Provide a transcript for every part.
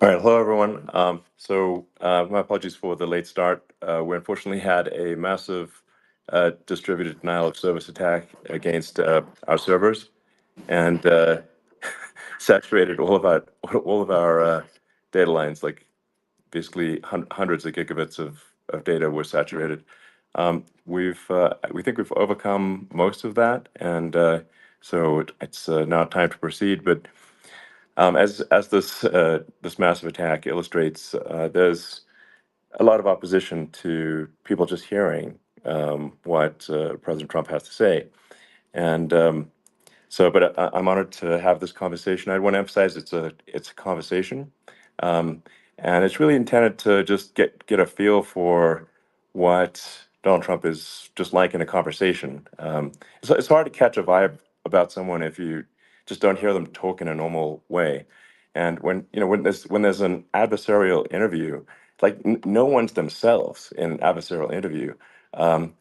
All right, hello everyone. My apologies for the late start. We unfortunately had a massive distributed denial of service attack against our servers, and saturated all of our data lines. Like basically hundreds of gigabits of data were saturated. We think we've overcome most of that, and it's now time to proceed. But as this massive attack illustrates, there's a lot of opposition to people just hearing what President Trump has to say, and I'm honored to have this conversation. I want to emphasize it's a conversation, um, and it's really intended to just get a feel for what Donald Trump is just like in a conversation. It's hard to catch a vibe about someone if you just don't hear them talk in a normal way. And when there's an adversarial interview, like no one's themselves in an adversarial interview. Um,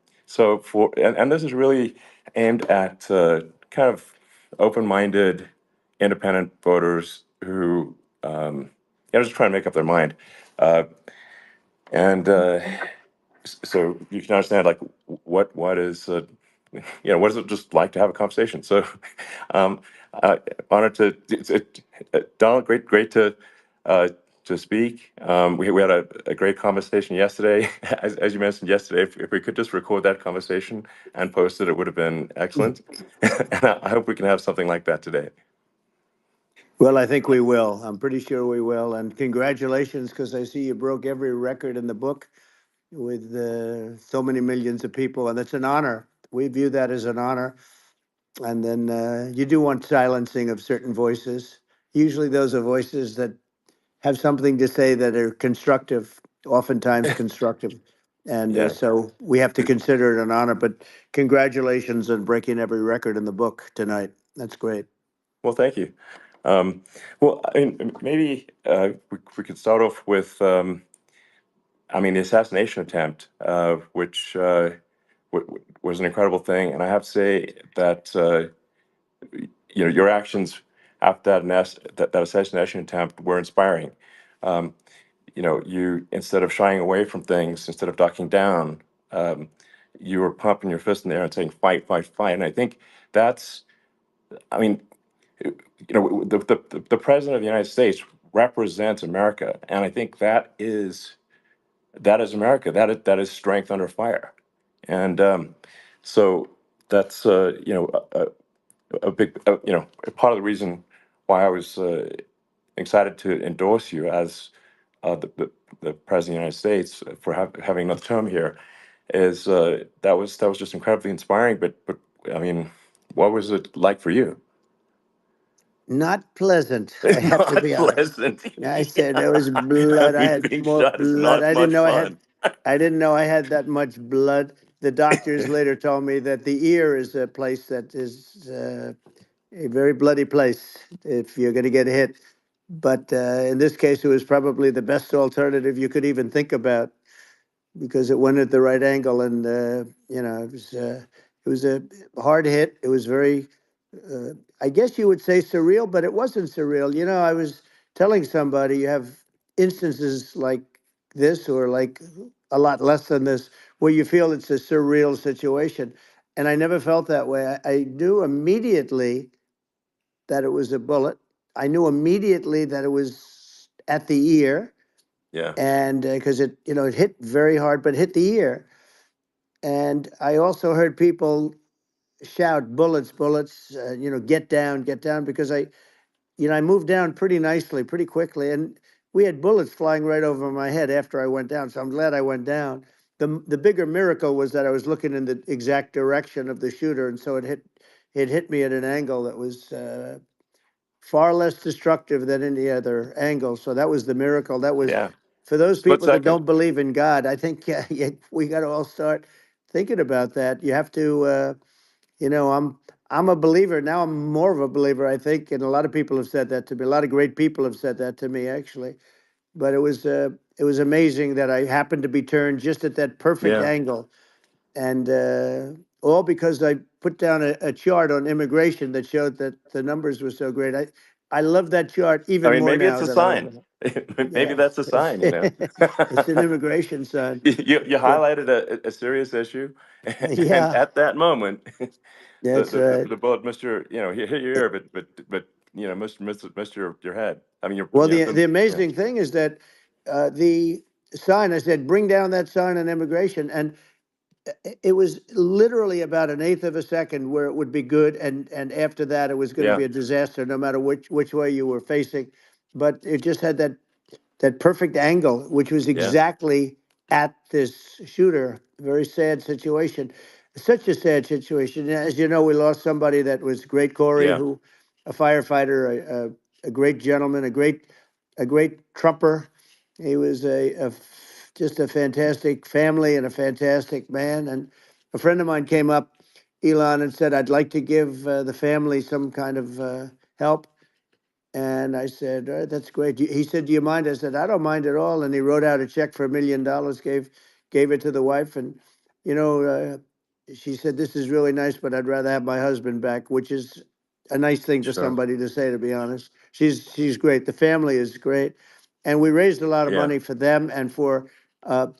and this is really aimed at kind of open-minded, independent voters who just trying to make up their mind. Uh, and so you can understand like what is what is it just like to have a conversation. So um, honored Donald, great uh, to speak. We had a great conversation yesterday. As you mentioned yesterday, if we could just record that conversation and post it, it would have been excellent. And I hope we can have something like that today. Well, I think we will. I'm pretty sure we will. And congratulations, because I see you broke every record in the book with so many millions of people, and it's an honor. We view that as an honor. And then you do want silencing of certain voices. Usually, those are voices that have something to say that are constructive, oftentimes constructive. And Yeah. so we have to consider it an honor. But congratulations on breaking every record in the book tonight. That's great. Well, thank you. Um, well, I mean, maybe we could start off with, the assassination attempt, which was an incredible thing. And I have to say that, your actions after that assassination attempt were inspiring. Um, you, instead of shying away from things, instead of ducking down, um, you were pumping your fist in the air and saying, fight, fight, fight. And I think that's, I mean, the president of the United States represents America, and I think that is America. That is strength under fire, and so that's a big a part of the reason why I was excited to endorse you as the president of the United States for having another term here. Is that was just incredibly inspiring. But I mean, what was it like for you? Not pleasant, I have to Not be honest. pleasant. I said Yeah. there was I blood. I mean, had being more shot is blood. not much fun. I didn't know I had that much blood. The doctors later told me that the ear is a place that is a very bloody place if you're going to get hit. But in this case, it was probably the best alternative you could even think about because it went at the right angle, and it was a hard hit. It was very, uh, I guess you would say surreal, but it wasn't surreal. I was telling somebody you have instances like this, or like a lot less than this, where you feel it's a surreal situation, and I never felt that way. I knew immediately that it was a bullet. I knew immediately that it was at the ear, Yeah. and because it hit very hard, but hit the ear. And I also heard people shout, "Bullets, bullets!" Get down, because I moved down pretty nicely, pretty quickly, and we had bullets flying right over my head after I went down. So I'm glad I went down. The bigger miracle was that I was looking in the exact direction of the shooter, and so it hit me at an angle that was far less destructive than any other angle. So that was the miracle. That was Yeah. for those Split people that second. don't believe in God. I think yeah, we got to all start thinking about that. You have to, I'm a believer now. I'm more of a believer, I think, and a lot of people have said that to me. A lot of great people have said that to me, actually. But it was amazing that I happened to be turned just at that perfect Yeah. angle, and all because I put down a chart on immigration that showed that the numbers were so great. I love that chart I even mean, more maybe it's now a that I sign. open it. Maybe Yeah, that's a sign, you know. it's an immigration sign. You But highlighted a serious issue, and yeah, at that moment, that's right. the bullet missed your, you know, hit your ear, but you know, missed your head. I mean, Well, you know, the yeah, amazing thing is that the sign, I said, bring down that sign on immigration. And it was literally about an eighth of a second where it would be good. And after that, it was going to yeah, be a disaster, no matter which way you were facing. But it just had that perfect angle, which was yeah, exactly at this shooter. Very sad situation. Such a sad situation. As you know, we lost somebody that was great, Corey, yeah, who, a firefighter, a great gentleman, a great trumper. He was just a fantastic family and a fantastic man. And a friend of mine came up, Elon, and said, "I'd like to give the family some kind of help." And I said, "All right, that's great." He said, "Do you mind?" I said, "I don't mind at all." And he wrote out a check for $1 million, gave it to the wife. And, you know, she said, "This is really nice, but I'd rather have my husband back," which is a nice thing for sure, somebody to say, to be honest. She's great. The family is great. And we raised a lot of yeah, money for them and for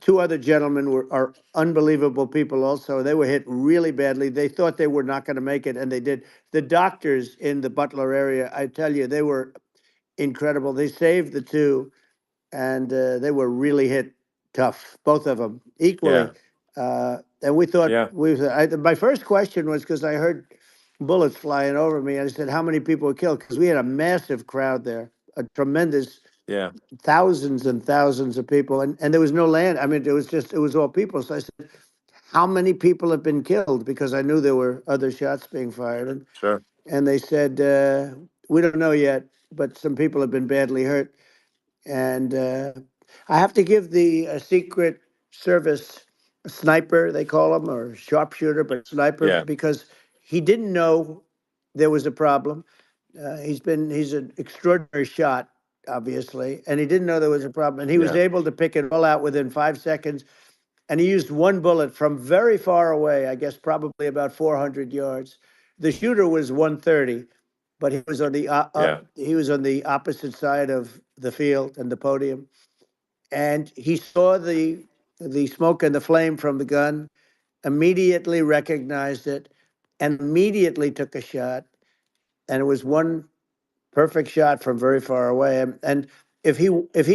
two other gentlemen are unbelievable people also. They were hit really badly. They thought they were not going to make it, and they did. The doctors in the Butler area, I tell you, they were incredible. They saved the two, and they were really hit tough, both of them yeah, equally. And we thought yeah, my first question was because I heard bullets flying over me, and I said, "How many people were killed?" Because we had a massive crowd there, a tremendous yeah, thousands and thousands of people, and there was no land. I mean, it was all people. So I said, "How many people have been killed?" Because I knew there were other shots being fired, sure, and they said, "We don't know yet, but some people have been badly hurt." And I have to give the Secret Service sniper, they call him, or sharpshooter, but sniper, yeah, because he didn't know there was a problem. He's an extraordinary shot, obviously, and he didn't know there was a problem. And he was yeah, able to pick it all out within 5 seconds. And he used one bullet from very far away, I guess probably about 400 yards. The shooter was 130, but yeah, he was on the opposite side of the field and the podium, and he saw the smoke and the flame from the gun, immediately recognized it, and immediately took a shot. And it was one perfect shot from very far away. And if he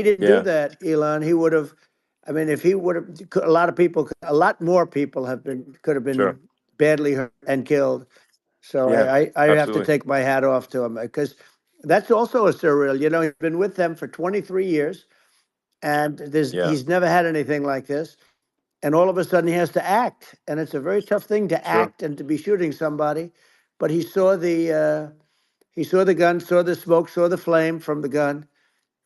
didn't do yeah, that, Elon, he would have. I mean, if he would have, a lot of people, a lot more people could have been sure, badly hurt and killed. So yeah, I have to absolutely, take my hat off to him because that's also a surreal. You know, he's been with them for 23 years, and yeah, he's never had anything like this. And all of a sudden, he has to act, and it's a very tough thing to sure, act and to be shooting somebody. But he saw the gun, saw the smoke, saw the flame from the gun,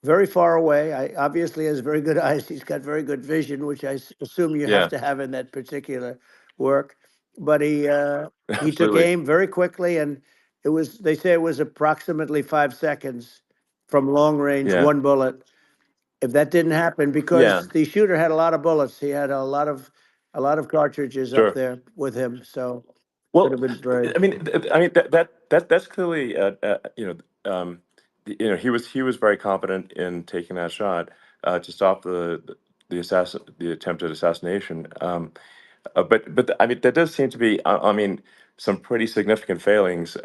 very far away. I obviously has very good eyes. He's got very good vision, which I assume you have yeah, to have in that particular work. But he took absolutely, aim very quickly, and they say it was approximately 5 seconds from long range, yeah, one bullet. If that didn't happen, yeah, because the shooter had a lot of bullets, he had a lot of cartridges up sure. there with him, so could have Well, been very. I mean that's clearly you know, you know, he was very confident in taking that shot to stop the attempted assassination. But I mean, there does seem to be, I mean, some pretty significant failings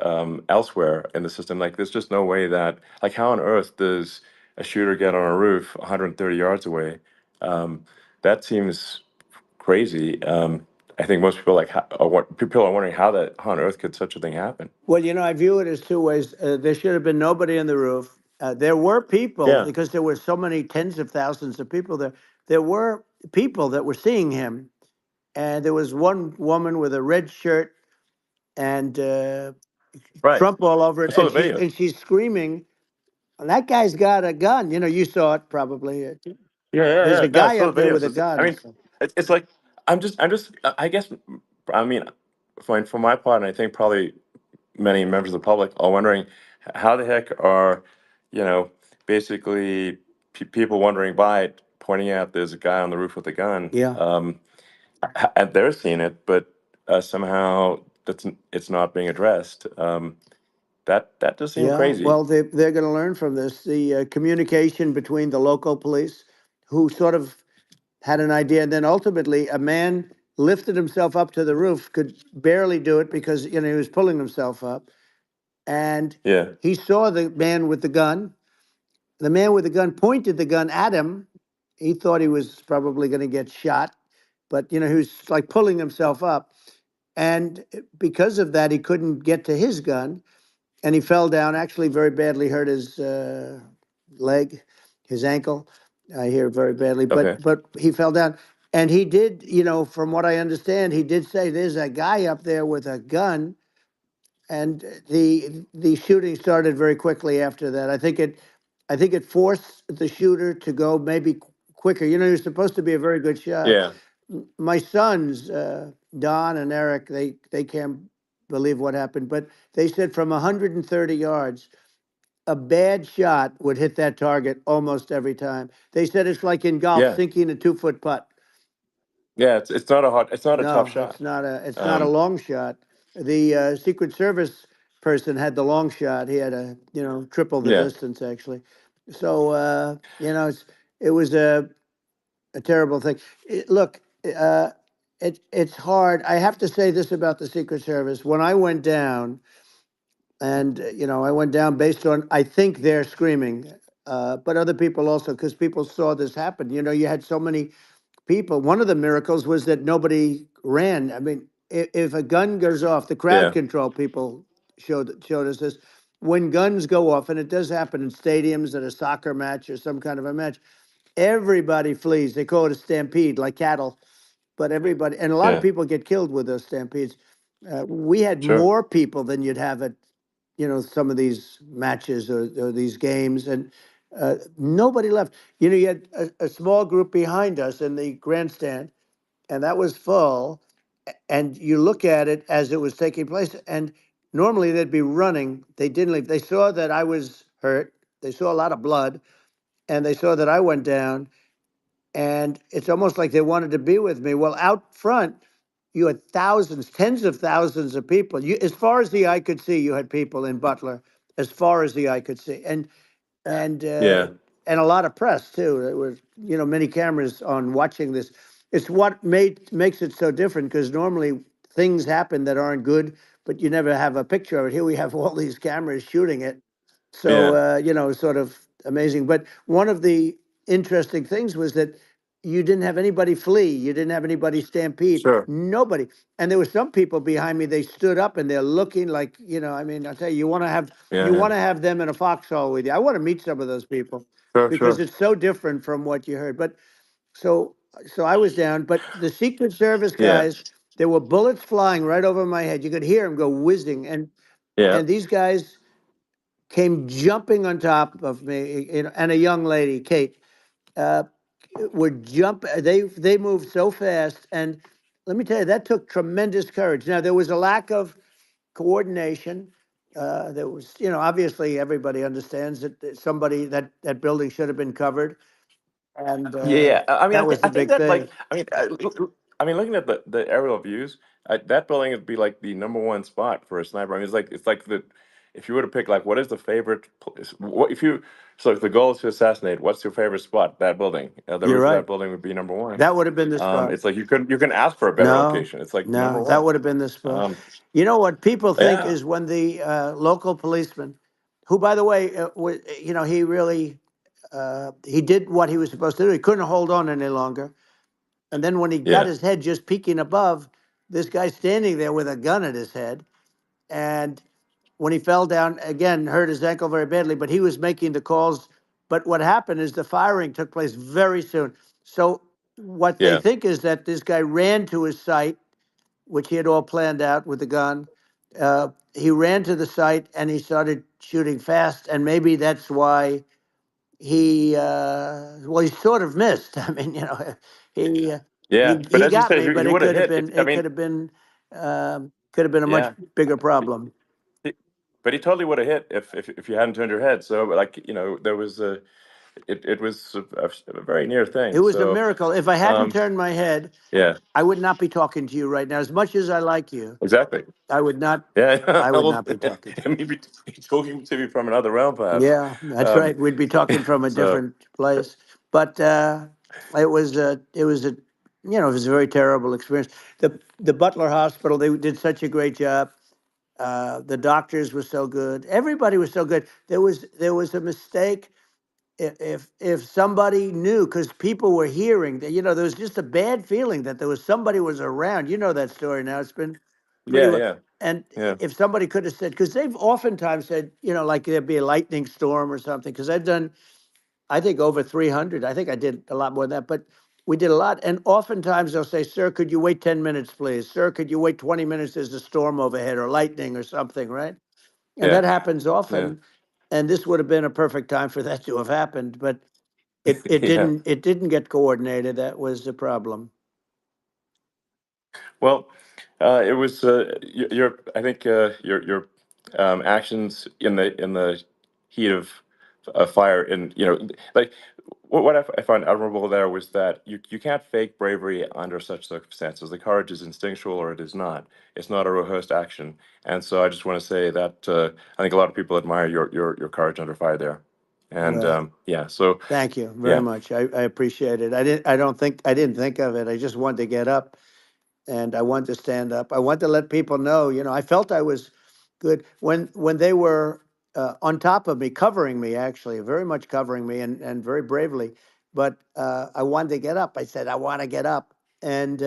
elsewhere in the system. Like, there's just no way that, like, how on earth does a shooter get on a roof 130 yards away? Um, that seems crazy. I think most people people are wondering how on earth could such a thing happen? Well, I view it as two ways. There should have been nobody on the roof. There were people, Yeah, because there were so many tens of thousands of people there. There were people that were seeing him, and there was one woman with a red shirt and right. Trump all over I it, saw and the she's video. and she's screaming, "That guy's got a gun!" You saw it probably. Yeah, yeah, There's yeah. a No, I guy saw the up there video. with a So I gun. mean, it's like I guess, I mean, for my part, and I think probably many members of the public are wondering how the heck are, you know, basically people wondering by it, pointing out there's a guy on the roof with a gun, Yeah. and they're seeing it, but somehow it's not being addressed. That does seem Yeah, crazy. well, they're going to learn from this. The communication between the local police, who sort of had an idea, and then ultimately a man lifted himself up to the roof, could barely do it because he was pulling himself up, and Yeah, he saw the man with the gun. The man with the gun pointed the gun at him. He thought he was probably going to get shot, but he was like pulling himself up, and because of that, he couldn't get to his gun, and he fell down. Actually, very badly hurt his leg, his ankle. I hear very badly, but okay. he fell down, and he did. From what I understand, he did say there's a guy up there with a gun, and the shooting started very quickly after that. I think it forced the shooter to go maybe quicker. He was supposed to be a very good shot. Yeah, My sons, Don and Eric, they can't believe what happened, but they said from 130 yards, a bad shot would hit that target almost every time. They said it's like in golf, yeah, sinking a 2-foot putt. yeah. It's not a tough No, shot. it's not a long shot. The Secret Service person had the long shot. He had a triple the Yeah, distance actually. So it was a terrible thing. Look, it's hard. I have to say this about the Secret Service. When I went down, and I went down based on I think they're screaming, but other people also, because people saw this happen. You had so many people. One of the miracles was that nobody ran. I mean, if a gun goes off, the crowd yeah, control people showed us this. When guns go off, and it does happen in stadiums at a soccer match or some kind of a match, everybody flees. They call it a stampede, like cattle. But everybody, and a lot of yeah. people get killed with those stampedes. We had Sure. more people than you'd have at some of these matches or these games, and nobody left. You had a small group behind us in the grandstand, and that was full. And you look at it as it was taking place, and normally they'd be running. They didn't leave. They saw that I was hurt. They saw a lot of blood, and they saw that I went down, and it's almost like they wanted to be with me. Well, out front, you had thousands, tens of thousands of people. As far as the eye could see, you had people in Butler, as far as the eye could see, and uh, Yeah, and a lot of press too. There was many cameras on watching this. It's what makes it so different, because normally things happen that aren't good, but you never have a picture of it. Here we have all these cameras shooting it, so yeah. sort of amazing. But one of the interesting things was that you didn't have anybody flee, you didn't have anybody stampede, Sure. nobody. And there were some people behind me. They stood up and they're looking like, I mean, I'll tell you, Yeah, you yeah. want to have them in a foxhole with you. I want to meet some of those people, Sure, because sure. it's so different from what you heard. But so I was down, but the Secret Service Yeah, guys, there were bullets flying right over my head. You could hear them go whizzing, yeah, and these guys came jumping on top of me, and a young lady, Kate, uh, would jump. They moved so fast, and let me tell you, that took tremendous courage. Now there was a lack of coordination. There was, obviously everybody understands that somebody that building should have been covered, and yeah. I mean, that was I the think big that thing. like, I mean, looking at the aerial views, that building would be like the number one spot for a sniper. I mean, it's like the if you were to pick like what is the favorite place, what if you so if the goal is to assassinate, what's your favorite spot? That building, the You're roof of that right. building would be number one. That would have been the spot. It's like you can ask for a better No, location. It's like number no, that one. would have been the spot. Um, You know what people think yeah, is when the local policeman, who, by the way, he really he did what he was supposed to do. He couldn't hold on any longer. And then when he got yeah, his head just peeking above, this guy standing there with a gun at his head. And when he fell down, again, hurt his ankle very badly, but he was making the calls. But what happened is the firing took place very soon. So what they yeah, think is that this guy ran to his site, which he had all planned out with the gun. He ran to the site and he started shooting fast, and maybe that's why he sort of missed. I mean, he uh, yeah. But he as you got say, me, but he it would have could have hit. If been I it mean, could have been a much yeah. bigger problem. But he totally would have hit if you hadn't turned your head. So like there was a it was a very near thing. It was a So, miracle. If I hadn't um, turned my head, yeah, I would not be talking to you right now. As much as I like you, exactly. I would not. Yeah, I would well, not be talking to you. maybe talking to me from another realm, perhaps. Yeah, that's Um, right. We'd be talking from a so different place. But it was a it was a very terrible experience. The Butler Hospital, they did such a great job. The doctors were so good. Everybody was so good. There was a mistake. If somebody knew, because people were hearing that, there was just a bad feeling that there was somebody was around. You know that story now. It's been pretty yeah, well. yeah, And yeah, if somebody could have said, because they've oftentimes said, like there'd be a lightning storm or something, because I've done, I think, over 300. I think I did a lot more than that, but we did a lot. And oftentimes they'll say, sir, could you wait 10 minutes, please? Sir, could you wait 20 minutes? There's a storm overhead or lightning or something, right? And yeah, that happens yeah, often. And this would have been a perfect time for that to have happened, but it yeah. didn't it didn't get coordinated. That was the problem. Well, it was your. I think your actions in the heat of fire, and like what I found admirable there was that you can't fake bravery under such circumstances. The courage is instinctual, or it is not. It's not a rehearsed action. And so I just want to say that I think a lot of people admire your courage under fire there. And Well, yeah, so thank you very yeah, much. I appreciate it. I didn't think of it. I just wanted to get up and I wanted to stand up. I wanted to let people know, I felt I was good when they were on top of me, covering me, actually, very much covering me, and very bravely. But I wanted to get up. I said, I want to get up. And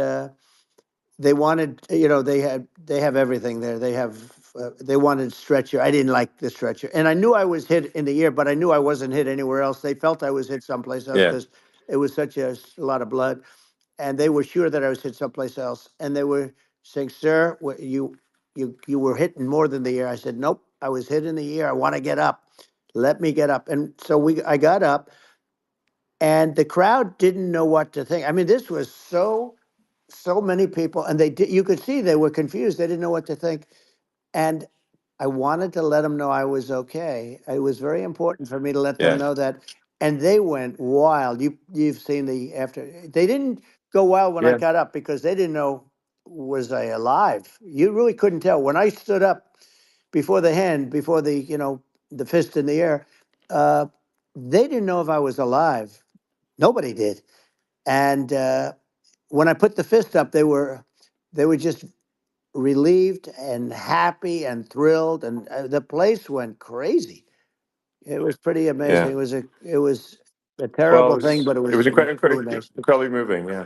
they wanted, they have everything there. They wanted stretcher. I didn't like the stretcher, and I knew I was hit in the ear, but I knew I wasn't hit anywhere else. They felt I was hit someplace else yeah, because it was such a lot of blood, and they were sure that I was hit someplace else. And they were saying, "Sir, you were hit in more than the ear." I said, "Nope, I was hit in the ear. I want to get up. Let me get up." And so I got up, and the crowd didn't know what to think. I mean, this was so many people, and you could see they were confused. They didn't know what to think. And I wanted to let them know I was okay. It was very important for me to let them yeah, know that. And they went wild. You've seen the after. They didn't go wild when I yeah, got up because they didn't know, was I alive. You really couldn't tell when I stood up before the hand, before the fist in the air. Uh, they didn't know if I was alive. Nobody did. And when I put the fist up, they were just relieved and happy and thrilled, and the place went crazy. It was pretty amazing. yeah. It was a Well, terrible thing, but it it was was really nice. incredibly moving. Yeah.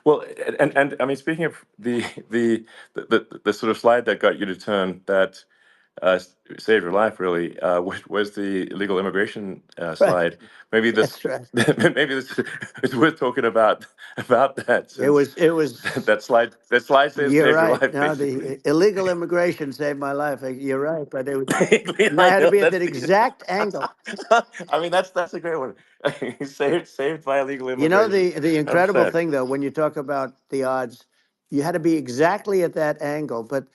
Well, and I mean, speaking of the sort of slide that got you to turn that saved your life, really, was the illegal immigration Right, slide. Maybe this, that's right. maybe this is worth talking about that, It since was. It was. that slide says You're saved your right. life, No, basically. the illegal immigration saved my life. You're right, but and I I had to know be at that's that the. exact angle. I mean, that's a great one. Saved by illegal You know immigration. the incredible 100%. thing though, when you talk about the odds, you had to be exactly at that angle. But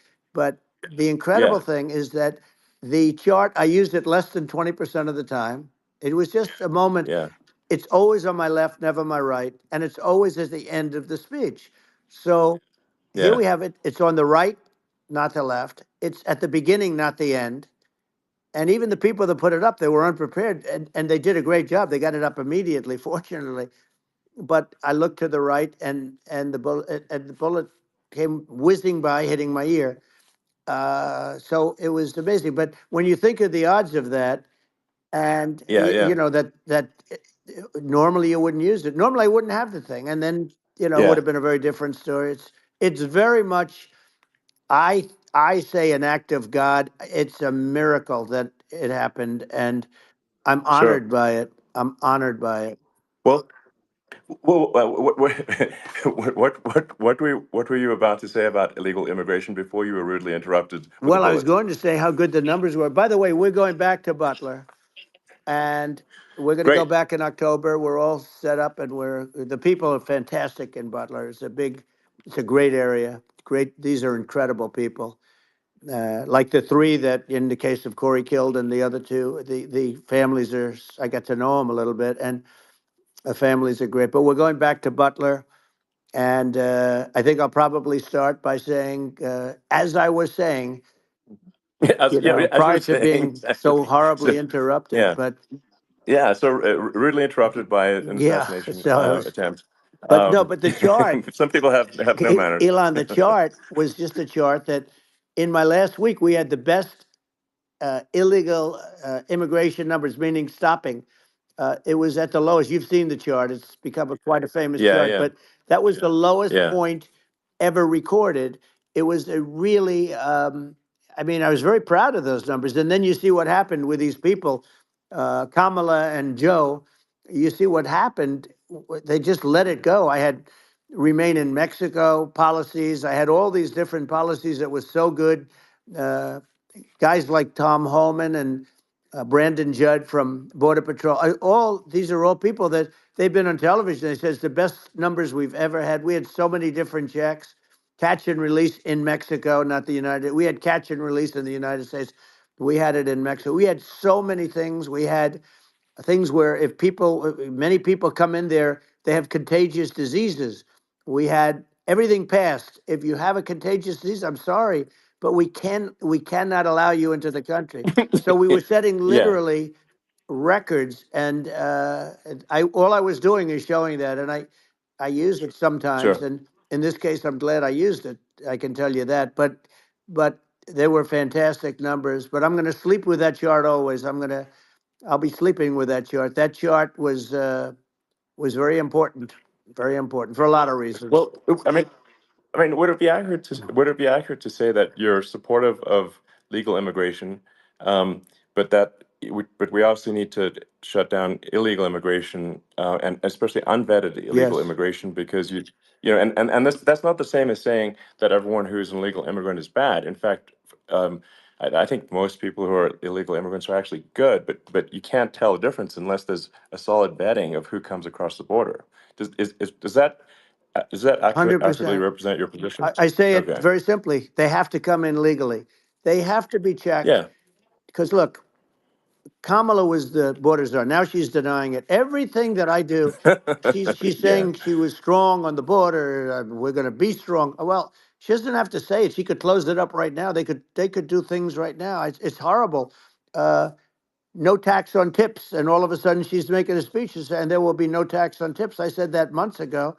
the Yeah, incredible thing is that the chart, I used it less than 20% of the time. It was just a moment. yeah, It's always on my left, never my right, and it's always at the end of the speech. So here yeah, we have it. It's on the right, not the left. It's at the beginning, not the end. And even the people that put it up, they were unprepared, and they did a great job. They got it up immediately, fortunately. But I looked to the right, and the bullet came whizzing by, hitting my ear. So it was amazing. But when you think of the odds of that, and yeah, yeah, normally you wouldn't use it. Normally I wouldn't have the thing, and then it would yeah. have been a very different story. It's very much, I say, an act of God. It's a miracle that it happened, and I'm Sure. honored by it. I'm honored by it. Well, what were you about to say about illegal immigration before you were rudely interrupted with a Well, I was bullet? going to say how good the numbers were. By the way, we're going back to Butler, and we're going to go Great. back in October. We're all set up, and the people are fantastic in Butler. It's a great area. Great, these are incredible people. like the three that, in the case of Corey, killed, and the other two, the families are. I got to know them a little bit, and the families are great. But we're going back to Butler, and I think I'll probably start by saying, as I was saying, As, yeah, as you were prior to saying, being so exactly. So, horribly interrupted. yeah, But yeah. So rudely interrupted by an yeah, assassination so I was. attempt. But no, but the chart, Some people have no manners. Elon, the chart was just a chart that in my last week we had the best illegal immigration numbers, meaning stopping. It was at the lowest. You've seen the chart. It's become quite a famous Yeah, chart, yeah, but that was the lowest yeah. point ever recorded. It was a really, I mean, I was very proud of those numbers. And then you see what happened with these people, Kamala and Joe. You see what happened. They just let it go. I had remain in Mexico policies. I had all these different policies that was so good. Uh, Guys like Tom Holman and Brandon Judd from Border Patrol. All these are all people that they've been on television. They says the best numbers we've ever had. We had so many different checks, catch and release in Mexico, not the United. We had catch and release in the United States. We had it in Mexico. We had so many things. We had things where if people, many people come in there, they have contagious diseases. We had everything passed. If you have a contagious disease, I'm sorry, but we cannot allow you into the country. So we were setting Yeah, literally records, and I all I was doing is showing that, and I use it sometimes, sure. and in this case, I'm glad I used it. I can tell you that, but they were fantastic numbers. But I'm going to sleep with that chart always. I'll be sleeping with that chart. That chart was very important for a lot of reasons. Well, I mean, would it be accurate to say that you're supportive of legal immigration, um, but but we also need to shut down illegal immigration, and especially unvetted illegal Yes, immigration, because and that's not the same as saying that everyone who's an illegal immigrant is bad. In fact, I think most people who are illegal immigrants are actually good, but you can't tell the difference unless there's a solid vetting of who comes across the border. Does that accurately 100%. represent your position? I say it Okay. very simply. They have to come in legally. They have to be checked Yeah. because look, Kamala was the border czar. Now she's denying it. Everything that I do, she's Yeah. saying she was strong on the border. We're going to be strong. Well, she doesn't have to say it. She could close it up right now. They could do things right now. It's horrible. Uh, no tax on tips, and all of a sudden she's making a speech and there will be no tax on tips. I said that months ago.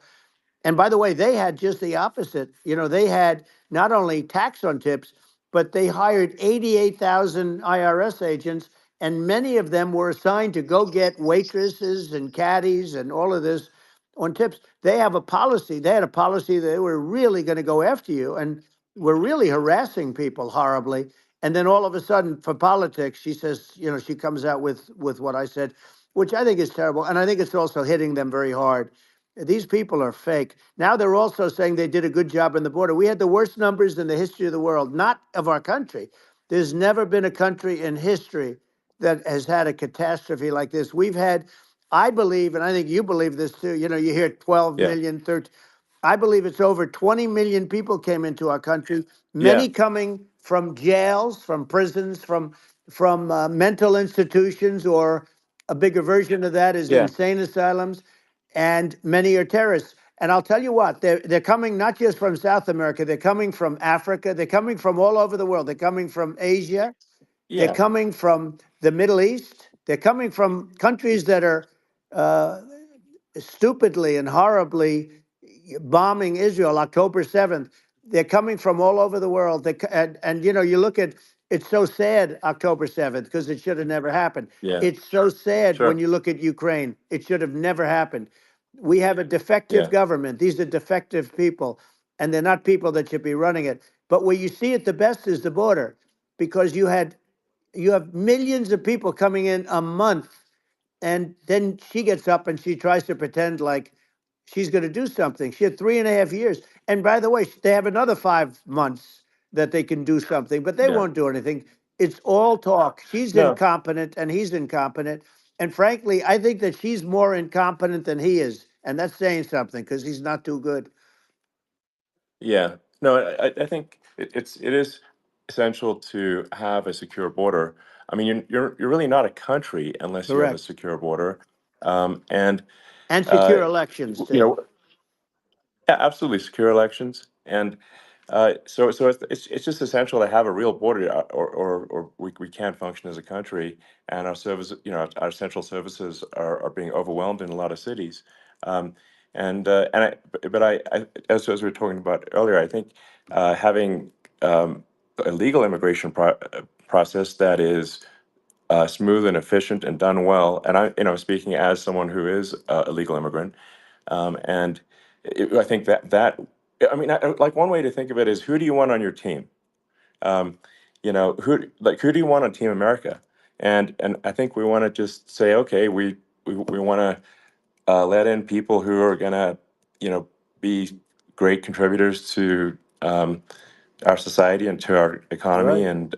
And by the way, they had just the opposite. They had not only tax on tips, but they hired 88,000 IRS agents, and many of them were assigned to go get waitresses and caddies and all of this on tips. They have a policy. They had a policy that they were really going to go after you and were really harassing people horribly. And then all of a sudden, for politics, she says, she comes out with what I said, which I think is terrible. And I think it's also hitting them very hard. These people are fake. Now they're also saying they did a good job on the border. We had the worst numbers in the history of the world, not of our country. There's never been a country in history that has had a catastrophe like this. We've had, I believe, and I think you believe this too. You hear 12 Yeah. million, 13. I believe it's over 20 million people came into our country, Yeah. many coming from jails, from prisons, from mental institutions, or a bigger version of that is Yeah. insane asylums, and many are terrorists. And I'll tell you what, they're coming not just from South America, they're coming from Africa, they're coming from all over the world. They're coming from Asia, they're Yeah. coming from the Middle East, they're coming from countries that are uh, stupidly and horribly bombing Israel October 7th. They're coming from all over the world. And you look at it's so sad October 7th because it should have never happened. Yeah. It's so sad when Sure. you look at Ukraine. It should have never happened. We have a defective Yeah. government. These are defective people, and they're not people that should be running it. But where you see it the best is the border, because you have millions of people coming in a month, and then she gets up and she tries to pretend like she's going to do something. She had 3.5 years. And by the way, they have another 5 months that they can do something, but they Yeah. won't do anything. It's all talk. She's No. incompetent and he's incompetent. And frankly, I think that she's more incompetent than he is. And that's saying something because he's not too good. Yeah. No. I think it is. essential to have a secure border. I mean, you're really not a country unless you have a Correct. secure border, and And uh, secure elections you too. know, yeah, absolutely secure elections, and so it's just essential to have a real border, or we can't function as a country, and our service, our central services are being overwhelmed in a lot of cities, um, and as we were talking about earlier, I think having a legal immigration process that is smooth and efficient and done well, and speaking as someone who is a legal immigrant, and I think I mean, like one way to think of it is, who do you want on your team? Um, who do you want on Team America? And I think we want to just say, okay, we want to let in people who are gonna, be great contributors to our society and to our economy, Right. and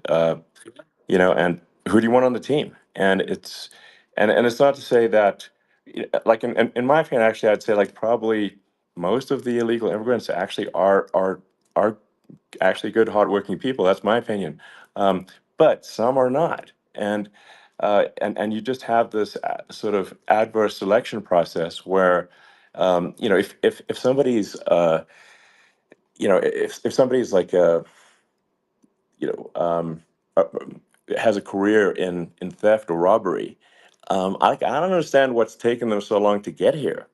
who do you want on the team? And it's not to say that, like in my opinion, actually, I'd say like probably most of the illegal immigrants actually are actually good, hardworking people. That's my opinion, but some are not, and you just have this sort of adverse selection process where, if somebody's if somebody's like a you know, uh, has a career in theft or robbery. I don't understand what's taken them so long to get here,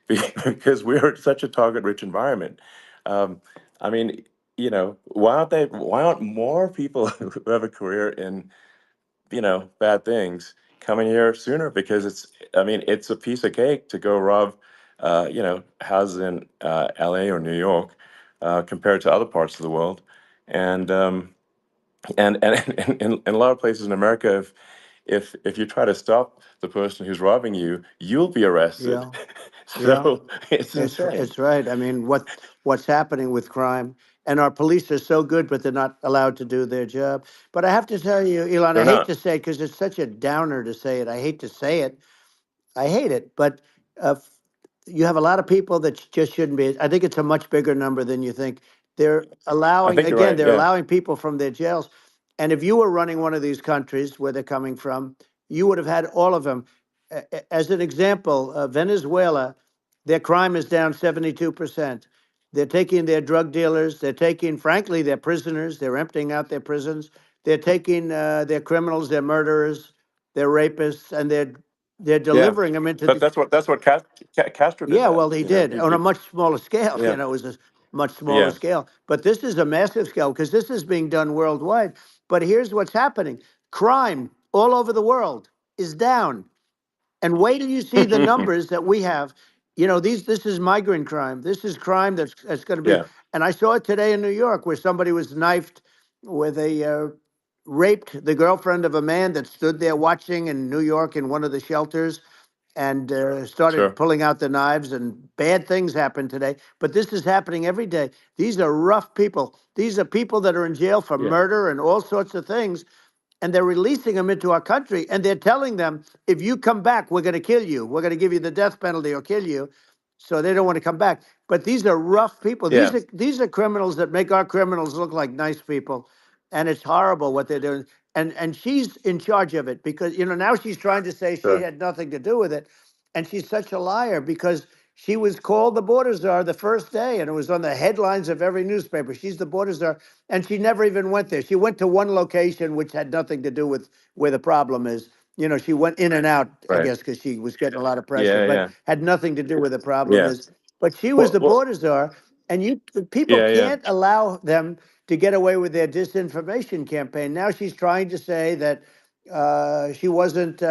because we're such a target-rich environment. Um, I mean, why aren't more people who have a career in, bad things coming here sooner? Because I mean, it's a piece of cake to go rob, houses in LA or New York, compared to other parts of the world. And in a lot of places in America, if you try to stop the person who's robbing you, you'll be arrested. Yeah. Yeah. So it's insane. It's right. I mean, what's happening with crime, and our police are so good, but they're not allowed to do their job. But I have to tell you, Elon, I They're hate not. to say it because it's such a downer to say it. I hate to say it. I hate it, but you have a lot of people that just shouldn't be. I think it's a much bigger number than you think. They're I allowing, think you're again, right. they're Yeah. allowing people from their jails. And if you were running one of these countries where they're coming from, you would have had all of them. As an example, Venezuela, their crime is down 72%. They're taking their drug dealers, they're taking, frankly, their prisoners, they're emptying out their prisons. They're taking their criminals, their murderers, their rapists, and they're Yeah. delivering them into But the. that's what Castro did Yeah, that. well, he did on a much smaller scale. Yeah. It was a much smaller Yeah. scale. But this is a massive scale because this is being done worldwide. But here's what's happening: crime all over the world is down. And wait till you see the numbers that we have. This is migrant crime. This is crime that's going to be. Yeah. And I saw it today in New York where somebody was knifed with raped the girlfriend of a man that stood there watching in New York in one of the shelters and started Sure. pulling out the knives, and bad things happened today. But this is happening every day. These are rough people. These are people that are in jail for Yeah. murder and all sorts of things, and they're releasing them into our country, and they're telling them, if you come back, we're going to kill you. We're going to give you the death penalty or kill you. So they don't want to come back. But these are rough people. Yeah. These are criminals that make our criminals look like nice people, and it's horrible what they're doing. And she's in charge of it because now she's trying to say she Sure. had nothing to do with it, and she's such a liar because she was called the border czar the first day, and it was on the headlines of every newspaper. She's the border czar, and she never even went there. She went to one location which had nothing to do with where the problem is. She went in and out, I Right. guess, because she was getting a lot of pressure, Yeah. but Yeah. had nothing to do where the problem Yeah. is. But she was Well. the Well. border czar, and the people Yeah. Yeah. can't allow them to get away with their disinformation campaign. Now she's trying to say that she wasn't.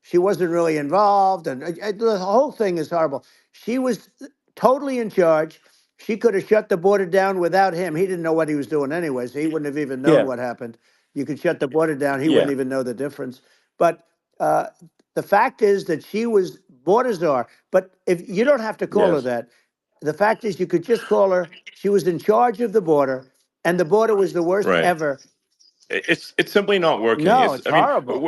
She wasn't really involved, and the whole thing is horrible. She was totally in charge. She could have shut the border down without him. He didn't know what he was doing anyway, so he wouldn't have even known Yeah. what happened. You could shut the border down; he wouldn't Yeah. even know the difference. But uh, the fact is that she was border czar. But if you don't have to call her Yes. that, the fact is you could just call her. She was in charge of the border, and the border was the worst Right. ever. It's simply not working. No, It's, it's I mean, horrible.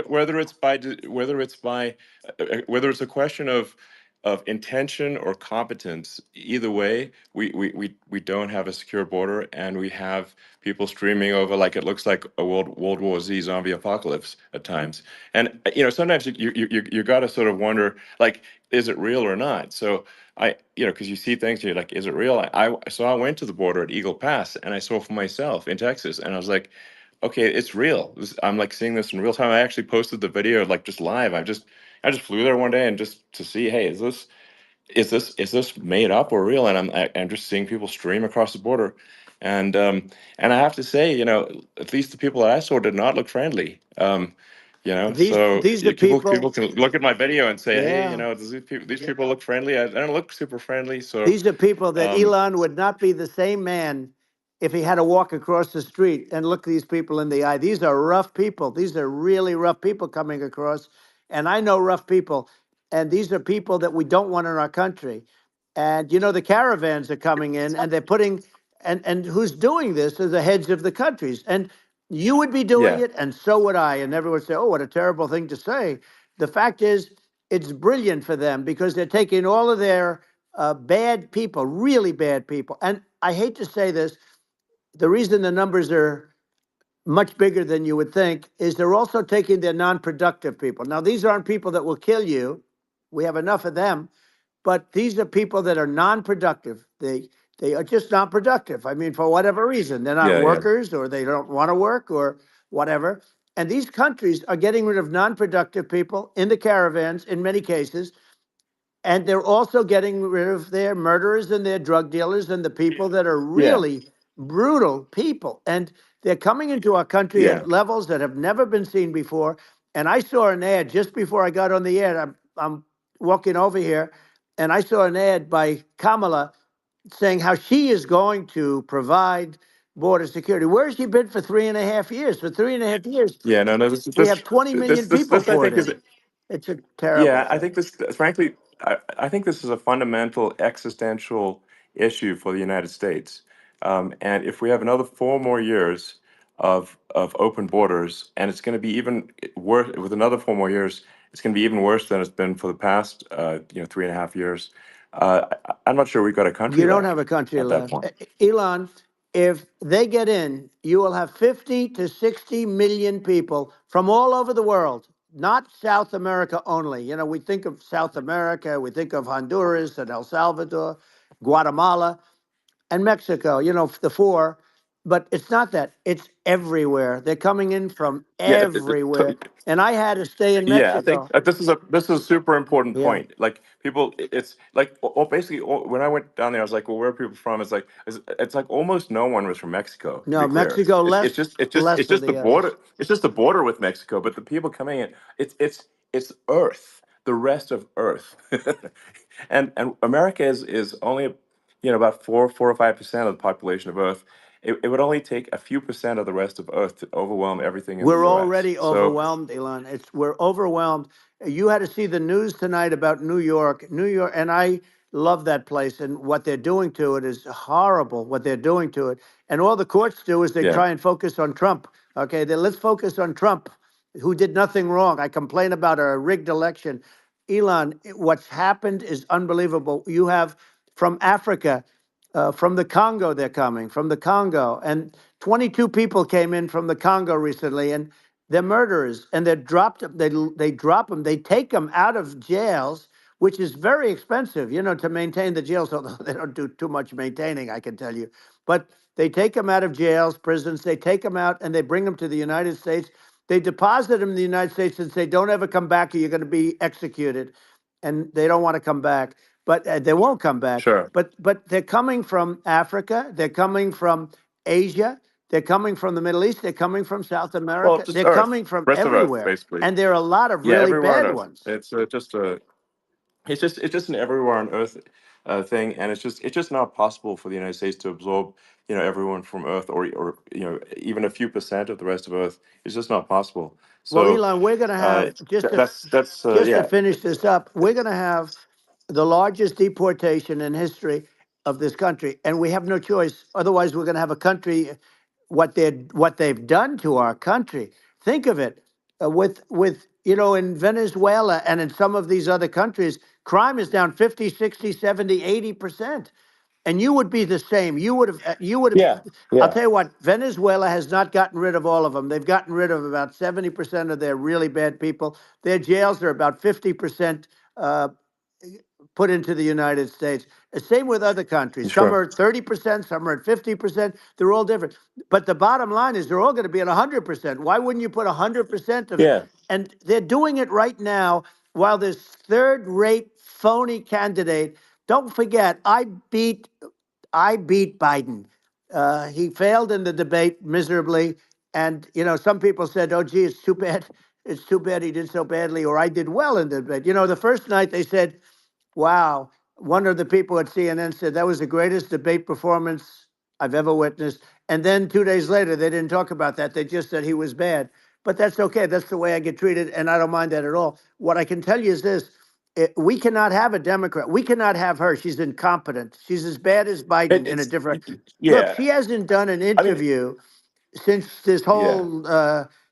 whether it's by, whether it's a question of, of intention or competence. Either way, we don't have a secure border, and we have people streaming over like it looks like a World War Z zombie apocalypse at times. And sometimes you got to sort of wonder, like, is it real or not? So because you see things, you're like, is it real? So I went to the border at Eagle Pass, and I saw for myself in Texas, and I was like, okay, it's real. I'm like seeing this in real time. I actually posted the video like just live. I just flew there one day and just to see, hey, is this made up or real? And I'm just seeing people stream across the border, and I have to say, at least the people that I saw did not look friendly. So These are people people. can look at my video and say, hey, Yeah. does these people look friendly? I don't look super friendly. So These are people that um, Elon would not be the same man if he had to walk across the street and look these people in the eye. These are rough people. These are really rough people coming across. And I know rough people. And these are people that we don't want in our country. And the caravans are coming in and they're putting and who's doing this are the heads of the countries. And you would be doing yeah, it, and so would I. And everyone would say, oh, what a terrible thing to say. The fact is, it's brilliant for them because they're taking all of their bad people, really bad people. And I hate to say this, the reason the numbers are much bigger than you would think is they're also taking their non-productive people. Now, these aren't people that will kill you. We have enough of them, but these are people that are non-productive. They are just not productive. I mean, for whatever reason, they're not yeah, workers or they don't want to work or whatever. And these countries are getting rid of non-productive people in the caravans in many cases, and they're also getting rid of their murderers and their drug dealers and the people that are yeah, really brutal people. And they're coming into our country yeah, at levels that have never been seen before. And I saw an ad just before I got on the air. I'm walking over here, and I saw an ad by Kamala saying how she is going to provide border security. Where has she been for 3.5 years? For 3.5 years, yeah. No, no. This is we have 20 this million this people this I poured think in. is. It's a terrible Yeah, I thing. think this, frankly, I think this is a fundamental existential issue for the United States. And if we have another 4 more years of open borders, and it's going to be even worse with another 4 more years, it's going to be even worse than it's been for the past, 3.5 years. I'm not sure we've got a country You don't have left a country at that left. point. Elon, if they get in, you will have 50 to 60 million people from all over the world, not South America only. We think of South America, we think of Honduras and El Salvador, Guatemala, and Mexico, the four. But it's not that. It's everywhere. They're coming in from Yeah, everywhere. And I had to stay in yeah, I think Mexico. this is a super important Yeah. point. Like people, it's like basically when I went down there, I was like, well, where are people from? It's like almost no one was from Mexico, to be No, clear. Mexico It's it's less, just it's just less it's than just the the others. border. It's just the border with Mexico, but the people coming in, it's Earth, the rest of Earth, and America is only about 4 or 5% of the population of Earth. It would only take a few percent of the rest of Earth to overwhelm everything in the We're U.S. already So overwhelmed, Elon. We're overwhelmed. You had to see the news tonight about New York. New York, and I love that place, and what they're doing to it is horrible, what they're doing to it. And all the courts do is they yeah, try and focus on Trump. Okay, let's focus on Trump, who did nothing wrong. I complain about a rigged election. Elon, what's happened is unbelievable. You have from Africa, from the Congo, they're coming from the Congo, and 22 people came in from the Congo recently, and they're murderers, and they're dropped. They drop them. They take them out of jails, which is very expensive, to maintain the jails. Although they don't do too much maintaining, I can tell you. But they take them out of jails, prisons. They take them out and they bring them to the United States. They deposit them in the United States and say, "Don't ever come back, or you're going to be executed." And they don't want to come back, but they won't come back. sure. But they're coming from Africa. They're coming from Asia. They're coming from the Middle East. They're coming from South Well, America. just They're Earth, coming from rest of Earth, everywhere. basically. And there are a lot of Yeah, really everywhere on bad Earth. ones. It's just a, it's just an everywhere on Earth thing, and it's just not possible for the United States to absorb, everyone from Earth, or even a few percent of the rest of Earth. It's just not possible. Well, So Elon, we're going to have that's just to yeah, finish this up. We're going to have the largest deportation in history of this country, and we have no choice. Otherwise, we're going to have a country. What they've done to our country. Think of it, with in Venezuela and in some of these other countries. Crime is down 50, 60, 70, 80%. And you would be the same. You would have, Yeah, I'll yeah, tell you what, Venezuela has not gotten rid of all of them. They've gotten rid of about 70% of their really bad people. Their jails are about 50% uh, put into the United States. Same with other countries. Some sure. are at 30%, some are at 50%. They're all different. But the bottom line is they're all going to be at 100%. Why wouldn't you put 100% of it? Yeah, And they're doing it right now while this third rate phony candidate. Don't forget, I beat Biden. He failed in the debate miserably. And, some people said, oh, gee, it's too bad. It's too bad he did so badly, or I did well in the debate. The first night they said, wow. One of the people at CNN said that was the greatest debate performance I've ever witnessed. And then 2 days later, they didn't talk about that. They just said he was bad. But that's okay. That's the way I get treated. And I don't mind that at all. What I can tell you is this: we cannot have a Democrat. We cannot have her. She's incompetent. She's as bad as Biden in a different. Look, yeah. she hasn't done an I mean, interview since this yeah, whole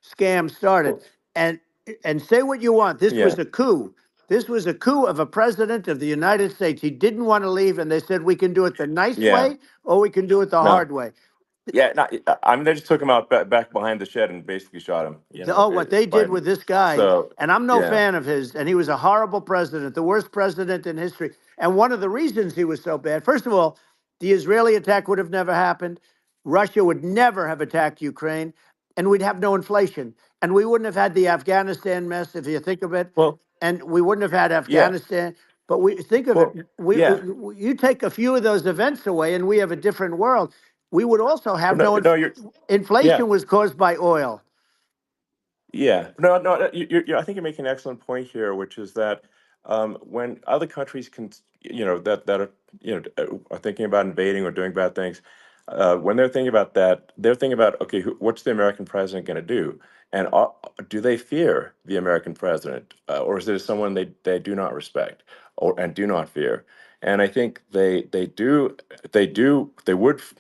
scam started. well, And say what you want, this yeah, was a coup. This was a coup of a president of the United States. He didn't want to leave, and they said we can do it the nice yeah. way or we can do it the No, hard way. yeah. Not, I mean, they just took him out back behind the shed and basically shot him. Oh, what they did Biden. with this guy, So and I'm no yeah. fan of his, and he was a horrible president, the worst president in history. And one of the reasons he was so bad, first of all, the Israeli attack would have never happened. Russia would never have attacked Ukraine, and we'd have no inflation. And we wouldn't have had the Afghanistan mess, if you think of it, Well, and we wouldn't have had yeah. Afghanistan. But we think of it, Well, yeah. you take a few of those events away, and we have a different world. We would also have No, no no, you're. Yeah. inflation was caused by oil. Yeah, no, no. I think you're making an excellent point here, which is that when other countries can, that are, are thinking about invading or doing bad things, when they're thinking about that, they're thinking about, okay, what's the American president going to do, and do they fear the American president, or is there someone they do not respect or and do not fear? And I think they would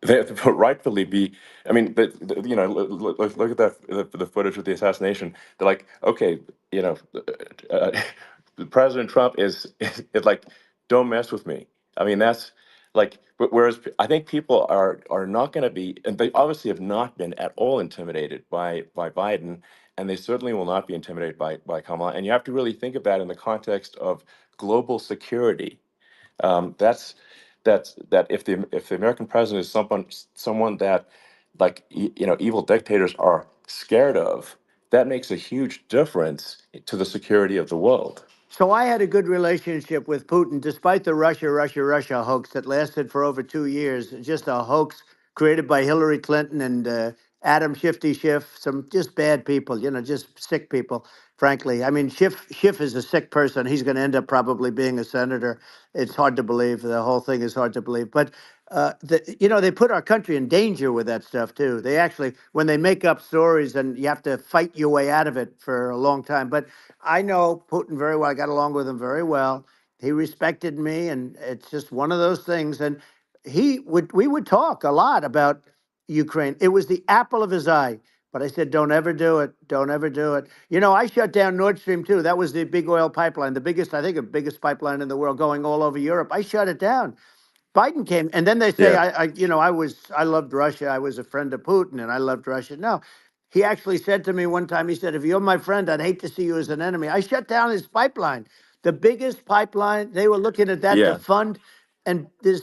they rightfully be. I mean, look at the footage of the assassination. They're like, okay, you know, uh, President Trump is like, don't mess with me. I mean, that's like, but whereas I think people are not going to be, and they obviously have not been at all intimidated by Biden, and they certainly will not be intimidated by Kamala. And you have to really think of that in the context of global security. That if the American president is someone that like evil dictators are scared of, that makes a huge difference to the security of the world. So I had a good relationship with Putin, despite the Russia hoax that lasted for over 2 years. Just a hoax created by Hillary Clinton and Adam Shifty Schiff, some just bad people, just sick people, frankly. I mean, Schiff is a sick person. He's going to end up probably being a senator. It's hard to believe. The whole thing is hard to believe. But, they put our country in danger with that stuff, too. They actually, when they make up stories, and you have to fight your way out of it for a long time. But I know Putin very well. I got along with him very well. He respected me, and it's just one of those things. And we would talk a lot about Ukraine. It was the apple of his eye. But I said, don't ever do it. Don't ever do it. I shut down Nord Stream 2. That was the big oil pipeline, the biggest, I think, the biggest pipeline in the world going all over Europe. I shut it down. Biden came, and then they say, Yeah, I loved Russia. I was a friend of Putin, and I loved Russia. No, he actually said to me one time, he said, if you're my friend, I'd hate to see you as an enemy. I shut down his pipeline, the biggest pipeline. They were looking at that to yeah, fund, and this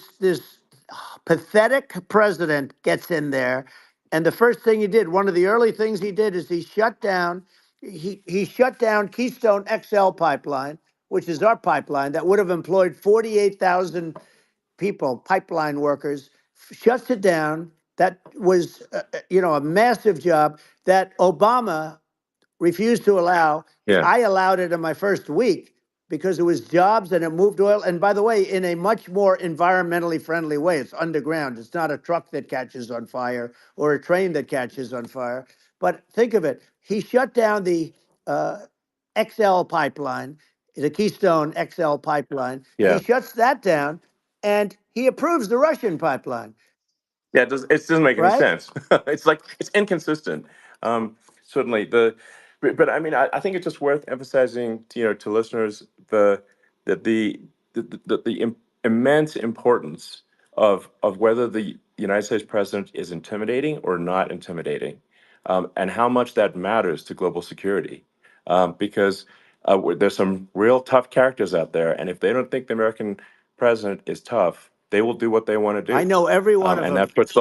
pathetic president gets in there, and the first thing he did, one of the early things he did, is he shut down Keystone XL pipeline, which is our pipeline that would have employed 48,000 people, pipeline workers, shuts it down. That was, a massive job that Obama refused to allow. yeah, I allowed it in my first week because it was jobs and it moved oil. And by the way, in a much more environmentally friendly way. It's underground. It's not a truck that catches on fire or a train that catches on fire. But think of it. He shut down the uh, XL pipeline, the Keystone XL pipeline. He yeah. shuts that down and he approves the Russian pipeline, Yeah, it doesn't make any right? sense. It's like it's inconsistent. Certainly, but I mean, I think it's just worth emphasizing to listeners that the immense importance of whether the United States president is intimidating or not intimidating, and how much that matters to global security, because there's some real tough characters out there, and if they don't think the American president is tough, they will do what they want to I do, know every one of and them. it puts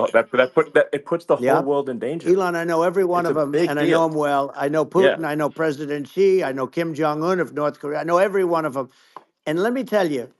the whole Yeah. world in danger. Elon, I know every one It's of a them, big and I know deal. them well. I know Yeah, Putin. I know President Xi. I know Kim Jong Un of North Korea. I know every one of them. And let me tell you,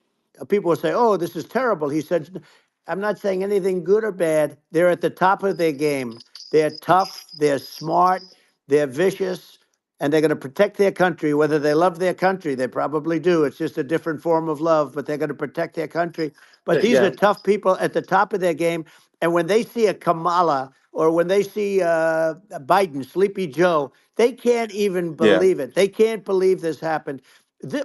people will say, "Oh, this is terrible." He said, "I'm not saying anything good or bad. They're at the top of their game. They're tough. They're smart. They're vicious, and they're going to protect their country. Whether they love their country, they probably do. It's just a different form of love, but they're going to protect their country. But these are yeah, tough people at the top of their game. And when they see a Kamala or when they see Biden, Sleepy Joe, they can't even yeah, believe it. They can't believe this happened.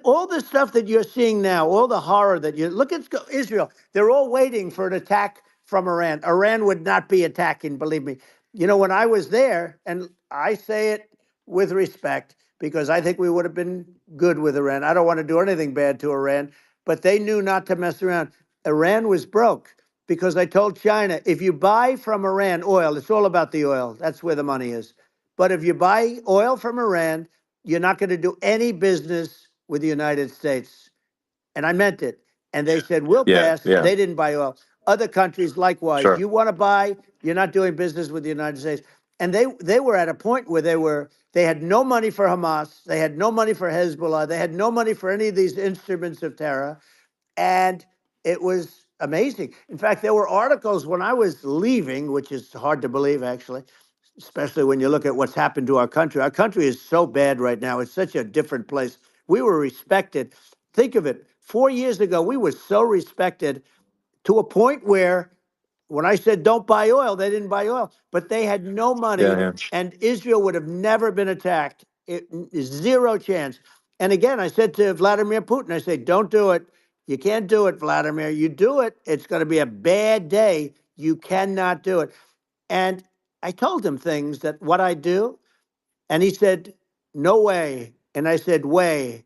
All the stuff that you're seeing now, all the horror that you look at Israel, they're all waiting for an attack from Iran. Iran would not be attacking, believe me. You know, when I was there, and I say it with respect because I think we would have been good with Iran. I don't want to do anything bad to Iran, but they knew not to mess around. Iran was broke because I told China, if you buy from Iran oil, it's all about the oil. That's where the money is. But if you buy oil from Iran, you're not going to do any business with the United States. And I meant it. And they said, we'll yeah, pass. yeah. They didn't buy oil. Other countries, likewise, Sure. you want to buy, you're not doing business with the United States. And they were at a point where they had no money for Hamas, they had no money for Hezbollah, they had no money for any of these instruments of terror. And it was amazing. In fact, there were articles when I was leaving, which is hard to believe, actually, especially when you look at what's happened to our country. Our country is so bad right now. It's such a different place. We were respected. Think of it. 4 years ago, we were so respected to a point where when I said don't buy oil, they didn't buy oil, but they had no Yeah, money, yeah, and Israel would have never been attacked. It is zero chance. And again, I said to Vladimir Putin, I said, don't do it. You can't do it, Vladimir. You do it, it's going to be a bad day. You cannot do it. And I told him things that what I do, and he said, no way. And I said, way.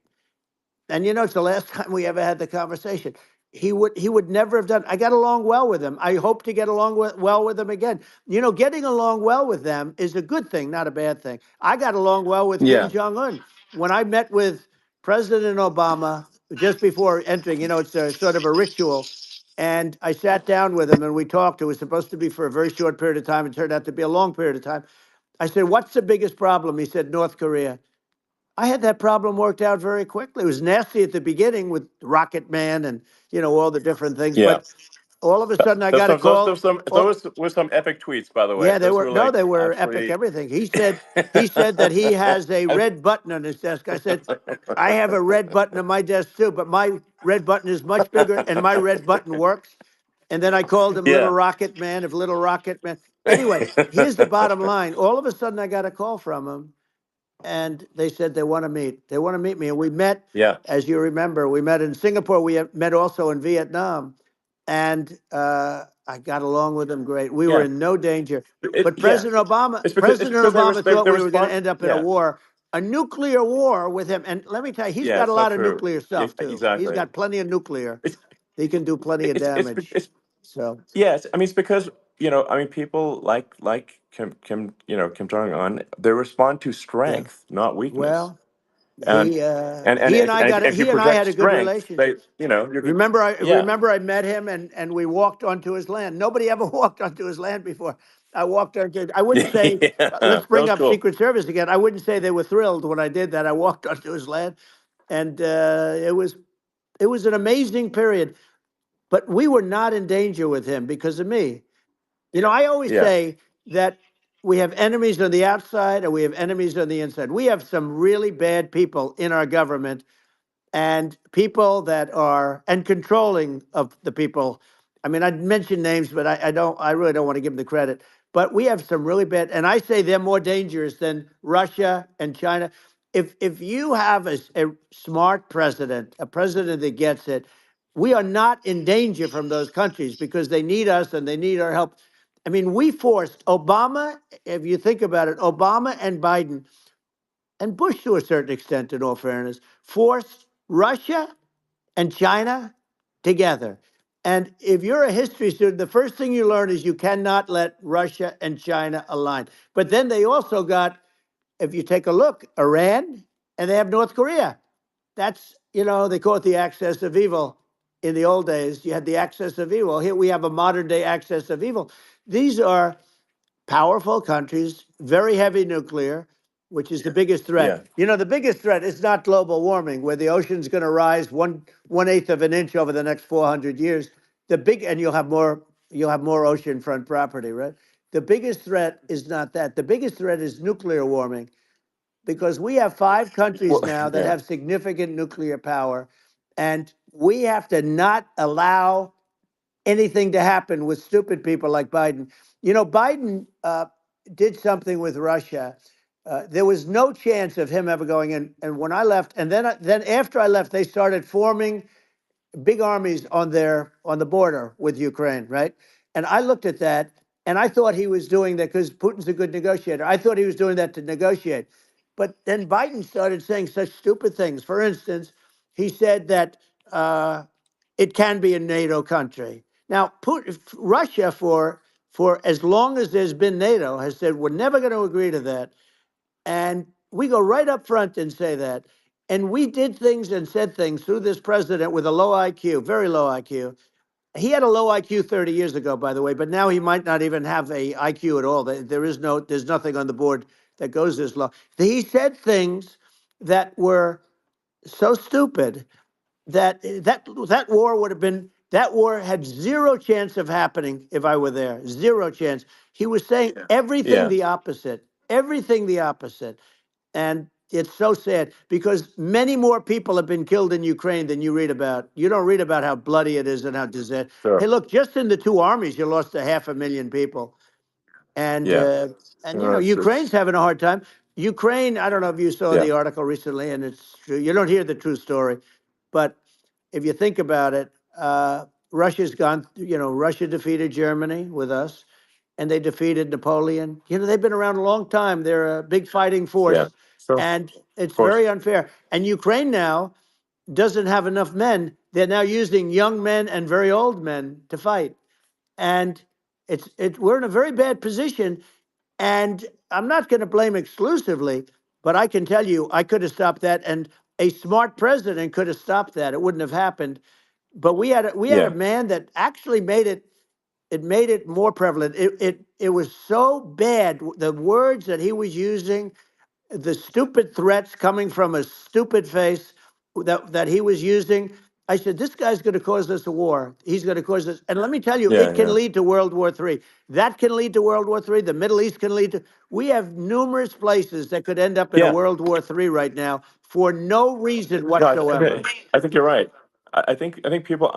And you know, it's the last time we ever had the conversation. He would never have done. I got along well with him. I hope to get along well with him again. You know, getting along well with them is a good thing, not a bad thing. I got along well with Kim yeah, Jong Un when I met with President Obama just before entering. You know, it's a sort of a ritual. And I sat down with him and we talked. It was supposed to be for a very short period of time. It turned out to be a long period of time. I said, "What's the biggest problem?" He said, "North Korea." I had that problem worked out very quickly. It was nasty at the beginning with Rocket Man and all the different things, yeah. but all of a sudden I Those got a some those call. those some Oh, those were some epic tweets, by the way. yeah, they Those were were no, like they were epic absolutely. everything. He said that he has a red button on his desk. I said, I have a red button on my desk too, but my red button is much bigger and my red button works. And then I called him Little Yeah. Rocket Man of Little Rocket Man. Anyway, here's the bottom line. All of a sudden I got a call from him and they said they want to meet. They want to meet me. And we met, Yeah, as you remember, we met in Singapore. We met also in Vietnam. And I got along with them great. We were yeah. in no danger. But Yeah. President Obama, It's President because Obama thought they we were going to respond. end up in Yeah, a nuclear war with him. And let me tell you, he's yeah. got a It's not lot of true. nuclear Yeah, stuff too. He's exactly. got plenty of nuclear. It's He can do plenty of damage. it's So yes. I mean, it's because I mean, people like Kim Jong Un. They respond to yeah. strength, not weakness. Well, And he and I got it. if you He and I project had a good strength, relationship. you're good. Remember, I Yeah. remember I met him and we walked onto his land. Nobody ever walked onto his land before. I walked onto. I wouldn't Yeah, say. yeah. Let's That bring was up cool. Secret Service again. I wouldn't say they were thrilled when I did that. I walked onto his land, and it was an amazing period. But we were not in danger with him because of me. I always Yeah. say that we have enemies on the outside and we have enemies on the inside. We have some really bad people in our government and people that are and controlling of the people. I mean, I'd mention names, but I really don't want to give them the credit. But we have some really bad, and I say they're more dangerous than Russia and China. If you have a smart president, a president that gets it, we are not in danger from those countries because they need us and they need our help. I mean, we forced Obama, if you think about it, Obama and Biden and Bush to a certain extent, in all fairness, forced Russia and China together. And if you're a history student, the first thing you learn is you cannot let Russia and China align. But then they also got, if you take a look, Iran, and they have North Korea. That's, they call it the axis of evil. In the old days, you had the axis of evil. Here we have a modern day axis of evil. These are powerful countries, very heavy nuclear, which is the biggest threat. Yeah. The biggest threat is not global warming, where the ocean's going to rise one eighth of an inch over the next 400 years. And you'll have more oceanfront property, right? The biggest threat is not that. The biggest threat is nuclear warming, because we have 5 countries Well, now that yeah. have significant nuclear power, and we have to not allow anything to happen with stupid people like Biden. Biden did something with Russia. There was no chance of him ever going in. And when I left, and then after I left, they started forming big armies on the border with Ukraine, right? And I looked at that, and I thought he was doing that because Putin's a good negotiator. I thought he was doing that to negotiate. But then Biden started saying such stupid things. For instance, he said that it can be a NATO country. Now, Russia, for as long as there's been NATO, has said we're never going to agree to that. And we go right up front and say that. And we did things and said things through this president with a low IQ, very low IQ. He had a low IQ 30 years ago, by the way, but now he might not even have a IQ at all. There's nothing on the board that goes this low. He said things that were so stupid that war would have been that war had zero chance of happening if I were there. Zero chance. He was saying everything Yeah. the opposite. Everything the opposite. And it's so sad because many more people have been killed in Ukraine than you read about. You don't read about how bloody it is and how disaster. Hey, Sure. look, just in the two armies, you lost 500,000 people. And Yeah. Ukraine's It's having a hard time. Ukraine, I don't know if you saw yeah. the article recently, and it's true. You don't hear the true story, but if you think about it, Russia's gone. Russia defeated Germany with us, and they defeated Napoleon. They've been around a long time. They're a big fighting Yeah. force, Sure. and it's Of course. very unfair. And Ukraine now doesn't have enough men. They're now using young men and very old men to fight, and we're in a very bad position. And I'm not going to blame exclusively, but I can tell you I could have stopped that, and a smart president could have stopped that. It wouldn't have happened. But we had a Yeah. man that actually made it. It made it more prevalent. It was so bad. The words that he was using, the stupid threats coming from a stupid face that he was using. I said, this guy's going to cause us a war. He's going to cause us. And let me tell you, Yeah. it can Yeah. lead to World War III. That can lead to World War III. The Middle East can lead to. We have numerous places that could end up in a Yeah. World War III right now for no reason No, whatsoever. I think you're right. I think people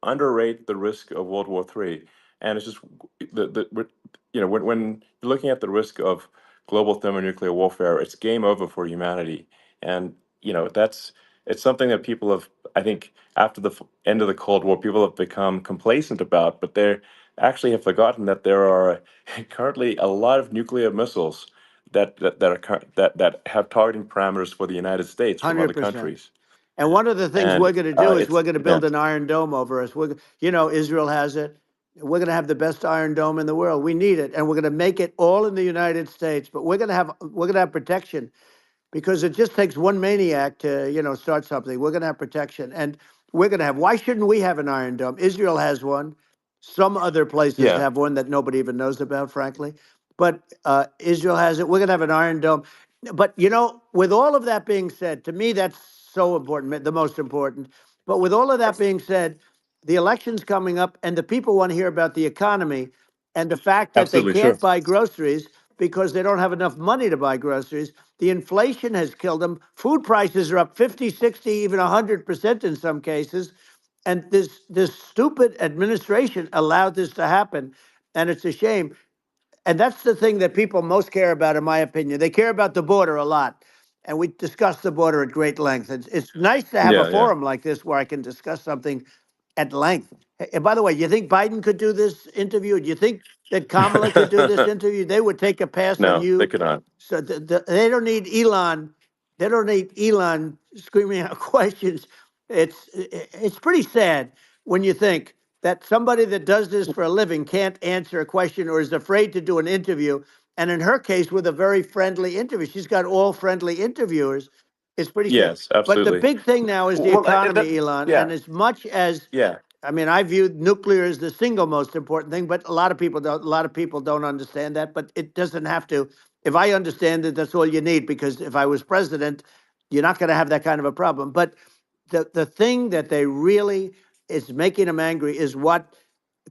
underrate the risk of World War III, and it's just when you're looking at the risk of global thermonuclear warfare, it's game over for humanity, and that's it's something that people have, I think, after the end of the Cold War, people have become complacent about, but they actually have forgotten that there are currently a lot of nuclear missiles that have targeting parameters for the United States from other 100%. countries. And one of the things And we're going to do is it's we're going to yeah, build an iron dome over us. Israel has it. We're going to have the best iron dome in the world. We need it, and we're going to make it all in the United States. But we're going to have protection, because it just takes one maniac to start something. We're going to have protection, and we're going to have. Why shouldn't we have an iron dome? Israel has one. Some other places yeah, have one that nobody even knows about, frankly. But Israel has it. We're going to have an iron dome. But with all of that being said, to me that's so important, the most important. But with all of that being said, the election's coming up, and the people want to hear about the economy and the fact that they absolutely, sure. can't buy groceries because they don't have enough money to buy groceries. The inflation has killed them. Food prices are up 50, 60, even 100% in some cases. And this stupid administration allowed this to happen. And it's a shame. And that's the thing that people most care about, in my opinion. They care about the border a lot. And we discuss the border at great length. It's nice to have a Yeah, yeah, forum like this where I can discuss something at length. And by the way, you think Biden could do this interview? Do you think that Kamala could do this interview? They would take a pass on no, they you. could not. So they don't need Elon. They don't need Elon screaming out questions. It's pretty sad when you think that somebody that does this for a living can't answer a question or is afraid to do an interview. And in her case, with a very friendly interview, she's got all friendly interviewers. It's pretty sad. Yes, But the absolutely. big thing now is the Well, economy, Elon. yeah, And as much as yeah, I mean, I view nuclear as the single most important thing, but a lot of people don't. A lot of people don't understand that. But it doesn't have to. If I understand it, that's all you need. Because if I was president, you're not going to have that kind of a problem. But the thing that they really is making them angry is what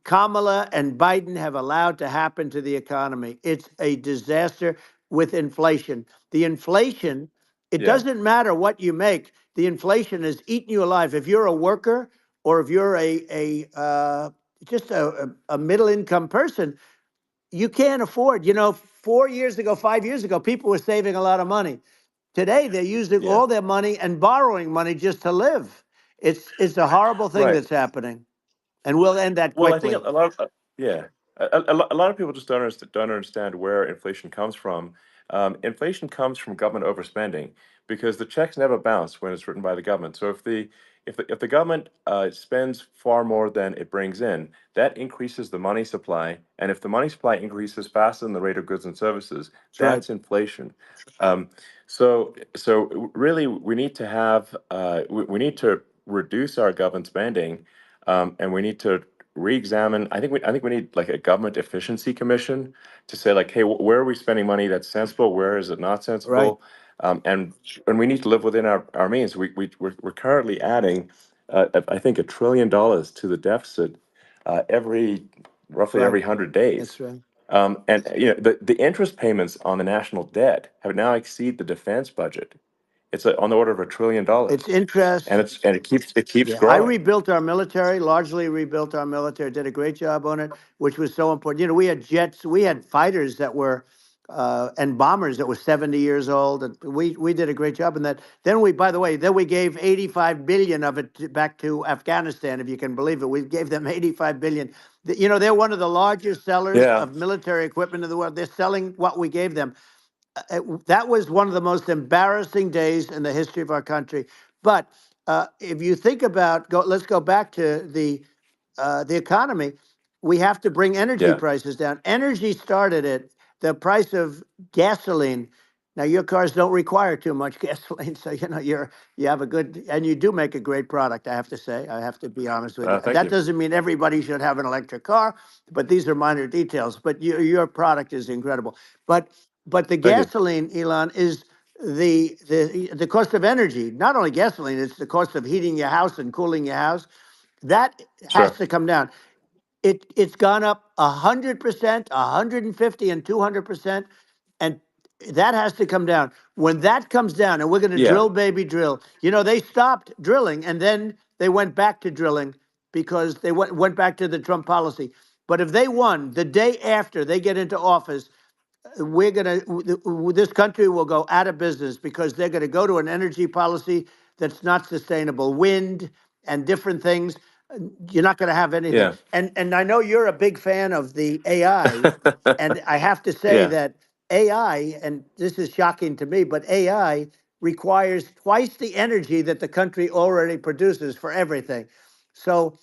Kamala and Biden have allowed to happen to the economy. It's a disaster with inflation. The inflation, it yeah, doesn't matter what you make. The inflation is eating you alive. If you're a worker or if you're just a middle income person, you can't afford. 4 years ago, 5 years ago, people were saving a lot of money. Today, they're using yeah. all their money and borrowing money just to live. It's a horrible thing Right. that's happening, and we'll end that Well, I think quickly. a lot of yeah, a lot of people just don't understand where inflation comes from. Inflation comes from government overspending because the checks never bounce when it's written by the government. So if the government spends far more than it brings in, that increases the money supply, and if the money supply increases faster than the rate of goods and services, That's right. that's inflation. Um, so really, we need to have we need to reduce our government spending, and we need to re-examine. I think we need like a government efficiency commission to say like, hey, where are we spending money that's sensible? Where is it not Right. sensible? And we need to live within our means. We're currently adding, I think, $1 trillion to the deficit every roughly Right. every 100 days. That's right. And the interest payments on the national debt have now exceed the defense budget. It's on the order of $1 trillion, It's interest. and it keeps Yeah, I growing. rebuilt our military, largely rebuilt our military, did a great job on it, which was so important. We had jets, we had fighters that were, and bombers that were 70 years old, and we did a great job in that. Then by the way, then we gave 85 billion of it back to Afghanistan, if you can believe it. We gave them 85 billion. They're one of the largest sellers Yeah, of military equipment in the world. They're selling what we gave them. That was one of the most embarrassing days in the history of our country. But if you think about, let's go back to the economy. We have to bring energy yeah, prices down. Energy started at the price of gasoline. Now your cars don't require too much gasoline, so you have a good, and you do make a great product. I have to say, I have to be honest with you. thank That you. doesn't mean everybody should have an electric car, but these are minor details. But your product is incredible. But the Thank you. gasoline, Elon, is the cost of energy. Not only gasoline, it's the cost of heating your house and cooling your house. That has Sure. to come down. It's gone up 100%, 150, and 200%, and that has to come down. When that comes down, and we're going to Yeah, drill, baby, drill. They stopped drilling, and then they went back to drilling because they went back to the Trump policy. But if they won the day after they get into office, this country will go out of business because they're going to go to an energy policy that's not sustainable. Wind and different things. You're not going to have anything. yeah, And I know you're a big fan of the AI, and I have to say yeah, that AI, and this is shocking to me, but AI requires twice the energy that the country already produces for everything. So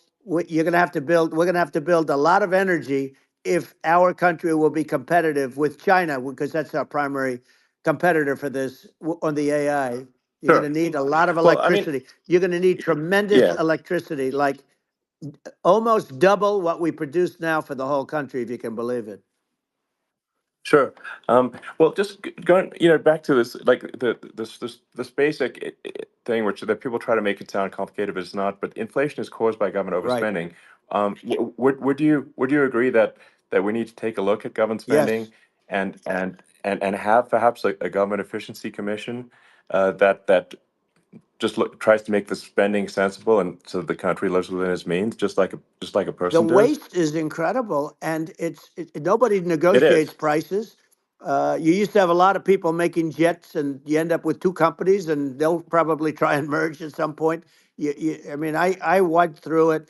you're going to have to build. We're going to have to build a lot of energy if our country will be competitive with China, because that's our primary competitor for this on the AI. You're going to sure. need a lot of Well, I mean, electricity. You're going to need tremendous yeah, electricity, like almost double what we produce now for the whole country, if you can believe it. sure. Well, just going, back to this, like this basic thing, which that people try to make it sound complicated, but it's not. But inflation is caused by government Right. overspending. Would you agree that we need to take a look at government Yes. spending and have perhaps a government efficiency commission that just tries to make the spending sensible and so the country lives within its means, just like a The person does. waste is incredible, and nobody It negotiates is. prices. You used to have a lot of people making jets, and you end up with two companies, and they'll probably try and merge at some point. I mean, I went through it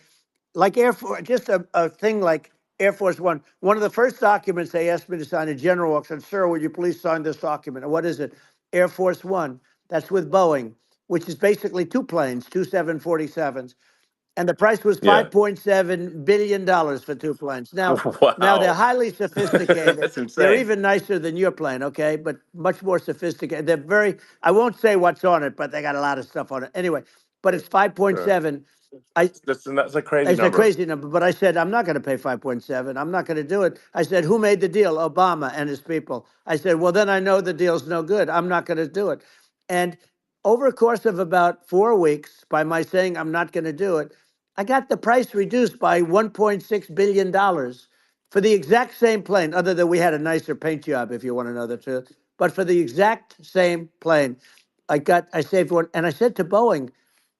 like Air Force, just a thing like Air Force One. One of the first documents they asked me to sign, a general said, "Sir, would you please sign this document?" And what is it? Air Force One. That's with Boeing. which is basically two planes, two 747s, and the price was Yeah. $5.7 billion for two planes. Now they're Wow. highly sophisticated. That's They're insane. even nicer than your plane, okay? But much more sophisticated. They're very. I won't say what's on it, but they got a lot of stuff on it. Anyway, but it's Sure. 5.7. I That's a crazy It's a number. crazy number, but I said I'm not going to pay 5.7. I'm not going to do it. I said, who made the deal? Obama and his people. I said, well, then I know the deal's no good. I'm not going to do it. And over a course of about 4 weeks, by my saying I'm not going to do it, I got the price reduced by $1.6 billion for the exact same plane. Other than we had a nicer paint job, if you want to know the truth. But for the exact same plane, I saved one. And I said to Boeing,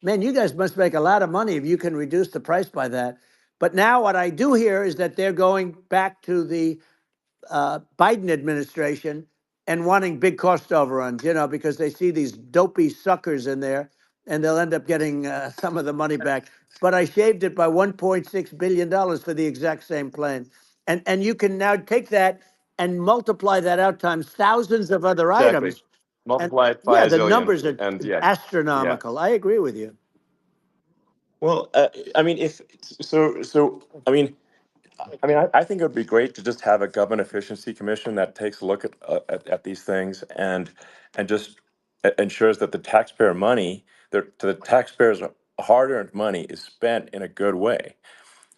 man, you guys must make a lot of money if you can reduce the price by that. But now what I do hear is that they're going back to the Biden administration and wanting big cost overruns, because they see these dopey suckers in there and they'll end up getting some of the money back. But I shaved it by $1.6 billion for the exact same plane. And you can now take that and multiply that out times thousands of other Exactly. items. And Multiply it by yeah, a the zillion, numbers are and yeah, yeah. astronomical. I agree with you. Well, I mean, if so, I think it would be great to just have a government efficiency commission that takes a look at these things and just ensures that the taxpayer money, the taxpayers' hard-earned money, is spent in a good way.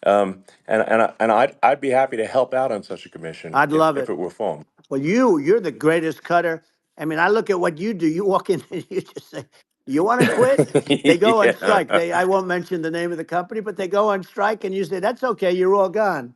I'd be happy to help out on such a commission I'd love if it. it were formed. Well, you're the greatest cutter. I mean, I look at what you do. You walk in and you just say, "You want to quit?" They go on Yeah. strike. I won't mention the name of the company, but they go on strike, and you say, "That's okay. You're all gone.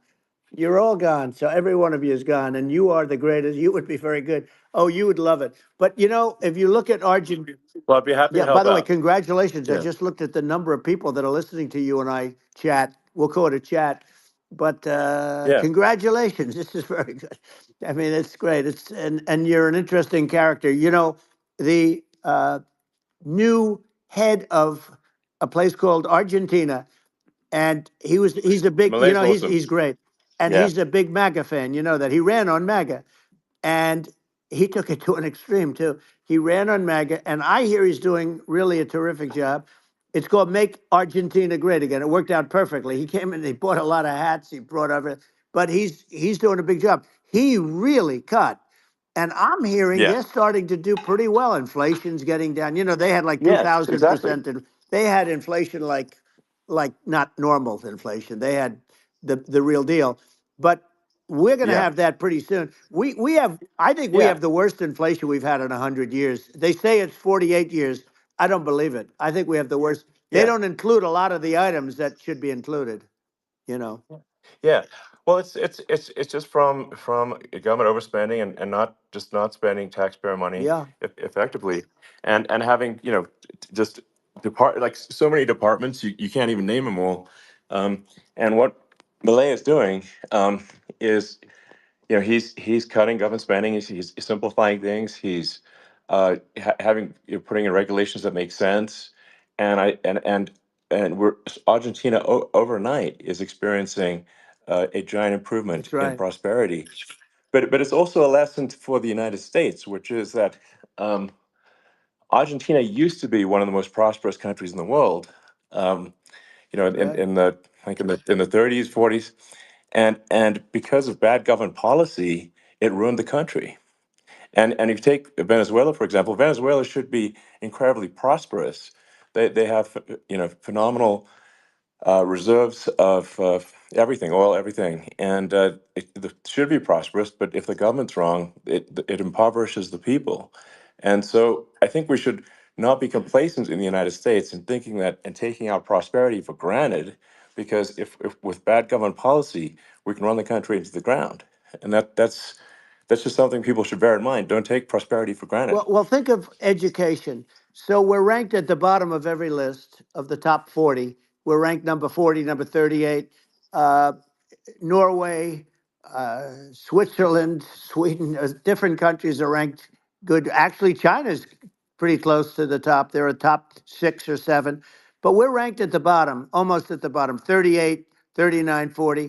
You're all gone." So every one of you is gone, and you are the greatest. You would be very good. Oh, you would love it. But if you look at Argentina. Well, I'd be happy to Yeah, by help the way, out. congratulations. I Yeah. just looked at the number of people that are listening to you and I chat. We'll call it a chat. But Yeah. congratulations. This is very good. I mean, it's great. And you're an interesting character. The new head of a place called Argentina, and he's a big, Malay's awesome. he's great. And Yeah. he's a big MAGA fan, that he ran on MAGA. And he took it to an extreme too. He ran on MAGA, and I hear he's doing really a terrific job. It's called Make Argentina Great Again. It worked out perfectly. He came in, he bought a lot of hats, he brought everything, but he's doing a big job. He really cut. And I'm hearing Yeah. they're starting to do pretty well. Inflation's getting down. They had like Yes, exactly. 2,000%. And they had inflation like not normal inflation. They had the real deal. But we're going to Yeah. have that pretty soon. We have, I think we Yeah. have the worst inflation we've had in 100 years. They say it's 48 years. I don't believe it. I think we have the worst. They Yeah. don't include a lot of the items that should be included. You know. Yeah. Well, it's just from government overspending and not spending taxpayer money Yeah, effectively, and having just like so many departments, you can't even name them all. And what Malay is doing is he's cutting government spending. He's simplifying things. He's having putting in regulations that make sense, and I and we're Argentina overnight is experiencing a giant improvement that's in right. prosperity. But it's also a lesson for the United States, which is that um, Argentina used to be one of the most prosperous countries in the world. Um, That's right. in the like in the 30s, 40s, and because of bad government policy, it ruined the country. And if you take Venezuela, for example, Venezuela should be incredibly prosperous. They have phenomenal reserves of everything, oil, everything, and it should be prosperous. But if the government's wrong, it impoverishes the people. And so I think we should not be complacent in the United States in thinking that and taking our prosperity for granted, because if with bad government policy, we can run the country into the ground. And that's just something people should bear in mind. Don't take prosperity for granted. Well, think of education. So we're ranked at the bottom of every list of the top 40. We're ranked number 40, number 38. Uh, Norway, Switzerland, Sweden, different countries are ranked good. Actually, China's pretty close to the top. They're a top 6 or 7, but we're ranked at the bottom, almost at the bottom, 38, 39, 40.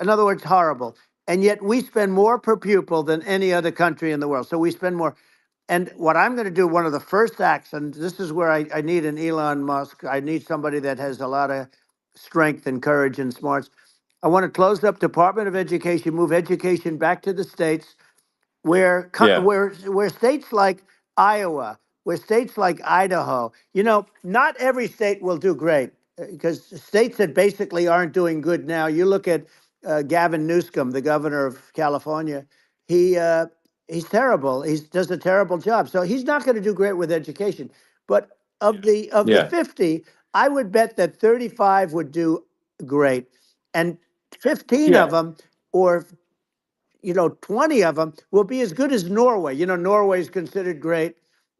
In other words, horrible. And yet we spend more per pupil than any other country in the world. So we spend more. And what I'm going to do, one of the first acts, and this is where I need an Elon Musk, I need somebody that has a lot of strength and courage and smarts. I want to close up Department of Education, move education back to the states, where Yeah. where states like Iowa, where states like Idaho, not every state will do great, because states that basically aren't doing good now. You look at Gavin Newsom, the governor of California. He he's terrible. He does a terrible job. So he's not going to do great with education. But of the Yeah. 50, I would bet that 35 would do great, and 15 of Yeah. them, or 20 of them will be as good as Norway. Norway is considered great.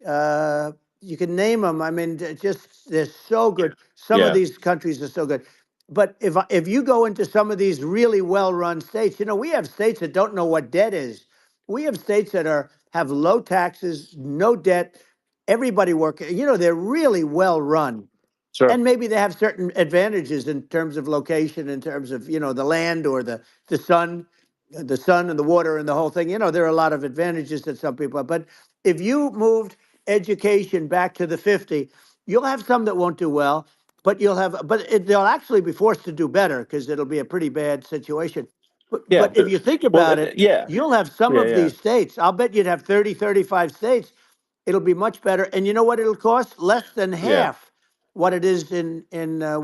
Uh, you can name them. I mean, just they're so good. Some of Yeah. these countries are so good. But if you go into some of these really well-run states, we have states that don't know what debt is. We have states that have low taxes, no debt, everybody working. They're really well run, Sure. and maybe they have certain advantages in terms of location, in terms of the land, or the sun, and the water and the whole thing. There are a lot of advantages that some people have. But if you moved education back to the 50, you'll have some that won't do well, but they'll actually be forced to do better, because it'll be a pretty bad situation. Yeah. But if you think Well, about it, yeah. you'll have some Yeah. of Yeah. these states. I'll bet you'd have 30, 35 states. It'll be much better. And you know what it'll cost? Less than Yeah. half what it is in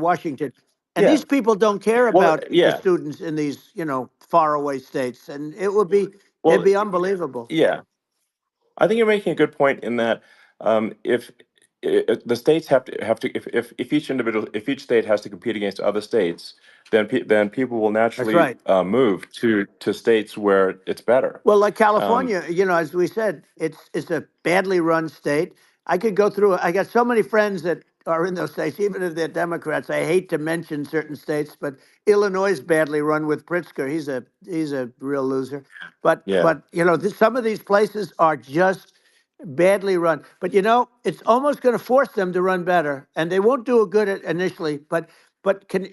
Washington. And Yeah. these people don't care Well, about the yeah. students in these faraway states, and it'd Well, be unbelievable. yeah. I think you're making a good point in that if the states have to if each state has to compete against other states, then people will That's naturally right. move to states where it's better. Well, like Um, California, as we said, it's a badly run state. I could go through. I got so many friends that are in those states, even if they're Democrats. I hate to mention certain states, but Illinois is badly run with Pritzker. He's a real loser. But yeah. but some of these places are just badly run. But it's almost going to force them to run better, and they won't do a good at initially. But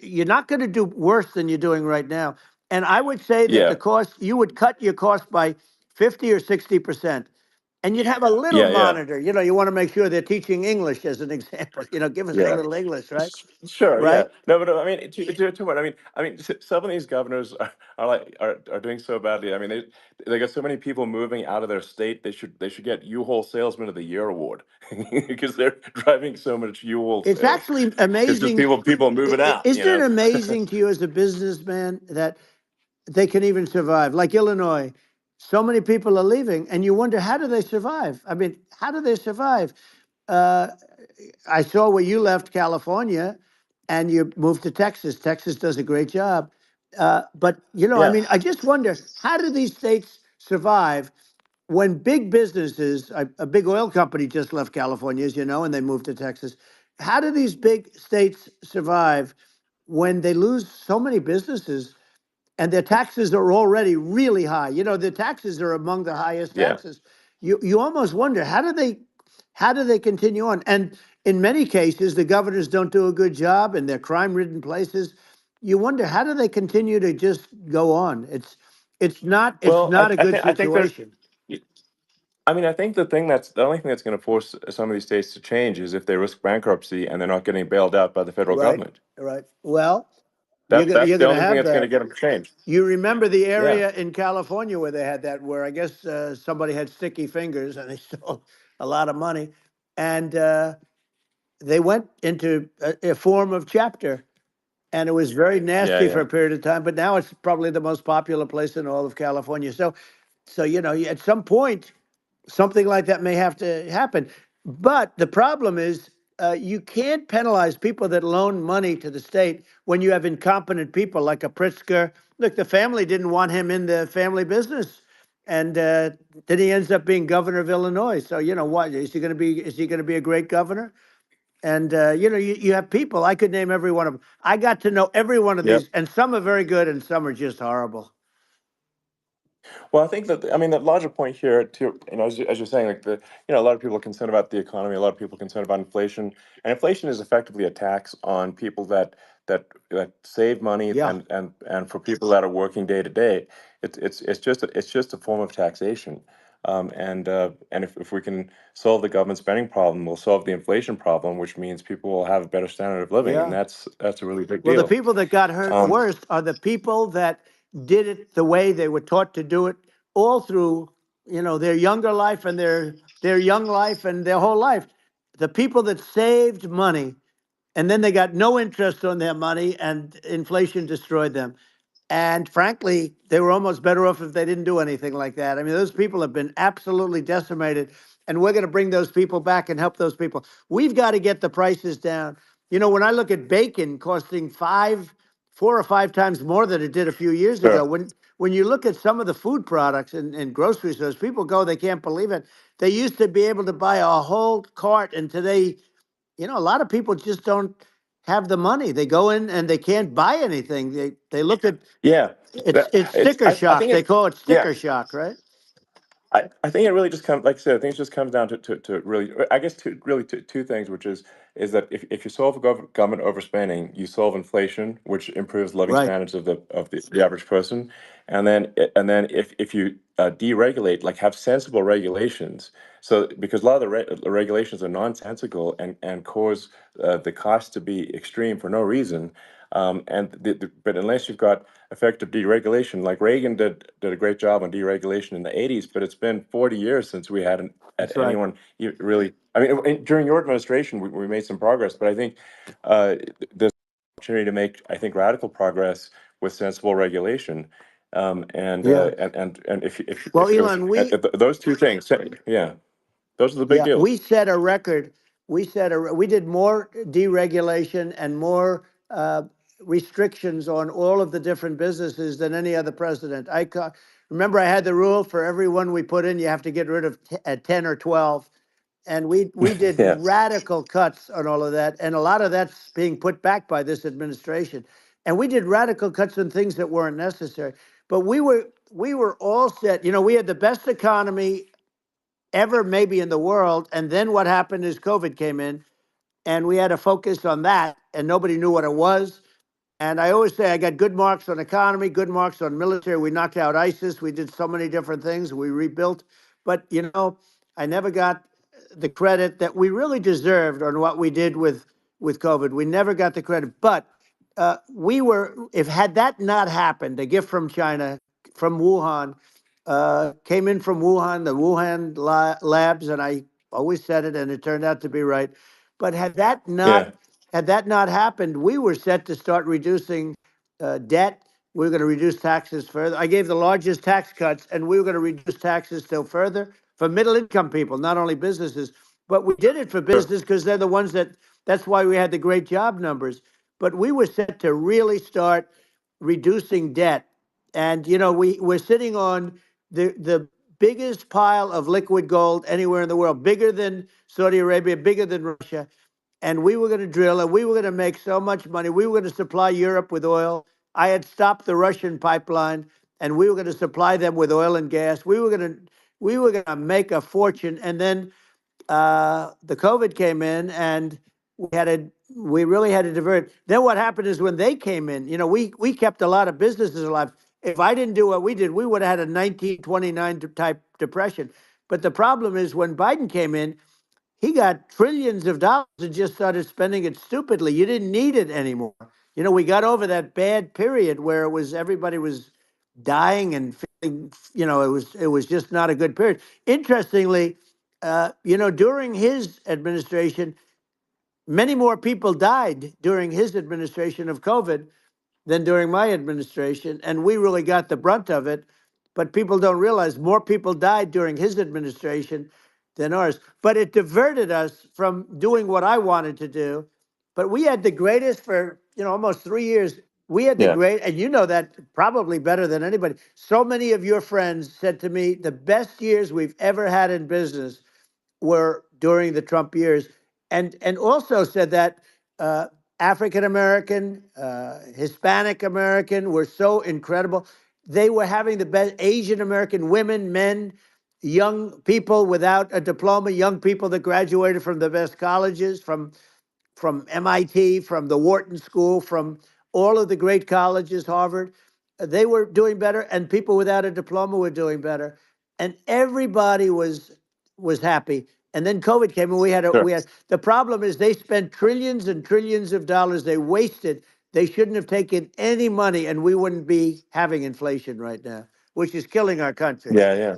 you're not going to do worse than you're doing right now. And I would say that the Yeah. cost, you would cut your cost by 50 or 60%. And you'd have a little Yeah. Yeah. monitor. You want to make sure they're teaching English as an example. Give us a Yeah. little English, right? Sure, yeah. Right? No, but I mean, to what? Some of these governors are doing so badly. I mean, they got so many people moving out of their state. They should get U-Haul Salesman of the Year award because they're driving so much U-Haul It's sales. actually It's just amazing. people moving out. Isn't it amazing to you as a businessman that they can even survive? Like Illinois, so many people are leaving, and you wonder, how do they survive? I mean, how do they survive? Uh, I saw where you left California and you moved to Texas. Texas does a great job. But, I Yeah, mean, I just wonder, how do these states survive when big businesses, a big oil company just left California, as you know, and they moved to Texas. How do these big states survive when they lose so many businesses and their taxes are already really high? The taxes are among the highest yeah. taxes. You almost wonder, how do they continue on? And in many cases, the governors don't do a good job, and they're crime-ridden places. You wonder, how do they continue to just go on? It's Well, not a good I think there. situation. I mean, I think the only thing that's going to force some of these states to change is if they risk bankruptcy and they're not getting bailed out by the federal Right, government. right. Well, you're That's gonna that's you're the gonna only thing have that's going to that. get them to change. You remember the Yeah, area in California where they had that, where I guess somebody had sticky fingers and they stole a lot of money, and they went into a form of chapter, and it was very yeah, nasty for yeah. a period of time. But now it's probably the most popular place in all of California. So at some point, something like that may have to happen. But the problem is, you can't penalize people that loan money to the state when you have incompetent people like a Pritzker. Look, the family didn't want him in the family business, and then he ends up being governor of Illinois. So what is he going to be? Is he going to be a great governor? And you have people. I could name every one of them. I got to know every one of Yep. these, and some are very good, and some are just horrible. Well, I think that I mean the larger point here, too, as you're saying, like a lot of people are concerned about the economy, a lot of people are concerned about inflation, and inflation is effectively a tax on people that save money, Yeah. and for people that are working day to day, it's just a form of taxation. And if we can solve the government spending problem, we'll solve the inflation problem, which means people will have a better standard of living, and Yeah. that's a really big Well, the deal. people that got hurt Um, worst are the people that did it the way they were taught to do it all through, their younger life and their young life and their whole life. The people that saved money and then they got no interest on their money and inflation destroyed them. And frankly, they were almost better off if they didn't do anything like that. I mean, those people have been absolutely decimated, and we're going to bring those people back and help those people. We've got to get the prices down. When I look at bacon costing 4 or 5 times more than it did a few years ago, sure. when you look at some of the food products in grocery stores, people go, they can't believe it. They used to be able to buy a whole cart, and today, a lot of people just don't have the money. They go in and they can't buy anything. They look at Yeah, it's it's. sticker I shock. think They it. call it Yeah, sticker shock, right? I think it really just comes, like I said, I think it just comes down to really, I guess, two things, which is that if you solve government overspending, you solve inflation, which improves living Right. standards of the average person, and then if you deregulate, like have sensible regulations, so because a lot of the regulations are nonsensical and cause the cost to be extreme for no reason, but unless you've got effective deregulation. Like Reagan did a great job on deregulation in the 80s, but it's been 40 years since we had That's right. anyone really. I mean, during your administration, we made some progress, but I think there's an opportunity to make, I think, radical progress with sensible regulation. Yeah. And Well, if Elon, those two things, yeah, those are the big yeah, we deals. set a record. We did more deregulation and more restrictions on all of the different businesses than any other president. Remember, I had the rule for everyone we put in, you have to get rid of 10 or 12. And we did Yeah, radical cuts on all of that, and a lot of that's being put back by this administration. And we did radical cuts on things that weren't necessary. But we were all set. We had the best economy ever, maybe in the world. And then what happened is COVID came in, and we had to focus on that, and nobody knew what it was. And I always say I got good marks on economy, good marks on military. We knocked out ISIS. We did so many different things. We rebuilt. But, I never got the credit that we really deserved on what we did with COVID. We never got the credit. But if had that not happened, a gift from China, from Wuhan, came in from Wuhan, the Wuhan labs, and I always said it, and it turned out to be right. But yeah, had that not happened, we were set to start reducing debt. We were going to reduce taxes further. I gave the largest tax cuts, and we were going to reduce taxes still further for middle income people, not only businesses. But we did it for sure. business because they're the ones that's why we had the great job numbers. But we were set to really start reducing debt. And, we're sitting on the biggest pile of liquid gold anywhere in the world, bigger than Saudi Arabia, bigger than Russia. And we were going to drill, and we were going to make so much money. We were going to supply Europe with oil. I had stopped the Russian pipeline, and we were going to supply them with oil and gas. We were going to make a fortune. And then the COVID came in, and we really had to divert. Then what happened is when they came in, we kept a lot of businesses alive. If I didn't do what we did, we would have had a 1929 type depression. But the problem is when Biden came in, he got trillions of dollars and just started spending it stupidly. You didn't need it anymore. We got over that bad period where everybody was dying and feeling, it was just not a good period. Interestingly, during his administration, many more people died during his administration of COVID than during my administration, and we really got the brunt of it. But people don't realize more people died during his administration than ours. But it diverted us from doing what I wanted to do. But we had the greatest for almost 3 years. We had the Yeah, great, and you know that probably better than anybody. So many of your friends said to me, the best years we've ever had in business were during the Trump years, and also said that African American, Hispanic American were so incredible. They were having the best Asian American women, men, young people without a diploma, young people that graduated from the best colleges, from MIT, from the Wharton School, from all of the great colleges, Harvard. They were doing better, and people without a diploma were doing better. and everybody was happy. And then COVID came, and Sure. we had the problem is they spent trillions and trillions of dollars. They wasted. They shouldn't have taken any money, and we wouldn't be having inflation right now, which is killing our country. Yeah, yeah.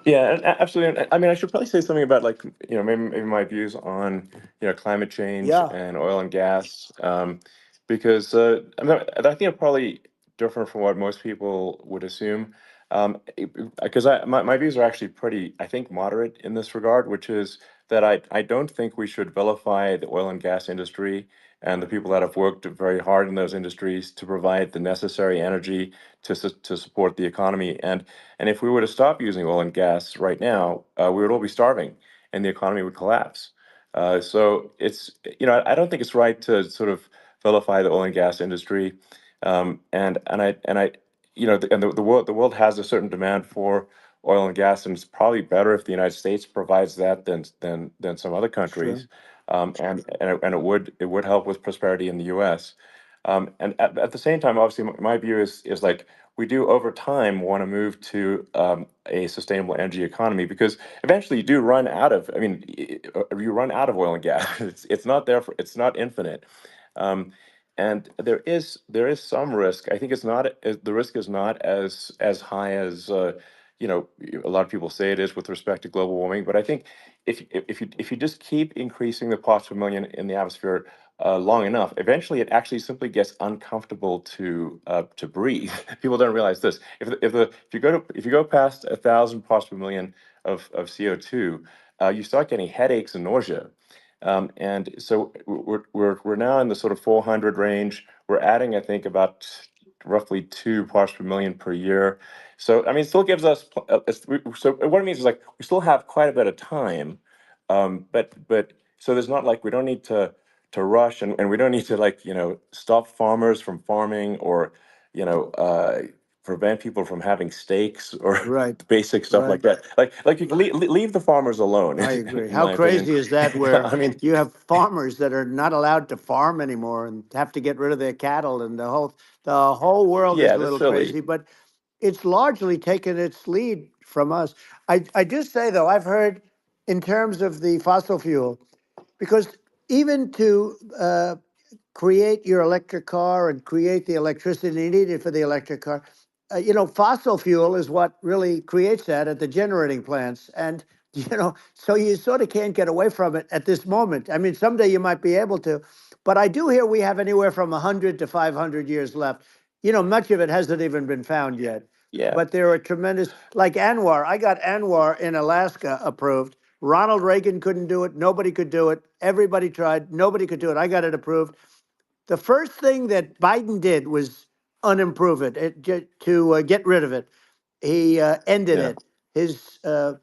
Yeah, and absolutely. And I mean, I should probably say something about like, maybe my views on, climate change Yeah, and oil and gas, because I think it's probably different from what most people would assume. Because my views are actually pretty, I think, moderate in this regard, which is that I don't think we should vilify the oil and gas industry and the people that have worked very hard in those industries to provide the necessary energy to support the economy. And if we were to stop using oil and gas right now, we would all be starving, and the economy would collapse. So I don't think it's right to sort of vilify the oil and gas industry, and the world has a certain demand for oil and gas, and it's probably better if the United States provides that than some other sure. countries, and it would help with prosperity in the U.S. And at the same time, obviously, my view is like we do over time want to move to a sustainable energy economy, because eventually you do run out of. I mean, you run out of oil and gas. It's not there for. It's not infinite. Um, and there is some risk. I think the risk is not as high as a lot of people say it is with respect to global warming. But I think if you just keep increasing the parts per million in the atmosphere long enough, eventually it actually simply gets uncomfortable to breathe. People don't realize this. If you go past 1,000 parts per million of CO2, you start getting headaches and nausea. And so we're now in the sort of 400 range. We're adding, I think, about roughly 2 parts per million per year. So I mean, it still gives us. So what it means is like we still have quite a bit of time, but so there's not like we don't need to rush, and we don't need to like stop farmers from farming, or you know uh, prevent people from having steaks or Right, basic stuff like right. that. Like you can leave the farmers alone, I agree. in How my opinion. crazy is that where I mean, you have farmers that are not allowed to farm anymore and have to get rid of their cattle, and the whole world is yeah, a that's little silly. crazy, but it's largely taken its lead from us. I just say though, I've heard in terms of the fossil fuel, because even to create your electric car and create the electricity needed for the electric car. Fossil fuel is what really creates that at the generating plants. And, so you sort of can't get away from it at this moment. I mean, someday you might be able to, but I do hear we have anywhere from 100 to 500 years left. Much of it hasn't even been found yet. Yeah, But there are tremendous, like Anwar. I got Anwar in Alaska approved. Ronald Reagan couldn't do it. Nobody could do it. Everybody tried. Nobody could do it. I got it approved. The first thing that Biden did was unimprove it, to get rid of it. He ended yeah, it. His uh,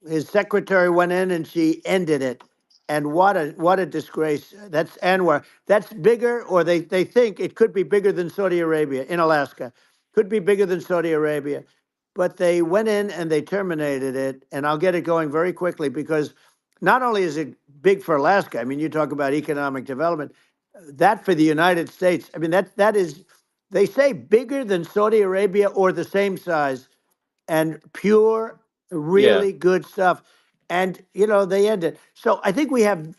his secretary went in and she ended it. And what a disgrace. That's Anwar. That's bigger, or they think it could be bigger than Saudi Arabia in Alaska. Could be bigger than Saudi Arabia. But they went in and they terminated it. And I'll get it going very quickly, because not only is it big for Alaska, I mean, you talk about economic development, that for the United States, I mean, that is, they say bigger than Saudi Arabia or the same size, and pure, yeah. really good stuff. And, they end it. So I think we have,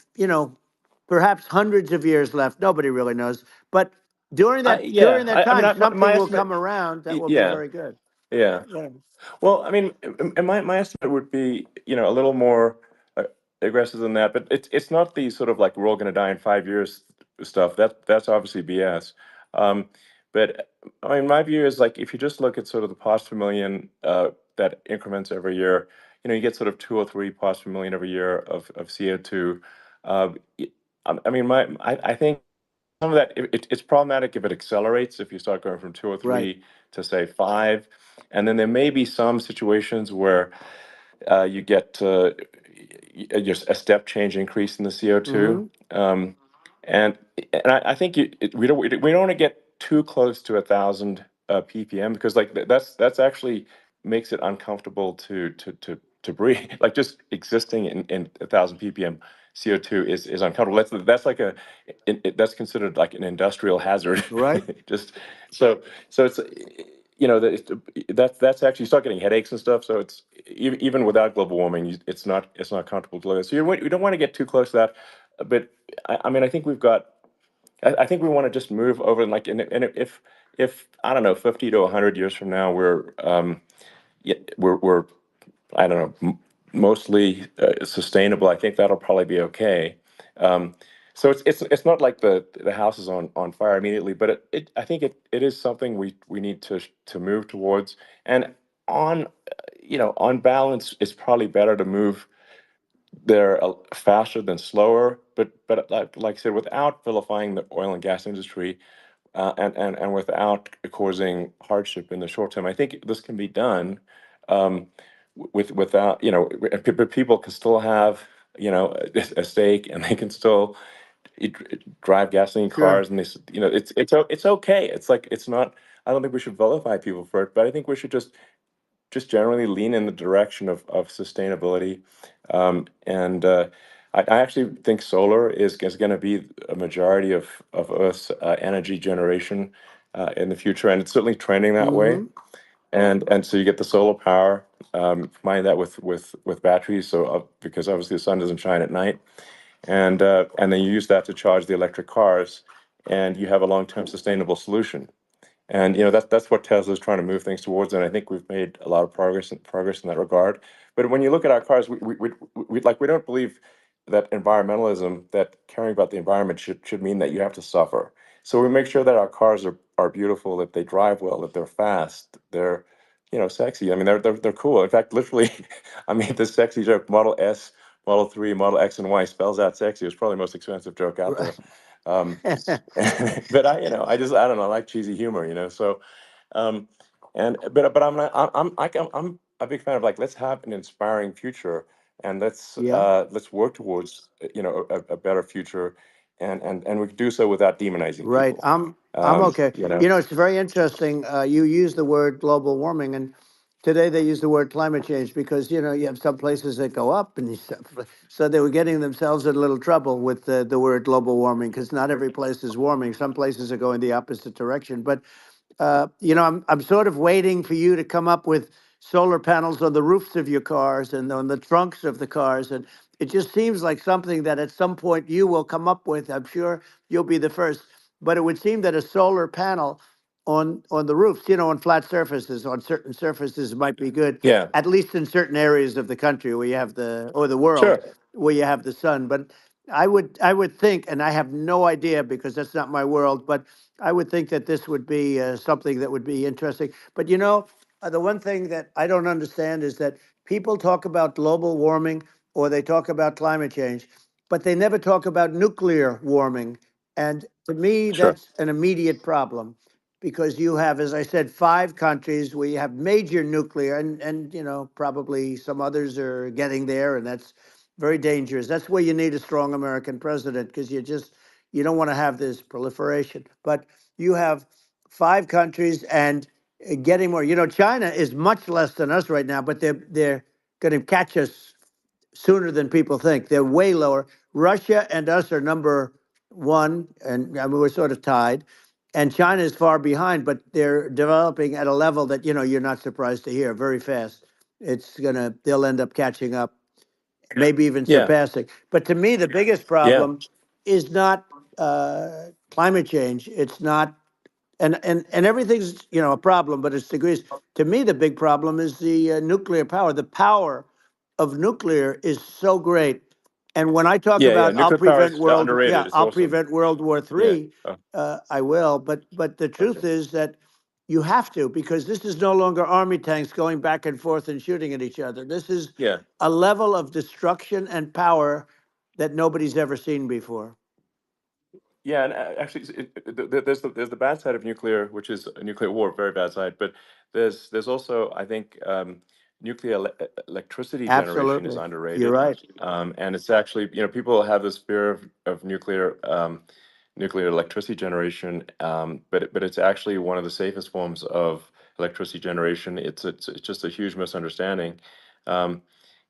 perhaps hundreds of years left. Nobody really knows. But during that Yeah. during that I mean, time, my something will estimate. come around that will be Yeah, very good. yeah. Yeah. Well, I mean, and my estimate would be, a little more uh, aggressive than that, but it's not the sort of like we're all going to die in 5 years stuff. That's obviously BS. Um, but I mean, my view is like if you just look at sort of the parts per million that increments every year, you get sort of 2 or 3 parts per million every year of CO2. Uh, y- I mean, I think some of that it's problematic if it accelerates, if you start going from two or Right. three to say five, and then there may be some situations where you get just a step change increase in the CO2, Hmm. and I think we don't want to get too close to 1,000 ppm, because like that's actually makes it uncomfortable to breathe. Like just existing in 1,000 ppm CO2 is uncomfortable. That's like that's considered like an industrial hazard. Right. Just so it's that's actually, you start getting headaches and stuff. So it's even without global warming, it's not comfortable to live in. So we don't want to get too close to that. But I mean, I think we've got. I think we want to just move over, and like, and if I don't know, 50 to 100 years from now, we're I don't know, mostly sustainable. I think that'll probably be okay. Um, so it's not like the house is on fire immediately, but I think it is something we need to move towards. And on on balance, it's probably better to move there faster than slower. But like I said, without vilifying the oil and gas industry, and without causing hardship in the short term. I think this can be done um, without, but people can still have, a stake, and they can still drive gasoline Sure. cars, and it's okay. It's like, it's not. I don't think we should vilify people for it, but I think we should just generally lean in the direction of sustainability. And I actually think solar is going to be a majority of Earth's energy generation in the future, and it's certainly trending that way. Mm-hmm. And so you get the solar power, combine that with batteries, so because obviously the sun doesn't shine at night, and then you use that to charge the electric cars, and you have a long-term sustainable solution. And that's what Tesla's trying to move things towards, and I think we've made a lot of progress in that regard. But when you look at our cars, we don't believe that environmentalism, that caring about the environment should mean that you have to suffer. So we make sure that our cars are beautiful, that they drive well, that they're fast, they're sexy. I mean, they're cool. In fact, literally, I made this sexy joke: Model S, Model 3, Model X, and Y spells out sexy. It's probably the most expensive joke out Right. there. Um, but I don't know, I like cheesy humor, so, um, but I'm not, I'm a big fan of, like, let's have an inspiring future, and Yeah. let's work towards a better future, and we can do so without demonizing Right. people. I'm okay. You know, It's very interesting. You use the word global warming, and today they use the word climate change because you have some places that go up, and so they were getting themselves in a little trouble with the word global warming because not every place is warming. Some places are going the opposite direction. But I'm sort of waiting for you to come up with solar panels on the roofs of your cars and on the trunks of the cars, and it just seems like something that at some point you will come up with. I'm sure you'll be the first, but it would seem that a solar panel on the roofs, on flat surfaces, on certain surfaces might be good, yeah, at least in certain areas of the country where you have the world sure, where you have the sun. But I would think, and I have no idea because that's not my world, but I would think that this would be something that would be interesting. But the one thing that I don't understand is that people talk about global warming or they talk about climate change, but they never talk about nuclear warming. And to me, sure, that's an immediate problem because you have, as I said, 5 countries where you have major nuclear, and probably some others are getting there, and that's very dangerous. That's where you need a strong American president because you don't want to have this proliferation. But you have 5 countries and getting more. China is much less than us right now, but they're going to catch us sooner than people think. They're way lower. Russia and us are number one, and I mean, we're sort of tied. And China is far behind, but they're developing at a level that you're not surprised to hear very fast. They'll end up catching up, maybe even yeah, surpassing. But to me, the biggest yeah, problem is not climate change. It's not, and everything's a problem, but it's degrees. To me, the big problem is the nuclear power. The power of nuclear is so great. And when I talk yeah, yeah. about Nuclear power is underrated. It's I'll awesome. prevent World War Yeah. III, Oh, I will. But the okay. truth is that you have to because this is no longer army tanks going back and forth and shooting at each other. This is Yeah. a level of destruction and power that nobody's ever seen before. Yeah, and actually, there's the bad side of nuclear, which is a nuclear war, very bad side. But there's also, I think, nuclear electricity generation is Absolutely, you're underrated, right. and it's actually, people have this fear of nuclear electricity generation, but it's actually one of the safest forms of electricity generation. It's just a huge misunderstanding. Um,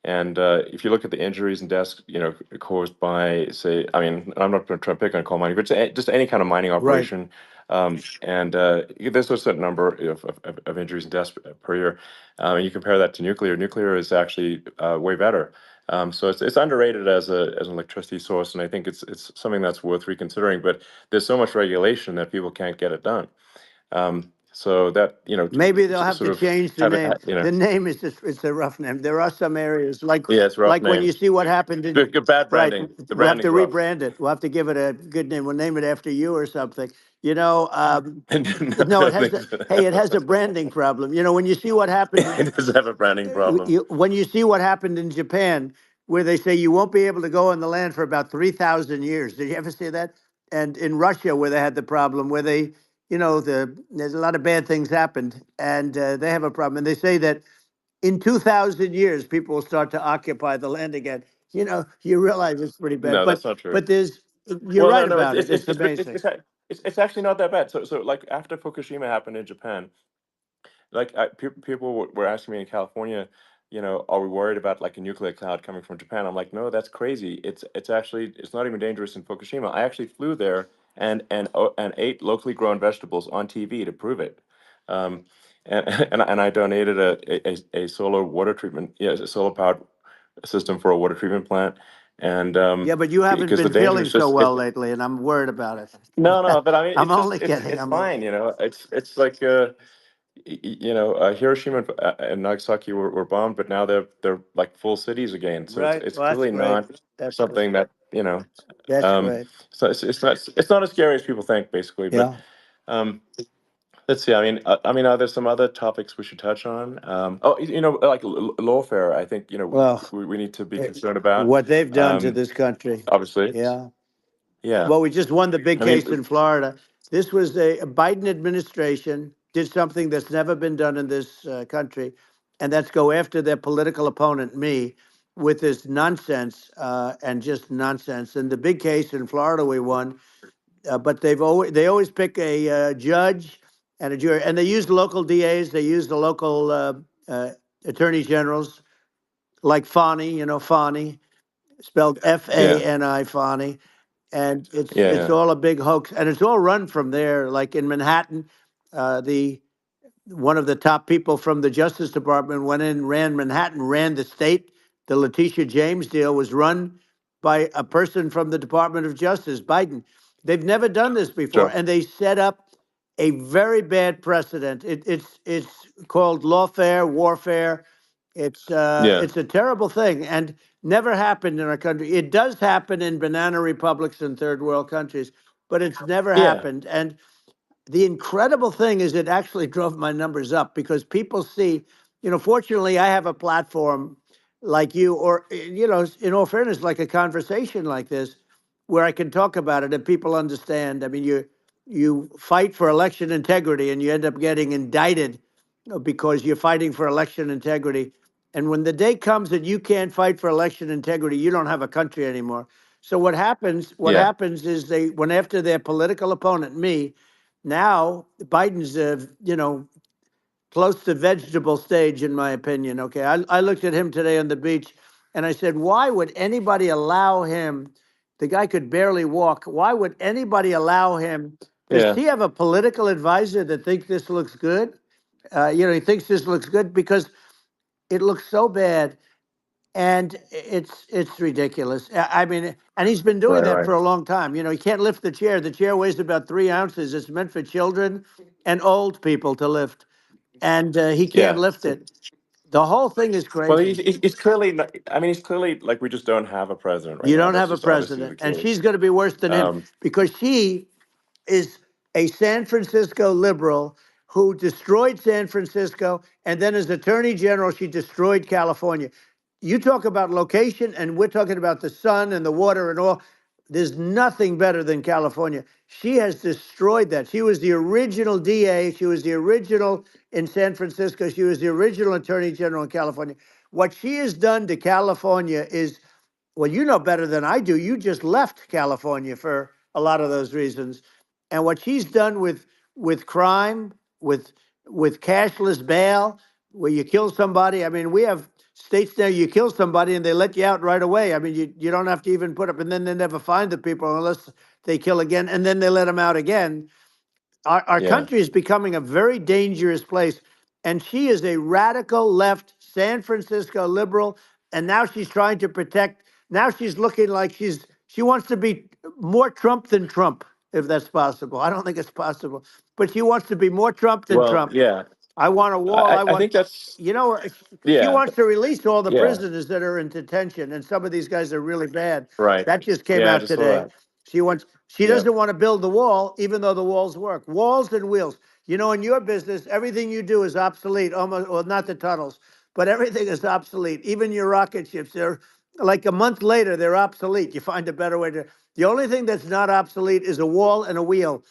and if you look at the injuries and deaths, caused by, say, I mean, I'm not trying to pick on coal mining, but just any kind of mining Right. operation, And there's a certain number of injuries and deaths per year. And you compare that to nuclear. Nuclear is actually way better. So it's underrated as an electricity source, and I think it's something that's worth reconsidering. But there's so much regulation that people can't get it done. So that Maybe they'll have sort to of change the have it, name. The name is just, it's a rough name. There are some areas yeah, it's a rough like when name. you see what happened in, Good bad right, branding. The we'll have to branding's rough. rebrand it. We'll have to give it a good name. We'll name it after you or something. No, No, it no, has hey, it has a branding problem. When you see what happened in, it does have a branding problem. when you see what happened in Japan, where they say you won't be able to go on the land for about 3,000 years. Did you ever see that? And in Russia, where they had the problem, where there's a lot of bad things happened, and they have a problem. And they say that in 2,000 years, people will start to occupy the land again. You realize it's pretty bad, No, but that's not true. but you're Well, no, right no, about it. It's amazing. it's actually not that bad. So like after Fukushima happened in Japan, like people were asking me in California, are we worried about like a nuclear cloud coming from Japan? I'm like, no, that's crazy. It's actually it's not even dangerous in Fukushima. I actually flew there and ate locally grown vegetables on TV to prove it. Um, and and I donated a solar water treatment, yes, a solar powered system for a water treatment plant, and Yeah, but you haven't because the been danger feeling is so just well lately, and I'm worried about no, it. no, but I mean, I'm it's just only kidding. it's I'm only fine, kidding. It's like Hiroshima and Nagasaki were bombed, but now they're like full cities again. So Right. it's Well, that's clearly great. not That's great. something that That's um, great. so it's not as scary as people think, basically. But Yeah. um, let's see. I mean, are there some other topics we should touch on? Oh, like lawfare. I think Well, we need to be concerned about. what they've done to Um, this country. obviously, Yeah. yeah. Well, we just won the big I mean, case in Florida. This was a Biden administration did something that's never been done in this country, and that's go after their political opponent, me, with this nonsense and just nonsense. And the big case in Florida we won, but they always pick a judge and a jury, and they use local DAs, they use the local attorney generals like Fani, Fani, spelled yeah, Fani, Fani, and it's yeah, all a big hoax, and it's all run from there. Like in Manhattan, the one of the top people from the Justice Department went in, ran Manhattan, ran the state. The Letitia James deal was run by a person from the Department of Justice, Biden. They've never done this before, sure, and they set up a very bad precedent. It's called lawfare, warfare. yeah, It's a terrible thing, and never happened in our country. It does happen in banana republics and third world countries, but it's never yeah, happened. And the incredible thing is it actually drove my numbers up because people see, fortunately I have a platform like you, or in all fairness, like a conversation like this where I can talk about it and people understand. I mean, you fight for election integrity and you end up getting indicted because you're fighting for election integrity. And when the day comes that you can't fight for election integrity, you don't have a country anymore. So what yeah, happens is they went after their political opponent, me. Now Biden's, close to vegetable stage, in my opinion. Okay, I looked at him today on the beach, and I said, why would anybody allow him? The guy could barely walk. Why would anybody allow him? Does yeah, he have a political advisor that thinks this looks good? He thinks this looks good because it looks so bad, and it's ridiculous. I mean, and he's been doing right, that right, for a long time. He can't lift the chair. The chair weighs about 3 ounces. It's meant for children and old people to lift, and he can't yeah. lift it. The whole thing is Well, crazy. he's clearly not, I mean, he's clearly like we just don't have a president right You now. don't That's have a just obviously the president, and case. she's going to be worse than him Um, because she is a San Francisco liberal who destroyed San Francisco, and then as Attorney General, she destroyed California. You talk about location, and we're talking about the sun and the water and all. There's nothing better than California. She has destroyed that. She was the original DA. She was the original in San Francisco. She was the original Attorney General in California. What she has done to California is, well, you know better than I do. You just left California for a lot of those reasons. And what she's done with crime, with cashless bail, where you kill somebody. I mean, we have states there you kill somebody and they let you out right away. I mean, you don't have to even put up, and then they never find the people unless they kill again, and then they let them out again. our Yeah. country is becoming a very dangerous place. And she is a radical left San Francisco liberal. And now she's trying to protect. Now she's looking like she wants to be more Trump than Trump, if that's possible. I don't think it's possible, but she wants to be more Trump than Well, Trump. yeah. I want a wall. I I want, think that's you know, she yeah. wants to release all the Yeah. prisoners that are in detention, and some of these guys are really bad. Right. That just came Yeah, I out just saw today. that. She Yeah. doesn't want to build the wall, even though the walls work. Walls and wheels. You know, in your business, everything you do is obsolete, almost, well, not the tunnels, but everything is obsolete. Even your rocket ships, they're like a month later, they're obsolete. You find a better way to. The only thing that's not obsolete is a wall and a wheel.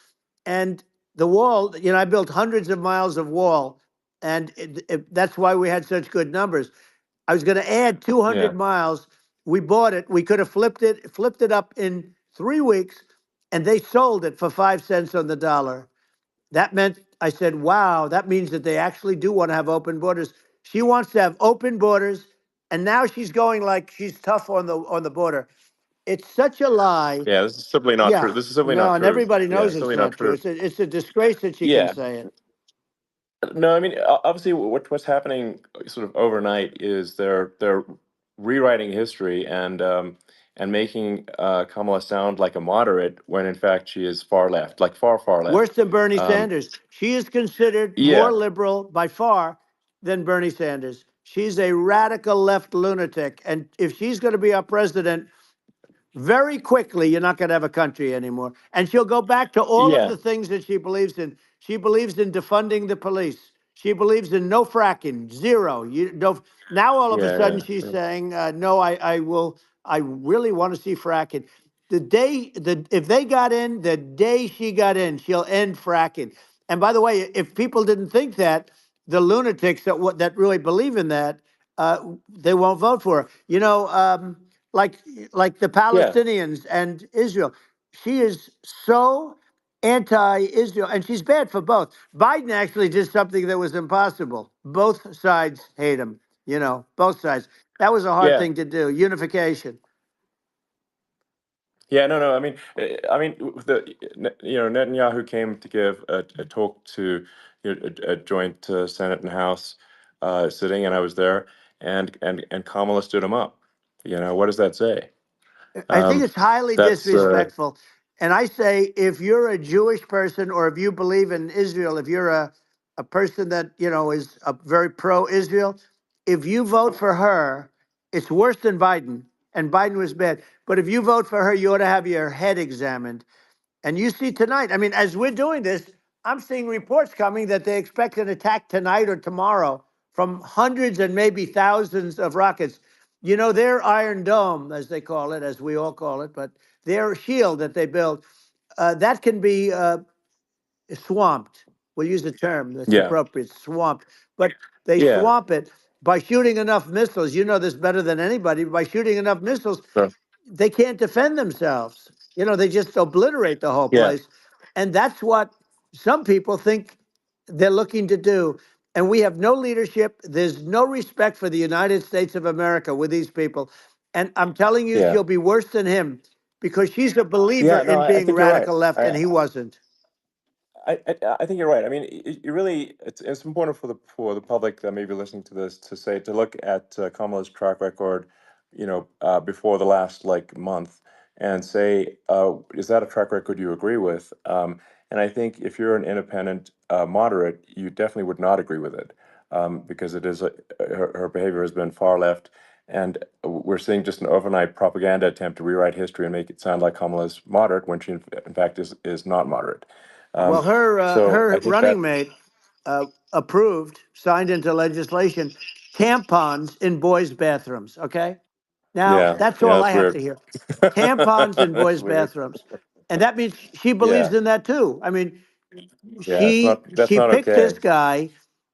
And the wall, you know, I built hundreds of miles of wall, and that's why we had such good numbers. I was going to add Yeah. 200 miles. We bought it. We could have flipped it up in 3 weeks, and they sold it for 5 cents on the dollar. That meant I said, "Wow, that means that they actually do want to have open borders." She wants to have open borders, and now she's going like she's tough on the border. It's such a lie. Yeah, this is simply not true. Yeah, This is simply not no, and true. everybody Yeah, knows it's it's simply not not true. true. It's a disgrace that she can Yeah. say it. No, I mean, obviously, what's happening sort of overnight is they're rewriting history and making Kamala sound like a moderate when in fact she is far left, like far Worse left. than Bernie Um, Sanders. She is considered more yeah, liberal by far than Bernie Sanders. She's a radical left lunatic. And if she's going to be our president, very quickly, you're not going to have a country anymore. And she'll go back to all of yeah, the things that she believes in. She believes in defunding the police. She believes in no fracking, zero. You don't. Now all of a yeah, sudden yeah, she's yeah. saying, "No, I will. I really want to see fracking." If they got in, the day she got in, she'll end fracking. And by the way, if people didn't think that, the lunatics that really believe in that, uh, they won't vote for her. You know, like like the Yeah. Palestinians and Israel. She is so anti-Israel, and she's bad for both. Biden actually did something that was impossible. Both sides hate him. You know, both sides. That was a hard Yeah. thing to do. Unification. Yeah, no, no. I mean, Netanyahu came to give a talk to a joint Senate and House sitting, and I was there, and Kamala stood him up. What does that say? I think Um, it's highly that's disrespectful. And I say, if you're a Jewish person or if you believe in Israel, if you're a person that, you know, is a very pro-Israel, if you vote for her, it's worse than Biden. And Biden was bad. But if you vote for her, you ought to have your head examined. And you see tonight, I mean, as we're doing this, I'm seeing reports coming that they expect an attack tonight or tomorrow from hundreds and maybe thousands of rockets. You know, their Iron Dome, as they call it, as we all call it, but their shield that they build, that can be swamped. We'll use the term that's yeah, appropriate, swamped. But they yeah, swamp it by shooting enough missiles. You know this better than anybody. By shooting enough missiles, sure. they can't defend themselves. You know, they just obliterate the whole Yeah, place. And that's what some people think they're looking to do. And we have no leadership. There's no respect for the United States of America with these people. And I'm telling you, yeah, she'll be worse than him because she's a believer yeah. No, in I being think you're right. radical left, and he wasn't. I think you're right. I mean, you really, it's important for the public that may be listening to this to look at Kamala's track record, before the last like month, and say, is that a track record you agree with? And I think if you're an independent moderate, you definitely would not agree with it, because it is her behavior has been far left, and we're seeing just an overnight propaganda attempt to rewrite history and make it sound like Kamala's moderate when she in fact is not moderate. Well, Um, so I her think that, running mate approved, signed into legislation, tampons in boys' bathrooms. Okay, now yeah, that's yeah, all I that's have to weird. hear. Tampons in That's boys' weird. bathrooms, and that means she believes Yeah, in that too. I mean, yeah, that's she not picked okay. this guy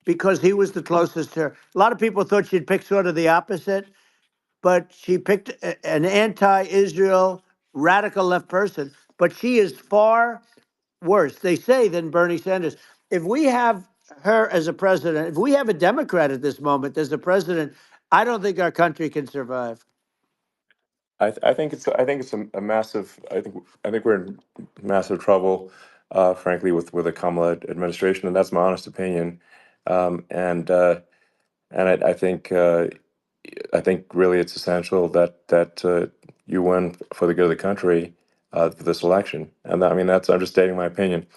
because he was the closest to her. A lot of people thought she'd pick sort of the opposite, but she picked an anti-Israel radical left person. But she is far worse, they say, than Bernie Sanders. If we have her as a president, if we have a Democrat at this moment as a president, I don't think our country can survive. I think it's a massive. I think we're in massive trouble. frankly, with the Kamala administration, and that's my honest opinion. Um, and uh, and I think really it's essential that you win for the good of the country for this election. And I mean that's I'm just stating my opinion.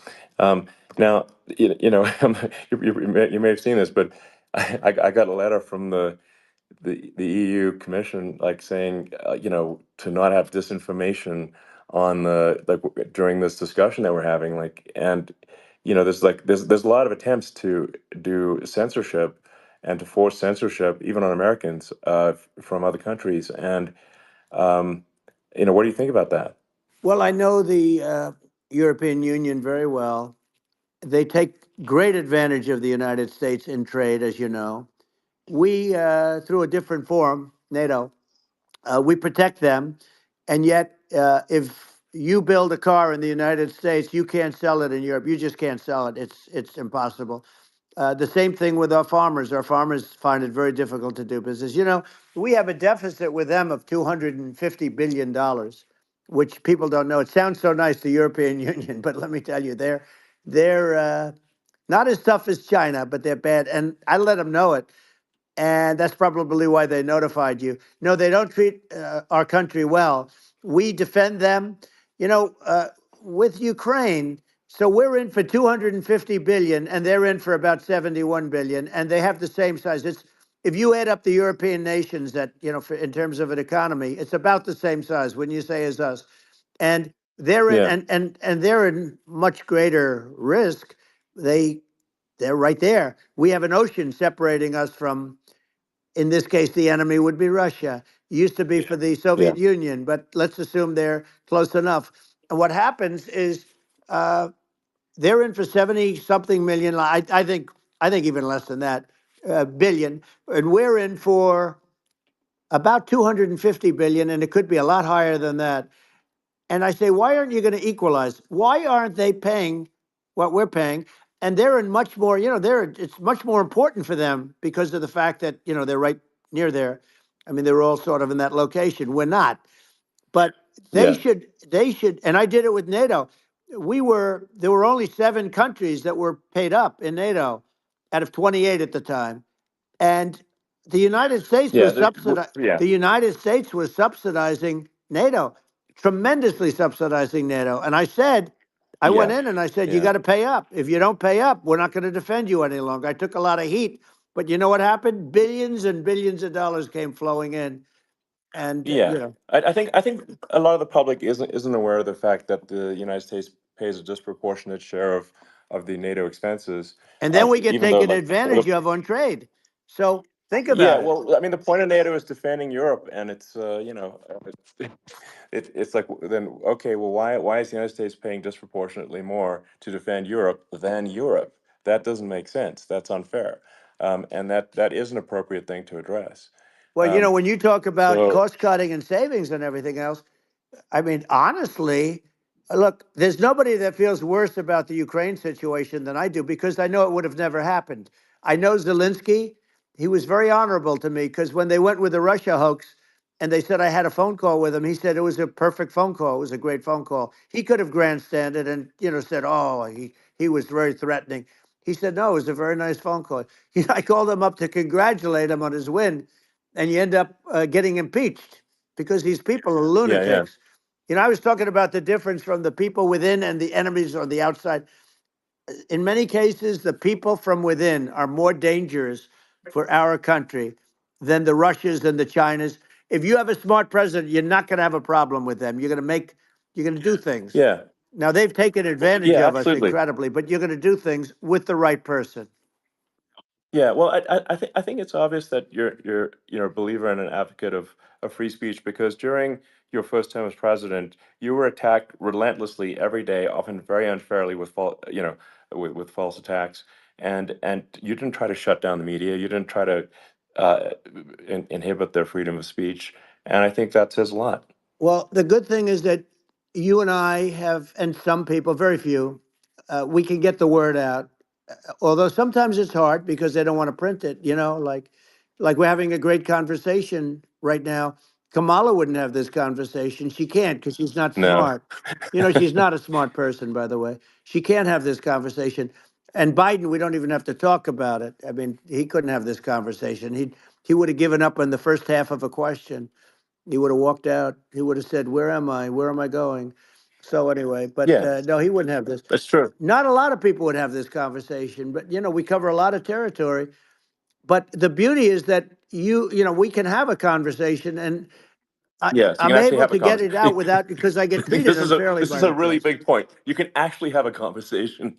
Now you may have seen this, but I got a letter from the EU Commission, like saying, to not have disinformation on the during this discussion that we're having, and there's a lot of attempts to do censorship and to force censorship even on Americans from other countries, and um, what do you think about that? Well, I know the European Union very well. They take great advantage of the United States in trade, as you know. We, through a different forum, NATO, we protect them. And yet, if you build a car in the United States, you can't sell it in Europe. You just can't sell it. It's impossible. The same thing with our farmers. Our farmers find it very difficult to do business. You know, we have a deficit with them of $250 billion, which people don't know. It sounds so nice, the European Union, but let me tell you, they're not as tough as China, but they're bad. And I let them know it, and that's probably why they notified you. No, they don't treat our country well. We defend them, you know, with Ukraine. So we're in for 250 billion, and they're in for about 71 billion, and they have the same size. It's if you add up the European nations that in terms of an economy, it's about the same size. When you say as us, and they're in, Yeah, and they're in much greater risk. They they're right there. We have an ocean separating us from, in this case, the enemy would be Russia. Used to be for the yeah, Soviet Union, but let's assume they're close enough. And what happens is uh, they're in for 70 something million. I think even less than that, billion, and we're in for about 250 billion, and it could be a lot higher than that. And I say, why aren't you going to equalize? Why aren't they paying what we're paying? And they're in much more, it's much more important for them because of the fact that, they're right near there. I mean, they're all sort of in that location. We're not. But they yeah, should, they should, and I did it with NATO. There were only 7 countries that were paid up in NATO out of 28 at the time. And the United States yeah, was subsidizing. yeah, The United States was subsidizing NATO, tremendously subsidizing NATO. And I said, I went yeah, in and I said, you yeah, got to pay up. If you don't pay up, we're not going to defend you any longer. I took a lot of heat, but you know what happened? Billions and billions of dollars came flowing in, and yeah. I think a lot of the public isn't aware of the fact that the United States pays a disproportionate share of the NATO expenses, and then we get even though taken advantage of on trade. So think yeah, about it. well, I mean, the point of NATO is defending Europe, and it's it's like then okay, well, why is the United States paying disproportionately more to defend Europe than Europe? That doesn't make sense. That's unfair, and that is an appropriate thing to address. Well, Um, when you talk about so cost cutting and savings and everything else, I mean, honestly, look, there's nobody that feels worse about the Ukraine situation than I do because I know it would have never happened. I know Zelensky. He was very honorable to me because when they went with the Russia hoax and they said I had a phone call with him, he said it was a perfect phone call. It was a great phone call. He could have grandstanded and, said, oh, he was very threatening. He said, no, it was a very nice phone call. I called him up to congratulate him on his win, and you end up getting impeached because these people are yeah, yeah, lunatics. I was talking about the difference from the people within and the enemies on the outside. In many cases, the people from within are more dangerous for our country than the Russias and the Chinas. If you have a smart president, you're not going to have a problem with them. You're going to do things. yeah, Now they've taken advantage yeah, of us absolutely. incredibly, but you're going to do things with the right person. Yeah, well, I think it's obvious that you're a believer and an advocate of free speech because during your first term as president, you were attacked relentlessly every day, often very unfairly with false attacks, and you didn't try to shut down the media. You didn't try to uh, inhibit their freedom of speech, and I think that says a lot. Well, the good thing is that you and I have, and some people, very few, we can get the word out. Although sometimes it's hard because they don't want to print it. Like we're having a great conversation right now. Kamala wouldn't have this conversation. She can't because she's not No. smart. You know, she's not a smart person, by the way. She can't have this conversation. And Biden, we don't even have to talk about it. I mean, he couldn't have this conversation. He would have given up on the first half of a question. He would have walked out. He would have said, "Where am I? Where am I going?" So anyway, but Yeah, no, he wouldn't have this. that's true. Not a lot of people would have this conversation, but you know, we cover a lot of territory. But the beauty is that you know, we can have a conversation, and Yes, you can I'm actually able have a to get it conversation. out without because I get treated unfairly This by is the a really press. big point. You can actually have a conversation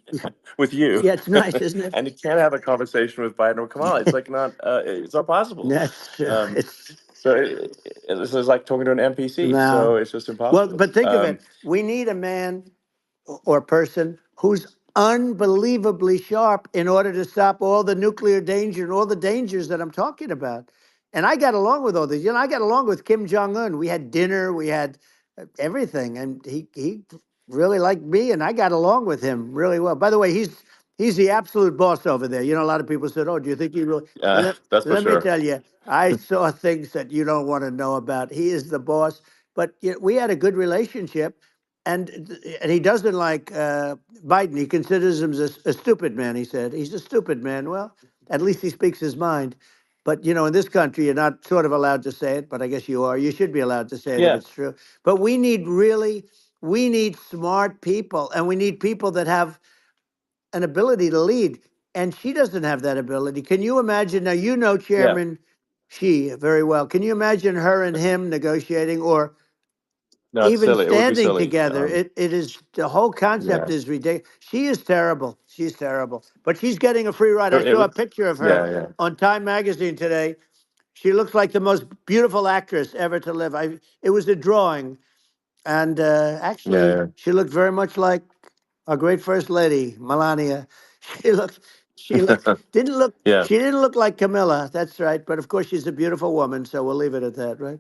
with you, Yeah, it's nice, isn't it? and you can't have a conversation with Biden or Kamala. It's not possible. That's true. Um, It's so this is like talking to an NPC. no. So it's just Well, impossible. but think of it. We need a man or person who's unbelievably sharp in order to stop all the nuclear danger and all the dangers that I'm talking about. And I got along with all these. You know, I got along with Kim Jong Un. We had dinner, we had everything, and he really liked me, and I got along with him really well. By the way, he's the absolute boss over there. You know, a lot of people said, "Oh, do you think he really?" That's for Let me sure. tell you, I saw things that you don't want to know about. He is the boss. But you know, we had a good relationship, and he doesn't like Biden. He considers him a stupid man. He said he's a stupid man. Well, at least he speaks his mind. But you know, in this country, you're not sort of allowed to say it, but I guess you are. You should be allowed to say it if Yeah, it's true. But we need smart people, and we need people that have an ability to lead. And she doesn't have that ability. Can you imagine? Now, you know yeah. Chairman Xi very well. Can you imagine her and him negotiating or No, it's even silly. It would be standing silly. together? It is the whole concept Yeah. is ridiculous. She is terrible. She's terrible. But she's getting a free ride. I It saw a would. picture of her Yeah, yeah, on Time Magazine today. She looks like the most beautiful actress ever to live. It was a drawing, and yeah, actually, yeah. she looked very much like our great first lady, Melania. She looked, she looked, didn't look, Yeah. she didn't look like Camilla. That's right. But of course, she's a beautiful woman, so we'll leave it at that, right?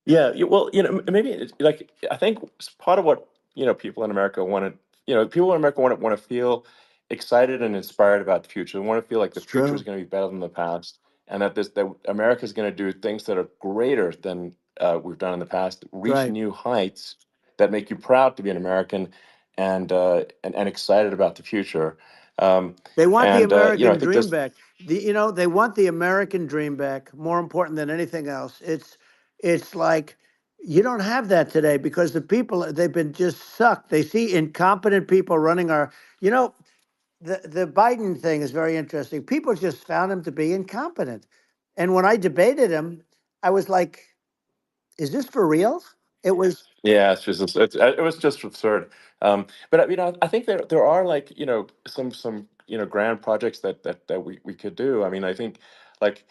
Yeah, well, maybe like I think part of what people in America want to, people in America want to feel excited and inspired about the future. They want to feel like the It's future is true. going to be better than the past, and that America is going to do things that are greater than we've done in the past, reach Right. new heights that make you proud to be an American, and excited about the future. Um, They want the I American think dream this, back. You know, they want the American dream back. More important than anything else. It's like you don't have that today because the people they've been just sucked. They see incompetent people running our. You know, the Biden thing is very interesting. People just found him to be incompetent, and when I debated him, I was like, "Is this for real?" It was Yeah, it was just absurd. But I think there are like some grand projects that we could do. I mean, I think like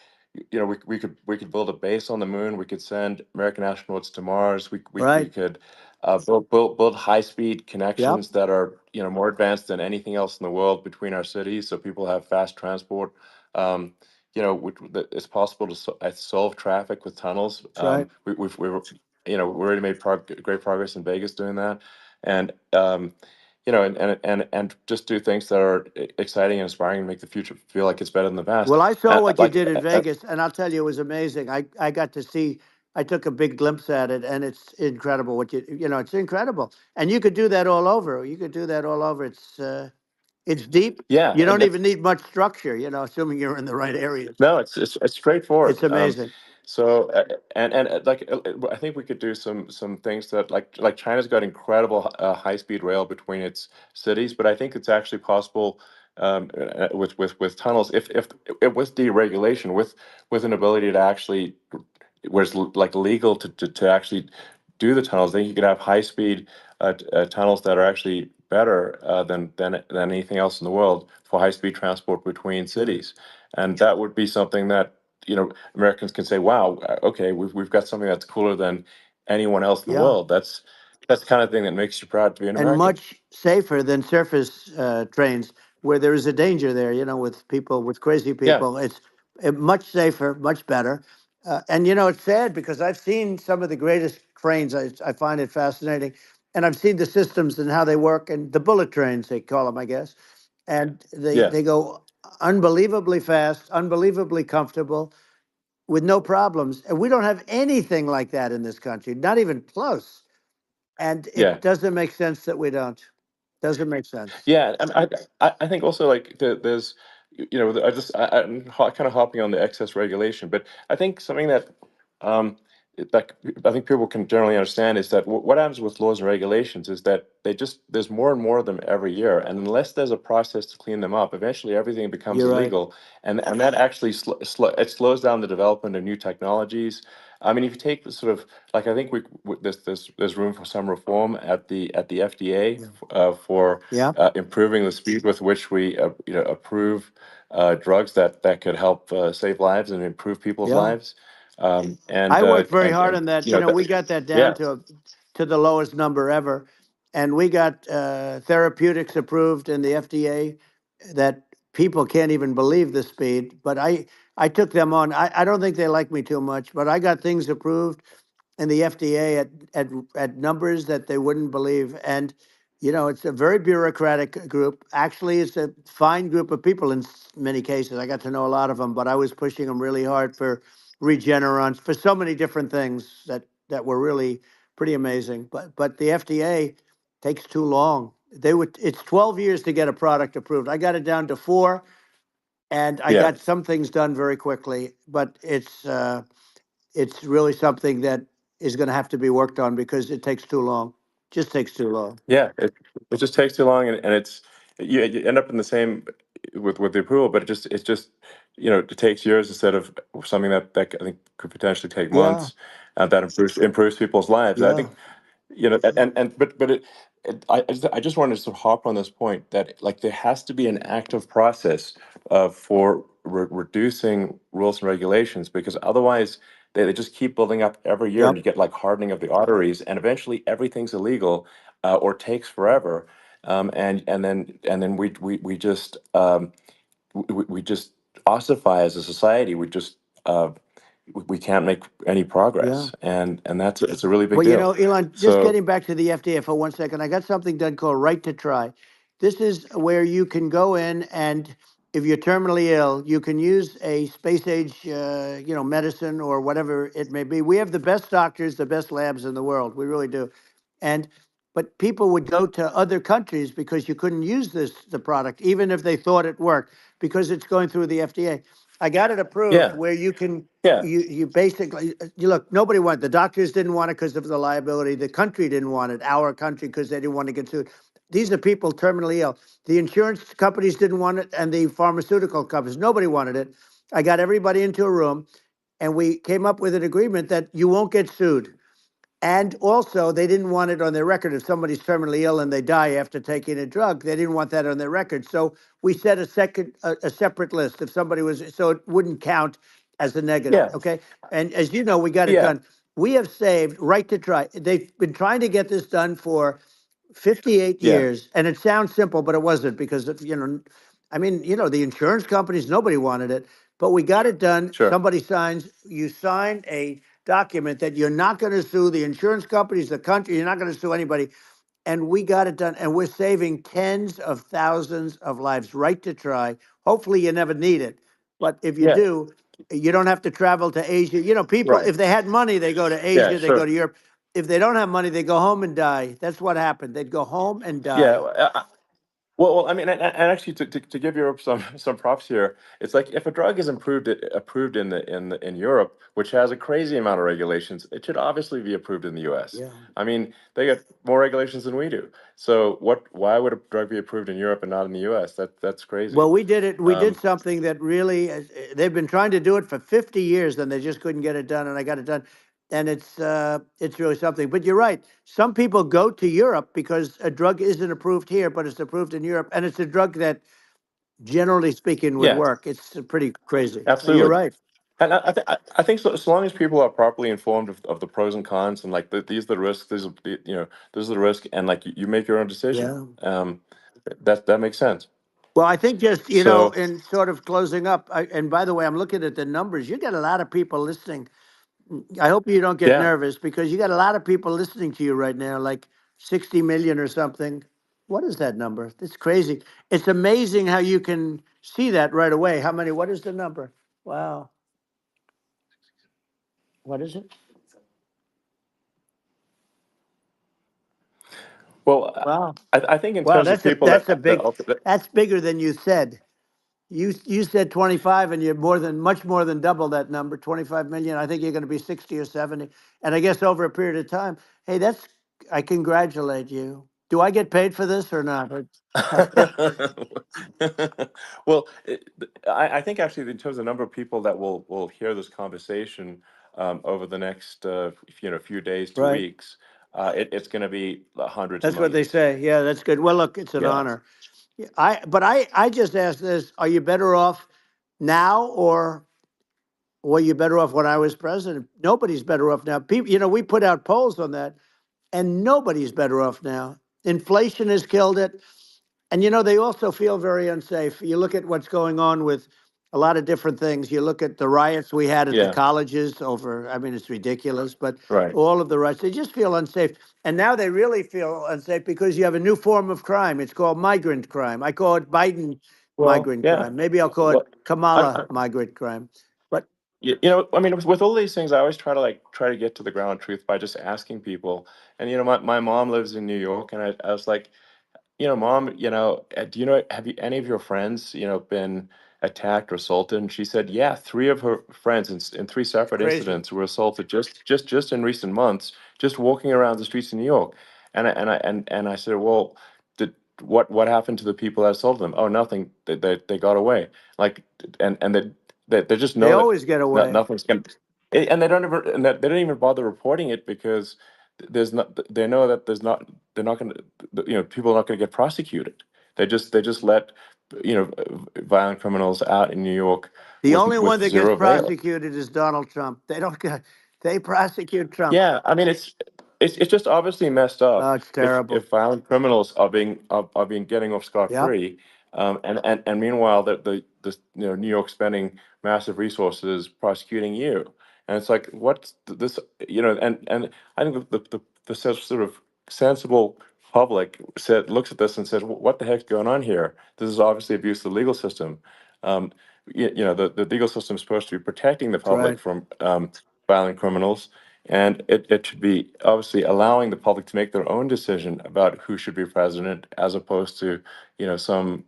we could build a base on the moon. We could send American astronauts to Mars. We right. could build high speed Yep. connections that are more advanced than anything else in the world between our cities, so people have fast transport. Um, that it's possible to solve traffic with tunnels. That's right. We already made great progress in Vegas doing that, and and just do things that are exciting and inspiring and make the future feel like it's better than the past. Well, I saw And what you did in Vegas, and I'll tell you, it was amazing. I got to see. I took a big glimpse at it, and it's incredible. What you know, it's incredible, and you could do that all over. You could do that all over. It's deep. yeah, You and don't that's even need much structure. You know, assuming you're in the right areas. no, it's It's straightforward. amazing. So like I think we could do some things that like China's got incredible high speed rail between its cities, but I think it's actually possible with tunnels if with deregulation with an ability to actually where it's like legal to actually do the tunnels. Then you could have high speed tunnels that are actually better than anything else in the world for high speed transport between Yeah. cities, and that would be something that Americans can say, "Wow, okay, we've got something that's cooler than anyone else in the Yeah. world." That's the kind of thing that makes you proud to be an And American. much safer than surface trains where there is a danger there, you know, with people, with crazy Yeah, people. It's much safer, much better. And, you know, it's sad because I've seen some of the greatest trains. I find it fascinating. And I've seen the systems and how they work and the bullet trains, they call them, I guess. And yeah, they go unbelievably fast, unbelievably comfortable with no problems. And we don't have anything like that in this country, not even close. And Yeah. it doesn't make sense that we don't. Doesn't make sense. Yeah, and I think also like there's I'm kind of hopping on the excess regulation, but I think something that um that I think people can generally understand is that what happens with laws and regulations is that there's more and more of them every year, and unless there's a process to clean them up, eventually everything becomes You're right. illegal, and that actually it slows down the development of new technologies. I mean, if you take the sort of like I think there's room for some reform at the FDA Yeah. for Yeah. improving the speed with which we approve drugs that could help save lives and improve people's Yeah. lives. And I worked very hard and on that. you know We got that down yeah, to the lowest number ever, and we got therapeutics approved in the FDA that people can't even believe the speed. But I took them on. I don't think they like me too much, but I got things approved in the FDA at numbers that they wouldn't believe. And it's a very bureaucratic group. Actually, it's a fine group of people in many cases. I got to know a lot of them, but I was pushing them really hard for Regeneron, for so many different things that were really pretty amazing. But the FDA takes too long. It's 12 years to get a product approved. I got it down to 4, and I yeah. got some things done very quickly. But it's really something that is going to have to be worked on because it takes too long. Just takes too long. Yeah, it just takes too long, and it's you end up in the same with the approval, but it's just it takes years instead of something that I think could potentially take Yeah, months, that improves people's lives. And I yeah, think and but I just wanted to sort of hop on this point that like there has to be an active process for reducing rules and regulations, because otherwise they just keep building up every year, and yep, you get like hardening of the arteries, and eventually everything's illegal, or takes forever, and then we just we just ossify as a society. We can't make any yeah. progress, and that's it's a really big Well, deal. Elon, just So getting back to the FDA for 1 second, I got something done called Right to Try. This is where you can go in and if you're terminally ill, you can use a space age, medicine or whatever it may be. We have the best doctors, the best labs in the world. We really do. And but people would go to other countries because you couldn't use the product, even if they thought it worked, because it's going through the FDA. I got it approved yeah, where you can yeah, you basically you look, nobody wanted, the doctors didn't want it because of the liability, the country didn't want it, our country, because they didn't want to get sued. These are people terminally ill. The insurance companies didn't want it, and the pharmaceutical companies, nobody wanted it. I got everybody into a room, and we came up with an agreement that you won't get sued. And also, they didn't want it on their record. If somebody's terminally ill and they die after taking a drug, they didn't want that on their record. So we set a separate list. If somebody was, so it wouldn't count as a negative. yeah, Okay. And as you know, we got it yeah, done. We have saved Right to Try. They've been trying to get this done for 58 yeah, years. And it sounds simple, but it wasn't because, I mean, the insurance companies, nobody wanted it, but we got it done. sure, Somebody signs, you sign a document that you're not going to sue the insurance companies, the country, you're not going to sue anybody. And we got it done. And we're saving tens of thousands of lives. Right to Try. Hopefully, you never need it. But if you yeah, do, you don't have to travel to Asia. People, right, if they had money, they go to yeah, Asia, they go sure, to Europe. If they don't have money, they go home and die. That's what happened. They'd go home and yeah. die. Well, I mean, and actually, to give Europe some props here, it's like if a drug is approved in Europe, which has a crazy amount of regulations, it should obviously be approved in the U.S. Yeah. I mean, they got more regulations than we do. So why would a drug be approved in Europe and not in the U.S.? That's crazy. Well, we did it. We did Um, something that really, they've been trying to do it for 50 years and they just couldn't get it done. And I got it done. And it's really something. But you're right. Some people go to Europe because a drug isn't approved here, but it's approved in Europe. And it's a drug that, generally speaking, would yeah, work. It's pretty crazy. You're absolutely. right. And I think so, as long as people are properly informed of the pros and cons, and like these are the risks, this is the risk, and like you make your own decision. Yeah. That makes sense. Well, I think just, So in sort of closing up, and by the way, I'm looking at the numbers. You got a lot of people listening. I hope you don't get yeah, nervous because you got a lot of people listening to you right now, like 60 million or something. What is that number? It's crazy. It's amazing how you can see that right away. How many? What is the number? Wow. What is it? Well, Wow. I think in Wow, terms of that's a people that's a that big that's bigger than you said. You said 25 and you're much more than double that number, 25 million. I think you're going to be 60 or 70. And I guess over a period of time. Hey, I congratulate you. Do I get paid for this or not? well, I think actually in terms of the number of people that will hear this conversation over the next few days to Right. weeks, it's going to be hundreds of That's what they millions. say. Yeah, that's good. Well, look, it's an Yeah. honor. Yeah, I just asked this, are you better off now or were you better off when I was president? Nobody's better off now. People, we put out polls on that and nobody's better off now. Inflation has killed it. And they also feel very unsafe. You look at what's going on with a lot of different things. You look at the riots we had at the Yeah. colleges over, I mean, it's ridiculous, but Right. all of the riots, they just feel unsafe. And now they really feel unsafe because you have a new form of crime. It's called migrant crime. I call it Biden Well, migrant yeah. crime. Maybe I'll call it Well, Kamala migrant crime. But I mean, with all these things, I always try to get to the ground truth by just asking people. And my mom lives in New York, and I was like, Mom, do have any of your friends, been attacked or assaulted? And she said, yeah, three of her friends in three it's separate crazy. incidents were assaulted just in recent months, just walking around the streets of New York. And I said, well, what happened to the people that assaulted them? Oh, nothing. They got away. Like, and they just They know that always get away. nothing's going. And they don't ever, and that they don't even bother reporting it because there's not. They know that there's not. They're not going to. People are not going to get prosecuted. They just let violent criminals out in New York The only one with that gets zero bail. prosecuted is Donald Trump. They don't get, they prosecute Trump. Yeah, I mean it's just obviously messed Oh, up it's terrible. if violent criminals are being getting off scot Yep. free, and meanwhile the New York spending massive resources prosecuting you, and it's like what's this and I think the sort of sensible public looks at this and says, what the heck's going on here? This is obviously abuse of the legal system. Um, the legal system is supposed to be protecting the That's right. public from violent criminals, and it should be obviously allowing the public to make their own decision about who should be president, as opposed to some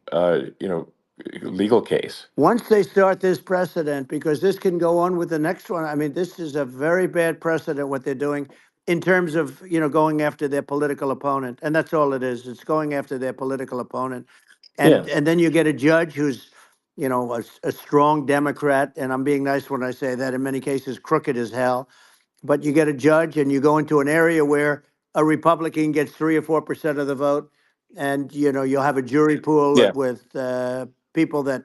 legal case. Once they start this precedent, because this can go on with the next one, I mean, this is a very bad precedent what they're doing in terms of, going after their political opponent. And that's all it is. It's going after their political opponent. Yeah, And then you get a judge who's, a strong Democrat. And I'm being nice when I say that, in many cases, crooked as hell. But you get a judge and you go into an area where a Republican gets 3 or 4% of the vote, and you'll have a jury pool yeah, with people that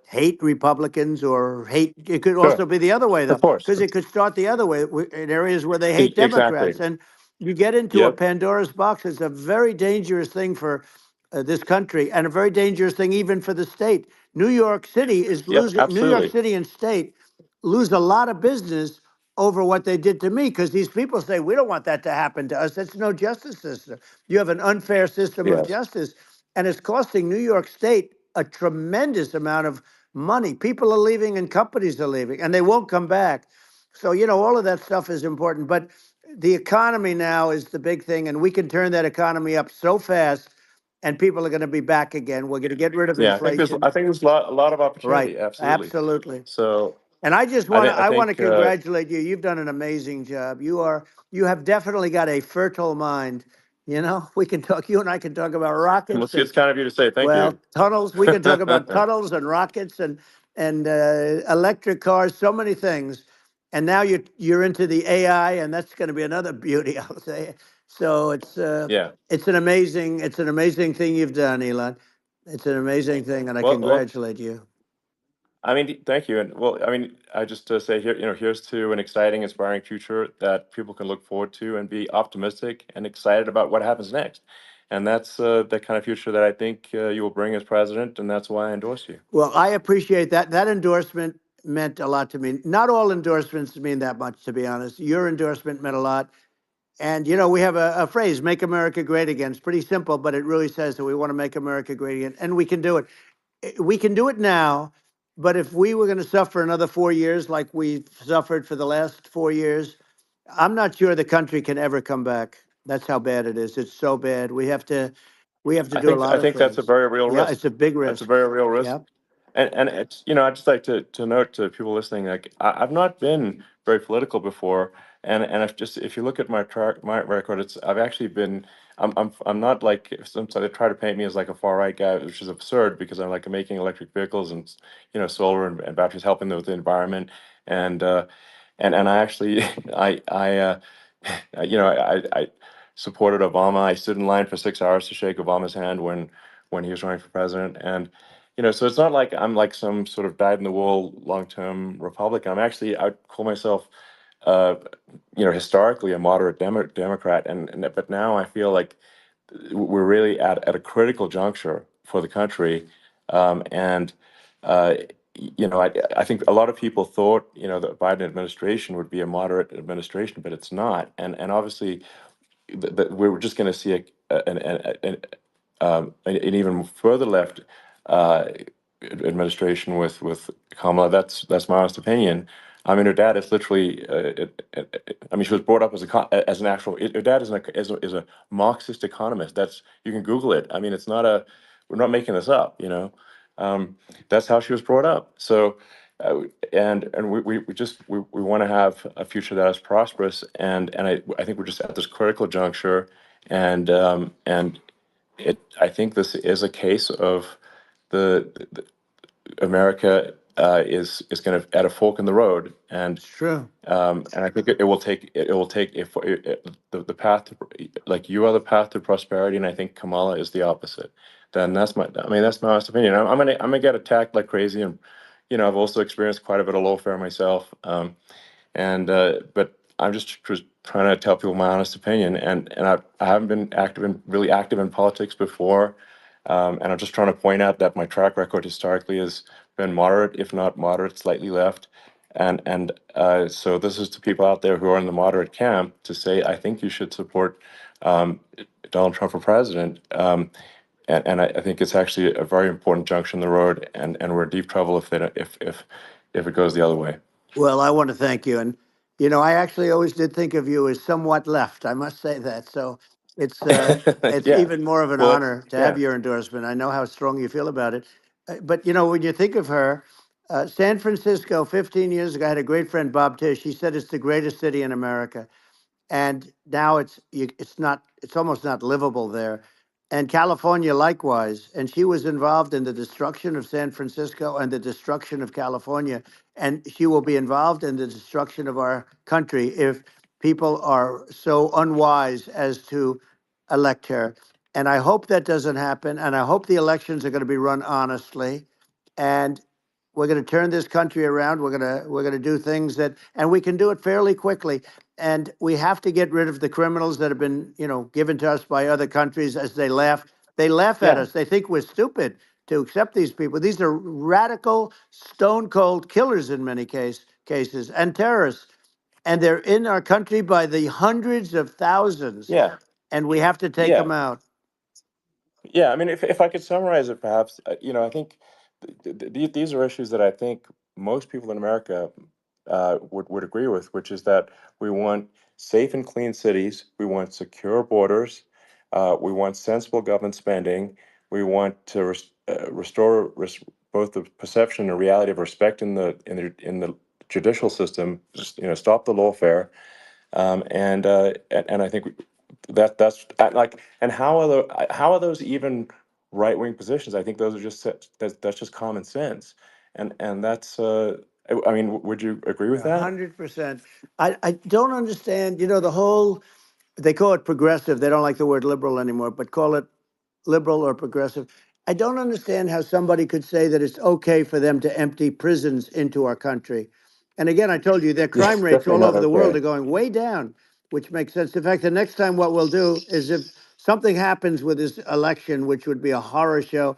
hate Republicans or hate. It could sure, also be the other way of though, course. because it could start the other way in areas where they hate Exactly. Democrats, and you get into a Yep. Pandora's box. It's a very dangerous thing for this country, and a very dangerous thing even for the state. New York City is Yep. losing. New York Absolutely. City and state lose a lot of business over what they did to me, because these people say we don't want that to happen to us. That's no justice system. You have an unfair system of Yes. justice, and it's costing New York State a tremendous amount of money. People are leaving and companies are leaving, and they won't come back. So all of that stuff is important, but the economy now is the big thing, and we can turn that economy up so fast, and people are going to be back again. We're going to get rid of Yeah, I think there's inflation. I think there's a lot of Right. opportunity. Absolutely. Absolutely. So And I just I want to think I I want to think congratulate you. You've done an amazing job. You have definitely got a fertile mind. We can talk. You and I can talk about rockets and it's kind of you to say thank well you. tunnels. We can talk about tunnels and rockets and electric cars. So many things. And now you're into the AI, and that's going to be another beauty, I'll say. So Yeah. it's an amazing thing you've done, Elon. It's an amazing thing, and I Well, congratulate you. I mean, thank you. And well, I mean, I just say here, here's to an exciting, inspiring future that people can look forward to and be optimistic and excited about what happens next. And that's the kind of future that I think you will bring as president, and that's why I endorse you. Well, I appreciate that. That endorsement meant a lot to me. Not all endorsements mean that much, to be honest. Your endorsement meant a lot. And, we have a phrase, make America great again. It's pretty simple, but it really says that we want to make America great again. And we can do it. We can do it now. but if we were going to suffer another 4 years like we suffered for the last 4 years, I'm not sure the country can ever come back. That's how bad it is. It's so bad. We have to do a I lot of think that's a things. very real Yeah, risk. it's a big That's a risk. very real risk. Yeah, And it's, I'd just like to note to people listening, like I've not been very political before, and if you look at my record, I've actually been. I'm not like some they try to paint me as like a far right guy, which is absurd because I'm like making electric vehicles and solar and batteries helping with the environment, and and I actually I supported Obama. I stood in line for 6 hours to shake Obama's hand when he was running for president, and so it's not like I'm like some sort of dyed in the wool long term Republican. I call myself uh, historically a moderate Democrat, and but now I feel like we're really at a critical juncture for the country, and uh, I think a lot of people thought the Biden administration would be a moderate administration, but it's not, and obviously we're just going to see an even further left uh, administration with Kamala. That's my honest opinion. I mean, her dad is literally. I mean, she was brought up as an actual. Her dad is a Marxist economist. That's you can Google it. I mean, it's not a. We're not making this up. That's how she was brought up. So. And we want to have a future that is prosperous, and I think we're just at this critical juncture, and I think this is a case of the America is going to at a fork in the road, it's true. and I think it will take if the path to, like you are the path to prosperity, and I think Kamala is the opposite. Then that's my honest opinion. I'm gonna get attacked like crazy, and I've also experienced quite a bit of lawfare myself. And but I'm just trying to tell people my honest opinion, and I haven't been really active in politics before, and I'm just trying to point out that my track record historically has been moderate, if not moderate, slightly left, and so this is to people out there who are in the moderate camp to say I think you should support um, Donald Trump for president. And I think it's actually a very important junction in the road, and we're in deep trouble if it goes the other way. Well, I want to thank you, and I actually always did think of you as somewhat left. I must say that. So it's uh, it's Yeah. even more of an Well, it's honor to have yeah. your endorsement. I know how strong you feel about it. But when you think of her, San Francisco, 15 years ago, I had a great friend, Bob Tish. He said it's the greatest city in America, and now it's not, it's almost not livable there. And California likewise. And she was involved in the destruction of San Francisco and the destruction of California, and she will be involved in the destruction of our country if people are so unwise as to elect her. And I hope that doesn't happen, and I hope the elections are going to be run honestly, and we're going to turn this country around. We're going to do things that, and we can do it fairly quickly. And we have to get rid of the criminals that have been, given to us by other countries as they laugh. They laugh at Yeah. us. They think we're stupid to accept these people. These are radical, stone cold killers in many cases and terrorists. And they're in our country by the hundreds of thousands. Yeah. And we have to take Yeah. them out. Yeah, I mean, if I could summarize it, perhaps, I think these are issues that I think most people in America would agree with, which is that we want safe and clean cities, we want secure borders, we want sensible government spending, we want to restore both the perception and reality of respect in the judicial system, just, stop the lawfare, and I think that's like, and how are those even right wing positions? I think those are that's just common sense, and that's I mean, would you agree with that? 100%. I don't understand, the whole, they call it progressive. They don't like the word liberal anymore, but call it liberal or progressive. I don't understand how somebody could say that it's okay for them to empty prisons into our country. And again, I told you their Yeah, crime rates definitely all not over the world okay. are going way down, which makes sense. In fact, the next time what we'll do is if something happens with this election, which would be a horror show,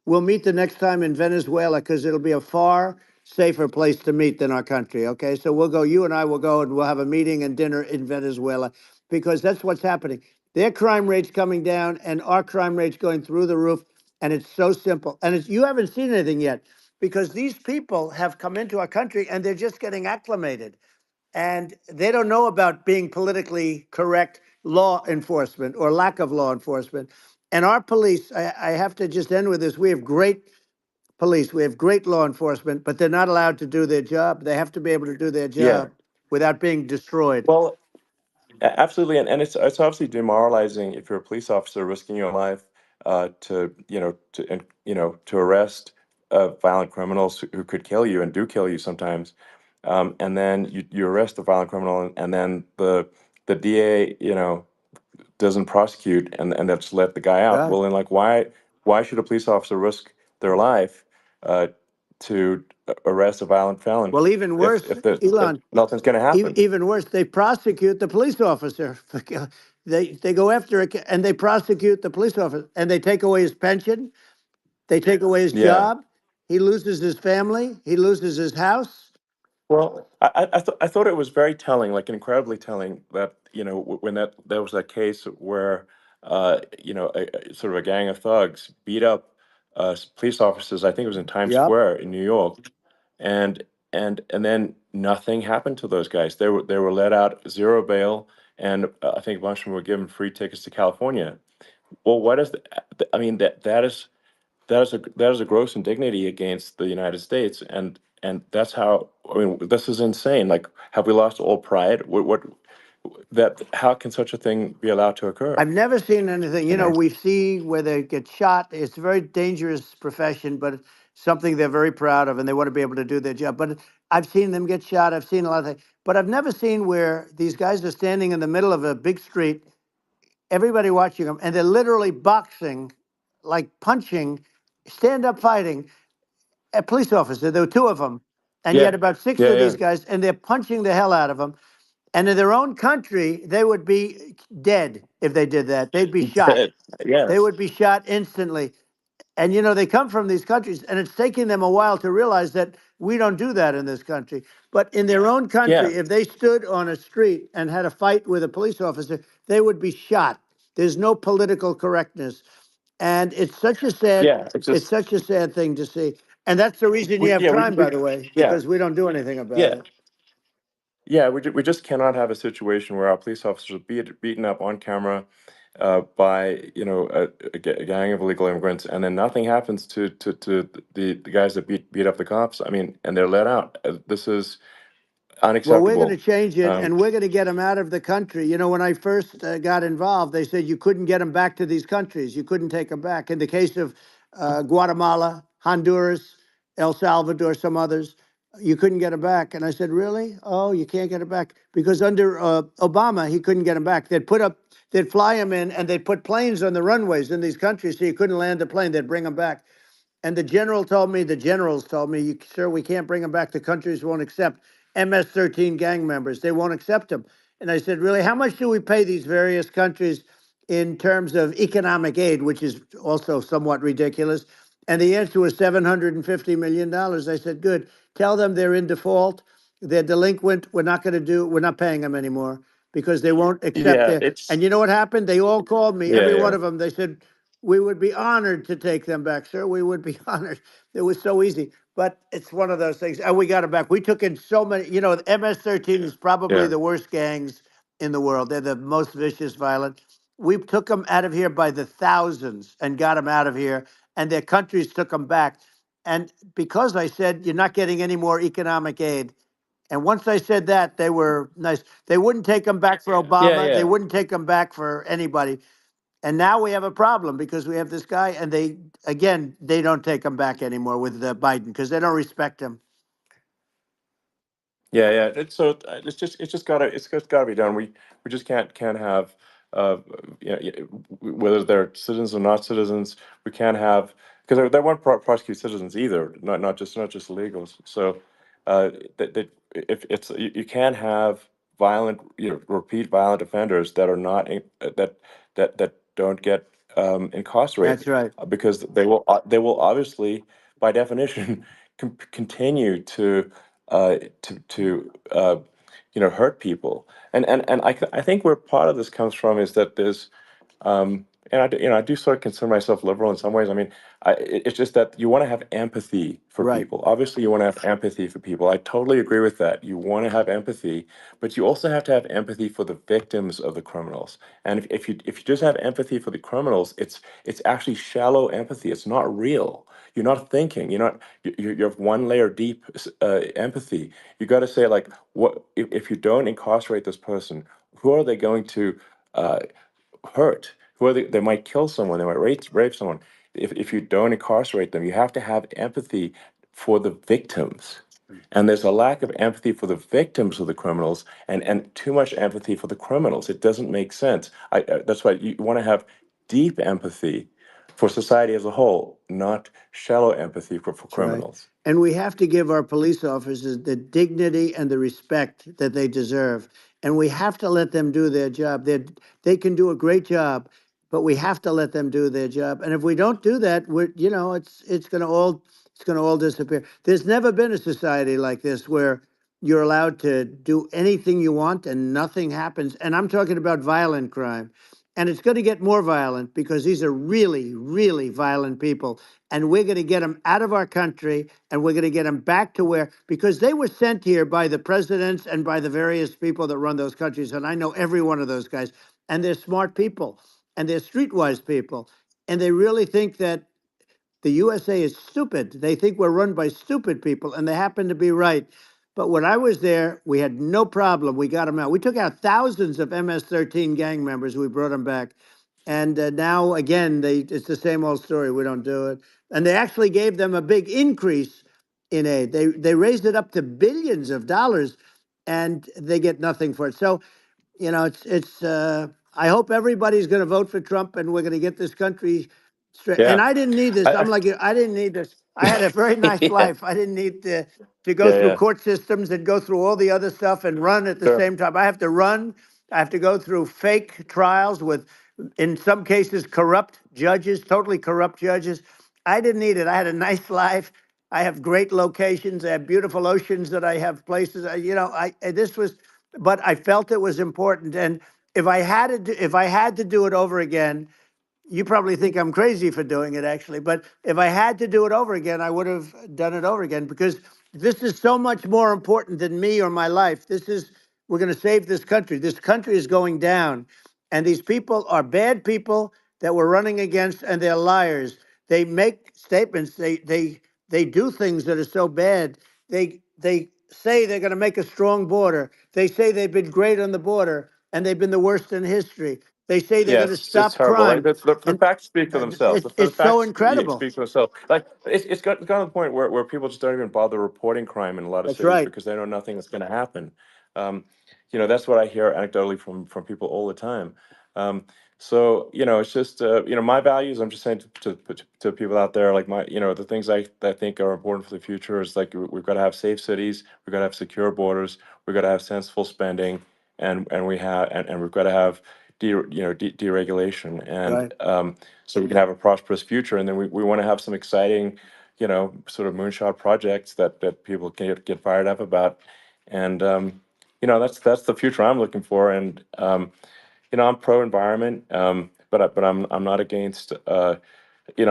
we'll meet the next time in Venezuela because it'll be a far safer place to meet than our country. Okay. So we'll go, you and I will go and we'll have a meeting and dinner in Venezuela because that's what's happening. Their crime rate's coming down and our crime rate's going through the roof. And it's so simple. And you haven't seen anything yet because these people have come into our country and they're just getting acclimated, and they don't know about being politically correct law enforcement or lack of law enforcement. And our police, I have to just end with this. We have great police, we have great law enforcement, but they're not allowed to do their job. They have to be able to do their Yeah. job without being destroyed. Well, absolutely, and it's obviously demoralizing if you're a police officer risking your life to to arrest violent criminals who could kill you and do kill you sometimes, and then you arrest the violent criminal and then the DA doesn't prosecute and they just let the guy out. Right. Well, then like why should a police officer risk their life uh, to arrest a violent felon Well, even worse, if Elon, nothing's going to happen? even worse, they prosecute the police officer. They go after it and they prosecute the police officer and they take away his pension. They take away his Yeah. job. He loses his family. He loses his house. Well, I thought it was very telling, like incredibly telling, that when there was that case where sort of a gang of thugs beat up police officers. I think it was in Times Yep. Square in New York, and and then nothing happened to those guys. They were let out, zero bail, and I think a bunch of them were given free tickets to California. Well, what is I mean, that is a gross indignity against the United States, and that's how, I mean, this is insane. Like, have we lost all pride? What that how can such a thing be allowed to occur? I've never seen anything. You know? We see where they get shot. It's a very dangerous profession, but it's something they're very proud of, and they want to be able to do their job. But I've seen them get shot. I've seen a lot of things, but I've never seen where these guys are standing in the middle of a big street, everybody watching them, and they're literally boxing, like punching, stand up fighting a police officer. There were two of them, and you Yeah, had about six yeah, of yeah. these guys, and they're punching the hell out of them. And in their own country, they would be dead if they did that. They'd be shot. They Yes. would be shot instantly. And they come from these countries, and it's taking them a while to realize that we don't do that in this country. But in their own Yeah, country, if they stood on a street and had a fight with a police officer, they would be shot. There's no political correctness, and yeah. It's it's just such a sad thing to see. And that's the reason you have crime, we by the way, yeah, because we don't do anything about yeah. it. Yeah, we just cannot have a situation where our police officers are beaten up on camera by a gang of illegal immigrants, and then nothing happens to the guys that beat up the cops. I mean, and they're let out. This is Well, we're going to unacceptable. change it, Um, and we're going to get them out of the country. When I first got involved, they said you couldn't get them back to these countries. You couldn't take them back. In the case of Guatemala, Honduras, El Salvador, some others, you couldn't get them back. And I said, really? Oh, you can't get them back because under Obama, he couldn't get them back. They'd fly them in, and they'd put planes on the runways in these countries, so you couldn't land the plane. They'd bring them back. And the generals told me, sir, we can't bring them back. The countries won't accept MS-13 gang members. They won't accept them. And I said, really, how much do we pay these various countries in terms of economic aid, which is also somewhat ridiculous? And the answer was $750 million. I said, good. Tell them they're in default. They're delinquent. We're not paying them anymore because they won't accept yeah, their. And it's you know what happened? They all called me, yeah, every one yeah, of them. They said, we would be honored to take them back, sir. We would be honored. It was so easy, but it's one of those things. And we got them back. We took in so many. The MS-13 is probably yeah, the worst gangs in the world. They're the most vicious, violent. We took them out of here by the thousands and got them out of here, and their countries took them back. And because I said you're not getting any more economic aid, and once I said that, they were nice. They wouldn't take them back for yeah, Obama. They yeah. wouldn't take them back for anybody. And now we have a problem because we have this guy, and they don't take him back anymore with Biden because they don't respect him. Yeah, yeah. It's just gotta be done. We just can't have whether they're citizens or not citizens. We can't have, because they won't prosecute citizens either. Not just illegals. So that if you can't have violent, repeat violent offenders that are not that don't get That's incarcerated, right. because they will obviously, by definition, continue to hurt people. And I think where part of this comes from is that there's and I do sort of consider myself liberal in some ways. I mean, it's just that you want to have empathy for Right. people. Obviously, you want to have empathy for people. I totally agree with that. You want to have empathy, but you also have to have empathy for the victims of the criminals. And if you just have empathy for the criminals, it's actually shallow empathy. It's not real. You're not thinking. You have one layer deep empathy. You got to say like, what if you don't incarcerate this person? Who are they going to? Hurt, who are they might kill someone, they might rape someone. If you don't incarcerate them, you have to have empathy for the victims. And there's a lack of empathy for the victims of the criminals, and too much empathy for the criminals. It doesn't make sense. That's why you want to have deep empathy for society as a whole, not shallow empathy for That's right. criminals. And we have to give our police officers the dignity and the respect that they deserve. And we have to let them do their job. They can do a great job, but we have to let them do their job. And if we don't do that, it's going to all disappear. There's never been a society like this where you're allowed to do anything you want and nothing happens. And I'm talking about violent crime. And it's going to get more violent because these are really, really violent people, and we're going to get them out of our country, and we're going to get them back to where, because they were sent here by the presidents and by the various people that run those countries. And I know every one of those guys, and they're smart people, and they're streetwise people. And they really think that the USA is stupid. They think we're run by stupid people, and they happen to be right. But when I was there, we had no problem. We got them out. We took out thousands of MS-13 gang members. We brought them back. And now, again, it's the same old story. We don't do it. And they actually gave them a big increase in aid. They raised it up to billions of dollars, and they get nothing for it. So it's. I hope everybody's going to vote for Trump, and we're going to get this country straight. And Yeah. I didn't need this. I, I'm like you. I didn't need this. I had a very nice yeah. life. I didn't need to go Yeah. through Yeah. court systems and go through all the other stuff and run at the Sure. same time. I have to run. I have to go through fake trials with, in some cases, corrupt judges, totally corrupt judges. I didn't need it. I had a nice life. I have great locations. I have beautiful oceans that I have places. This was, but I felt it was important. And if I had to do it over again, you probably think I'm crazy for doing it, actually. But if I had to do it over again, I would have done it over again, because this is so much more important than me or my life. We're going to save this country. This country is going down. And these people are bad people that we're running against, and they're liars. They make statements. They do things that are so bad. They say they're going to make a strong border. They say they've been great on the border, and they've been the worst in history. They say they're Yeah, going to it's stop horrible. Like crime, the and facts speak for themselves. The it's so facts incredible. speak for themselves. Like it's gotten to the point where people just don't even bother reporting crime in a lot of That's cities right. because they know nothing is going to happen. Um, that's what I hear anecdotally from people all the time. So it's just my values. I'm just saying to people out there, like the things I think are important for the future is like we've got to have safe cities, we've got to have secure borders, we've got to have sensible spending, and we've got to have deregulation, and Right. so we can have a prosperous future. And then we want to have some exciting, sort of moonshot projects that people can get fired up about. And that's the future I'm looking for. And I'm pro environment, but I'm not against.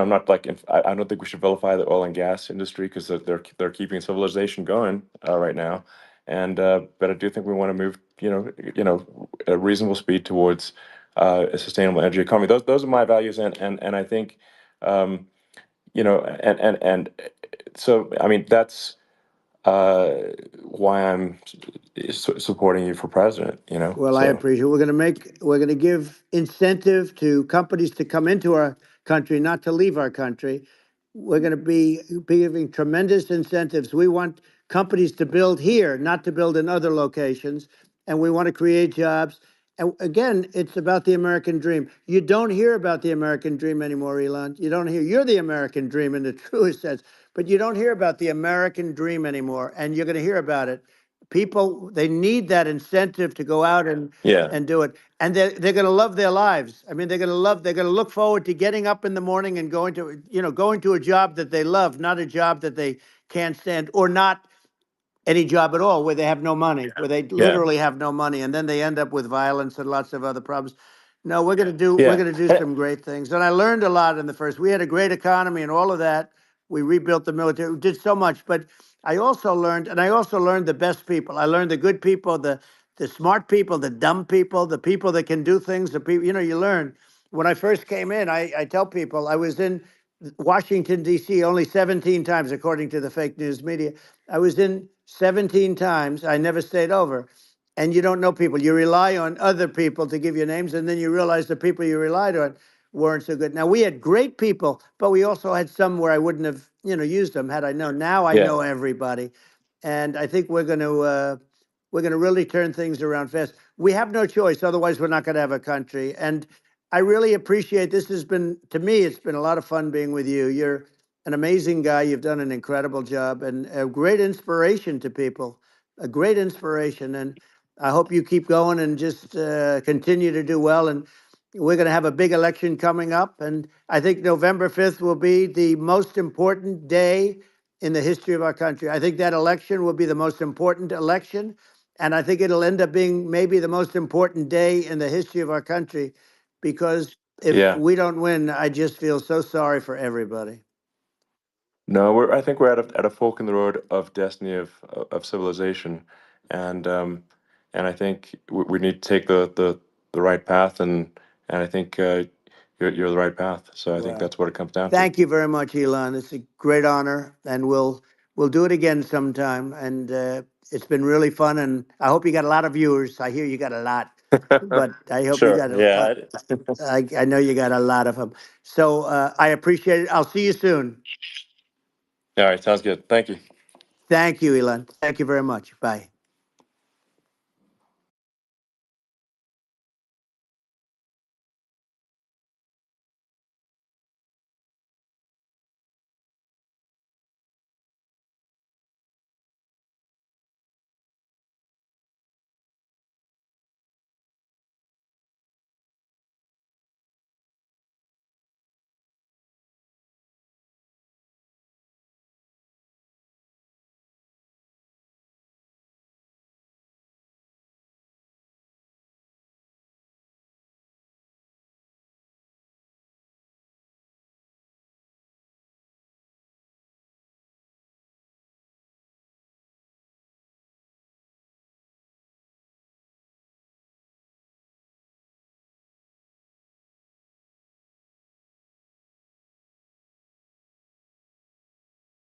I'm not like I don't think we should vilify the oil and gas industry because they're keeping civilization going right now, and but I do think we want to move at a reasonable speed towards a sustainable energy economy. Those are my values, and I think um, and so I mean that's uh, why I'm supporting you for president. Well, I So appreciate it. We're going to give incentive to companies to come into our country, not to leave our country. We're going to be giving tremendous incentives. We want companies to build here, not to build in other locations, and we want to create jobs. And again, it's about the American dream. You don't hear about the American dream anymore, Elon. You don't hear. You're the American dream in the truest sense, but you don't hear about the American dream anymore, and you're going to hear about it. People, they need that incentive to go out yeah. and do it, and they're going to love their lives. I mean, they're going to look forward to getting up in the morning and going to a job that they love, not a job that they can't stand, or not any job at all where they have no money, where they Yeah. literally have no money, and then they end up with violence and lots of other problems. No, we're Yeah. gonna do some great things. And I learned a lot in the first. We had a great economy and all of that. We rebuilt the military. We did so much, but I also learned the best people. I learned the good people, the smart people, the dumb people, the people that can do things. The people, you learn. When I first came in, I tell people I was in Washington D.C. only 17 times, according to the fake news media. I was in 17 times. I never stayed over, and you don't know people. You rely on other people to give you names, and then you realize the people you relied on weren't so good. Now we had great people, but we also had some where I wouldn't have, used them had I known. Now I Yeah. know everybody, and I think we're going to really turn things around fast. We have no choice, otherwise we're not going to have a country. And I really appreciate this. Has been to me, it's been a lot of fun being with you. You're an amazing guy. You've done an incredible job and a great inspiration to people. A great inspiration, and I hope you keep going and just continue to do well. And we're going to have a big election coming up. And I think November 5th will be the most important day in the history of our country. I think that election will be the most important election. And I think it'll end up being maybe the most important day in the history of our country because if Yeah. we don't win, I just feel so sorry for everybody. No, I think we're at a fork in the road of destiny of civilization, and and I think we need to take the right path, and I think you're the right path. So I think Well, that's what it comes down to. thank you very much, Elon. It's a great honor, and we'll do it again sometime. And it's been really fun, and I hope you got a lot of viewers. I hear you got a lot, but I hope you Sure. got Yeah. I know you got a lot of them. So I appreciate it. I'll see you soon. All right. Sounds good. Thank you. Thank you, Elon. Thank you very much. Bye.